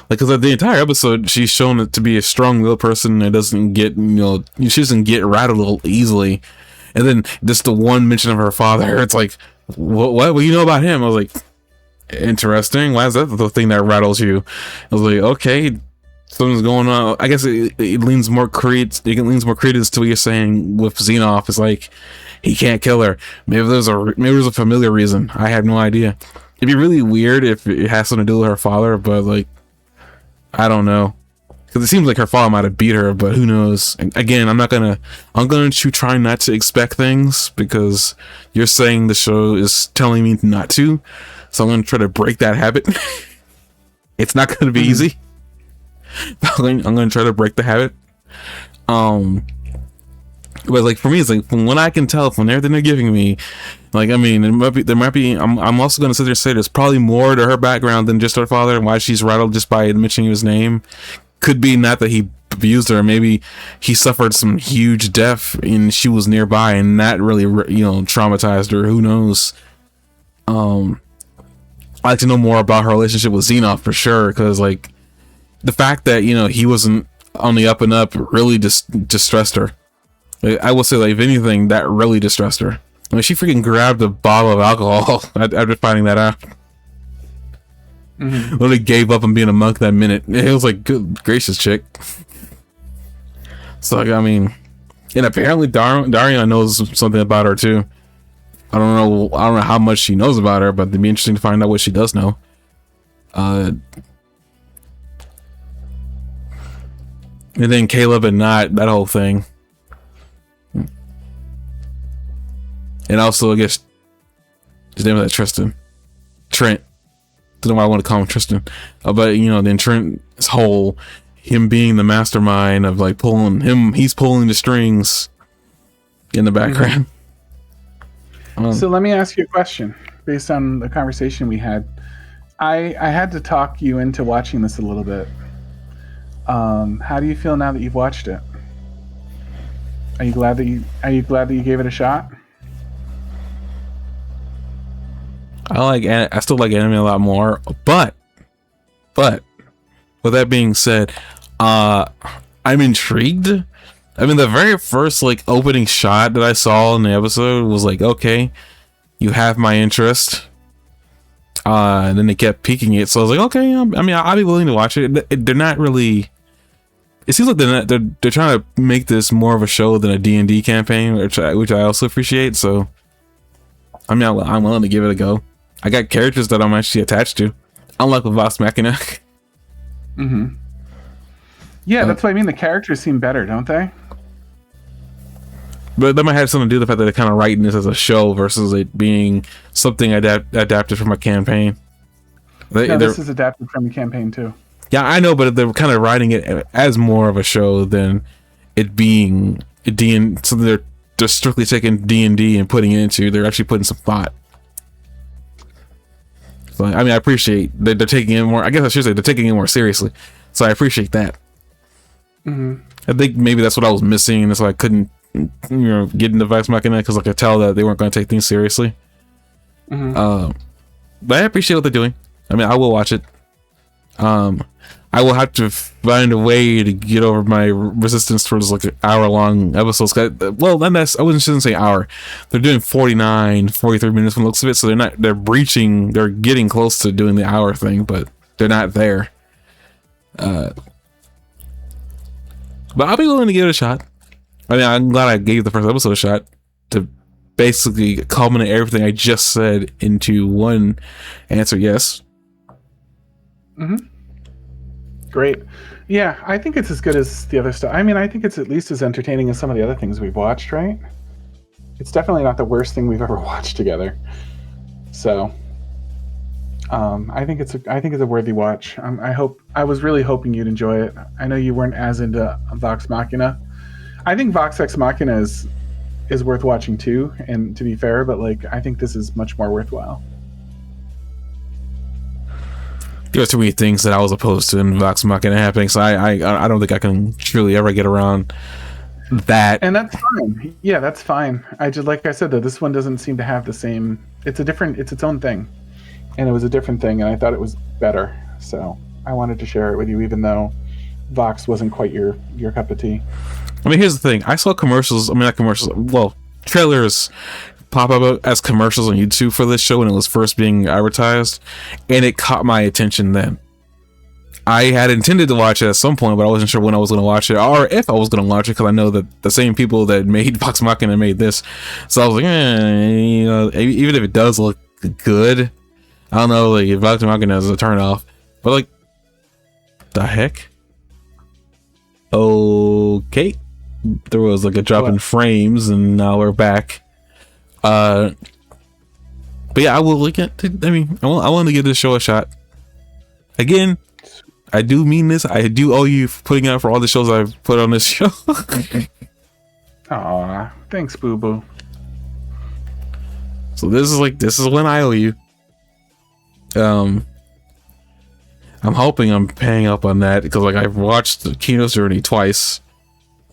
Like, because the entire episode, she's shown to be a strong-willed person that doesn't get, she doesn't get rattled easily. And then just the one mention of her father, it's like, what do you know about him? I was like, interesting. Why is that the thing that rattles you? I was like, okay, something's going on. I guess it leans more credence to what you're saying with Xenoff. It's like, he can't kill her. Maybe there's a familiar reason. I have no idea. It'd be really weird if it has something to do with her father, but, like, I don't know. Because it seems like her father might have beat her, but who knows? And again, I'm going to try not to expect things because you're saying the show is telling me not to. So I'm going to try to break that habit. It's not going to be easy. I'm going to try to break the habit. But, like, for me, it's like, from what I can tell from everything they're giving me, like, I mean, there might be, I'm also going to sit there and say there's probably more to her background than just her father and why she's rattled just by mentioning his name. Could be not that he abused her. Maybe he suffered some huge death and she was nearby, and that really, traumatized her. Who knows? I'd like to know more about her relationship with Xenoth for sure, because like the fact that he wasn't on the up and up really just distressed her. I will say, like, if anything, that really distressed her. I mean, she freaking grabbed a bottle of alcohol after finding that out. Mm-hmm. Literally gave up on being a monk that minute. It was like, good gracious, chick. So, like, I mean, and apparently Darian knows something about her too. I don't know how much she knows about her, but it'd be interesting to find out what she does know. And then Caleb and Not, that whole thing. And also, I guess, his name is that Trent. Don't know why I want to call him Tristan. But, then Trent's whole, him being the mastermind of like he's pulling the strings in the background. So let me ask you a question based on the conversation we had. I had to talk you into watching this a little bit. How do you feel now that you've watched it? Are you glad that you gave it a shot? I still like anime a lot more, but with that being said, I'm intrigued. I mean, the very first like opening shot that I saw in the episode was like, okay, you have my interest. And then they kept peeking it, so I was like, okay, I'll be willing to watch it. They're not really. It seems like they're trying to make this more of a show than a D&D campaign, which I also appreciate. So, I'm willing to give it a go. I got characters that I'm actually attached to, unlike with Vox Machina. Mm-hmm. Yeah, that's what I mean. The characters seem better, don't they? But that might have something to do with the fact that they're kind of writing this as a show versus it being something adapted from a campaign. This is adapted from the campaign too. Yeah, I know, but they're kind of writing it as more of a show than it being something they're strictly taking D&D and putting it into. They're actually putting some thought. So, I mean, I appreciate that they're taking it more. I guess I should say they're taking it more seriously. So I appreciate that. Mm-hmm. I think maybe that's what I was missing. That's why I couldn't, get into Vox Machina, because I could tell that they weren't going to take things seriously. Mm-hmm. But I appreciate what they're doing. I mean, I will watch it. I will have to find a way to get over my resistance towards like hour-long episodes. Well, I shouldn't say hour. They're doing 43 minutes from the looks of it, so they're getting close to doing the hour thing, but they're not there. But I'll be willing to give it a shot. I mean, I'm glad I gave the first episode a shot to basically culminate everything I just said into one answer. Yes. Mm-hmm. Great. Yeah, I think it's as good as the other stuff. I mean, I think it's at least as entertaining as some of the other things we've watched, right? It's definitely not the worst thing we've ever watched together. So, I think it's a worthy watch. I was really hoping you'd enjoy it. I know you weren't as into Vox Machina. I think Vox Ex Machina is worth watching too, and to be fair, but like I think this is much more worthwhile. There are too many things that I was opposed to in Vox Machina happening, so I don't think I can truly ever get around that. And that's fine. Yeah, that's fine. Like I said though, this one doesn't seem to have the same. It's its own thing, and it was a different thing, and I thought it was better. So I wanted to share it with you, even though Vox wasn't quite your cup of tea. I mean, here's the thing. I saw commercials. I mean, not commercials. Well, trailers pop up as commercials on YouTube for this show when it was first being advertised, and it caught my attention then. I had intended to watch it at some point, but I wasn't sure when I was going to watch it or if I was going to watch it, because I know that the same people that made Vox Machina made this. So I was like, even if it does look good, I don't know, like, if Vox Machina is a turn off. But like, the heck? Okay. There was like a drop in frames, and now we're back. But yeah, I will look at. I mean, I want to give this show a shot. Again, I do mean this. I do owe you for putting out for all the shows I've put on this show. Aw, thanks, Boo Boo. So this is when I owe you. I'm hoping I'm paying up on that because like I've watched Kino's Journey twice.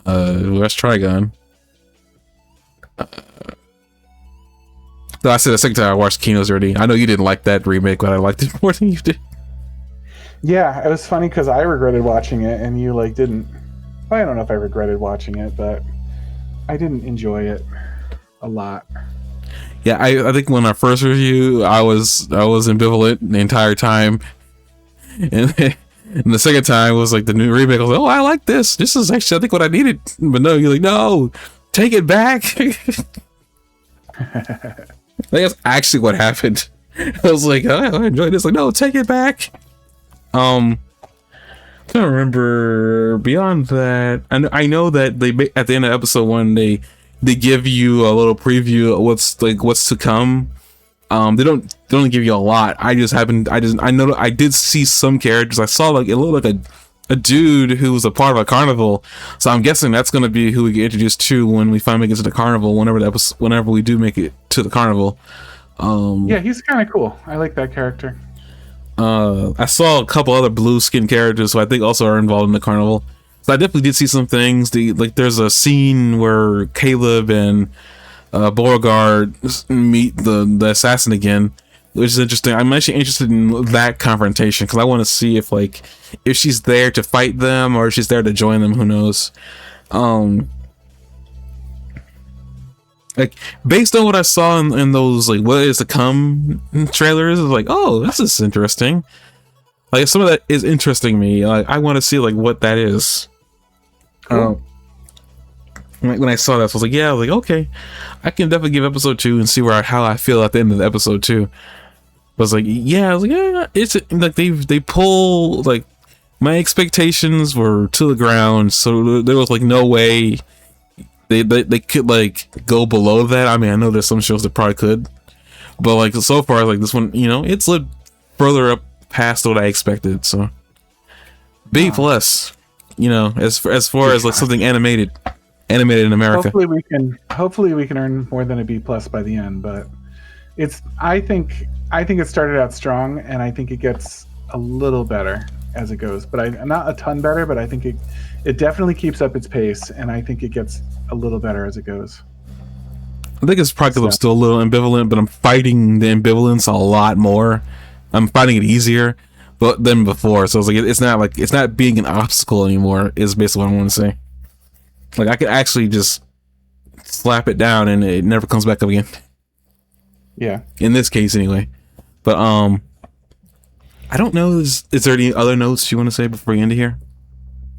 Where's Trigon? No, I said the second time I watched Kino's Journey. I know you didn't like that remake, but I liked it more than you did. Yeah, it was funny because I regretted watching it and you like didn't. I don't know if I regretted watching it, but I didn't enjoy it a lot. Yeah, I think when our first review, I was ambivalent the entire time, and the second time was like the new remake. I was like, oh, I like this. This is actually I think what I needed. But no, you're like, no, take it back. I think that's actually what happened. I was like, oh, I enjoyed this. Like, no, take it back. I don't remember beyond that. I know that they at the end of episode 1 they give you a little preview of what's to come. They don't give you a lot. I know I did see some characters. I saw like it looked like a dude who was a part of a carnival. So I'm guessing that's gonna be who we get introduced to when we finally get to the carnival. Whenever we do make it to the carnival. Yeah, he's kind of cool. I like that character. I saw a couple other blue skin characters who I think also are involved in the carnival. So I definitely did see some things. There's a scene where Caleb and Beauregard meet the assassin again, which is interesting. I'm actually interested in that confrontation because I want to see if she's there to fight them or if she's there to join them. Who knows? Like based on what I saw in those like what is to come trailers, it's like, oh, this is interesting. Like some of that is interesting me. Like I want to see like what that is. Cool. When I saw that, I was like, yeah, I was like, okay, I can definitely give episode 2 and see how I feel at the end of the episode 2. I was like, yeah, it's like they pull like my expectations were to the ground, so there was like no way they could like go below that. I mean, I know there's some shows that probably could, but like so far, like this one, it's lived further up past what I expected. So B plus, as far as like something animated in America. Hopefully we can earn more than a B plus by the end, but I think it started out strong and I think it gets a little better as it goes, but not a ton better, but I think it definitely keeps up its pace and I think it gets a little better as it goes. I think it's probably because I'm still a little ambivalent, but I'm fighting the ambivalence a lot more. I'm finding it easier than before. So it's not being an obstacle anymore is basically what I want to say. Like I could actually just slap it down and it never comes back up again. Yeah. In this case anyway. But I don't know, is there any other notes you want to say before we end it here?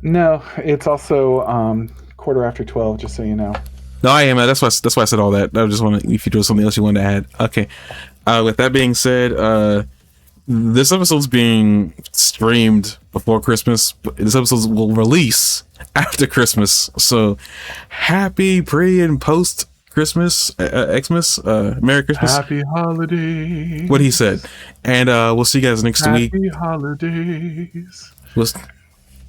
No, it's also 12:15, just so you know. No, I am. That's why I said all that. I just want to, if you do something else you wanted to add. Okay. With that being said, this episode's being streamed before Christmas. This episode will release after Christmas. So happy pre and post Christmas, Xmas, Merry Christmas. Happy holidays. What he said. And we'll see you guys next week. Happy holidays.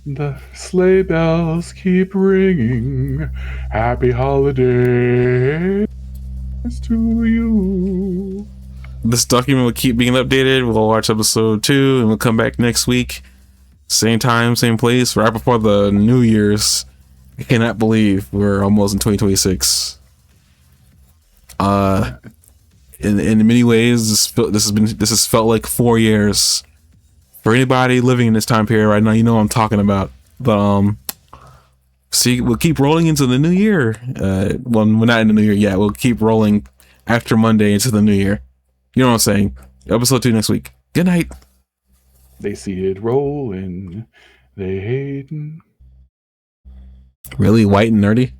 The sleigh bells keep ringing. Happy holidays to you. This document will keep being updated. We'll watch episode 2 and we'll come back next week. Same time, same place, right before the New Year's. I cannot believe we're almost in 2026. In many ways, this has felt like 4 years. For anybody living in this time period right now, you know what I'm talking about. But see, we'll keep rolling into the new year. Well, we're not in the new year yet. We'll keep rolling after Monday into the new year. You know what I'm saying? Episode 2 next week. Good night. They see it rolling. They hating. Really white and nerdy?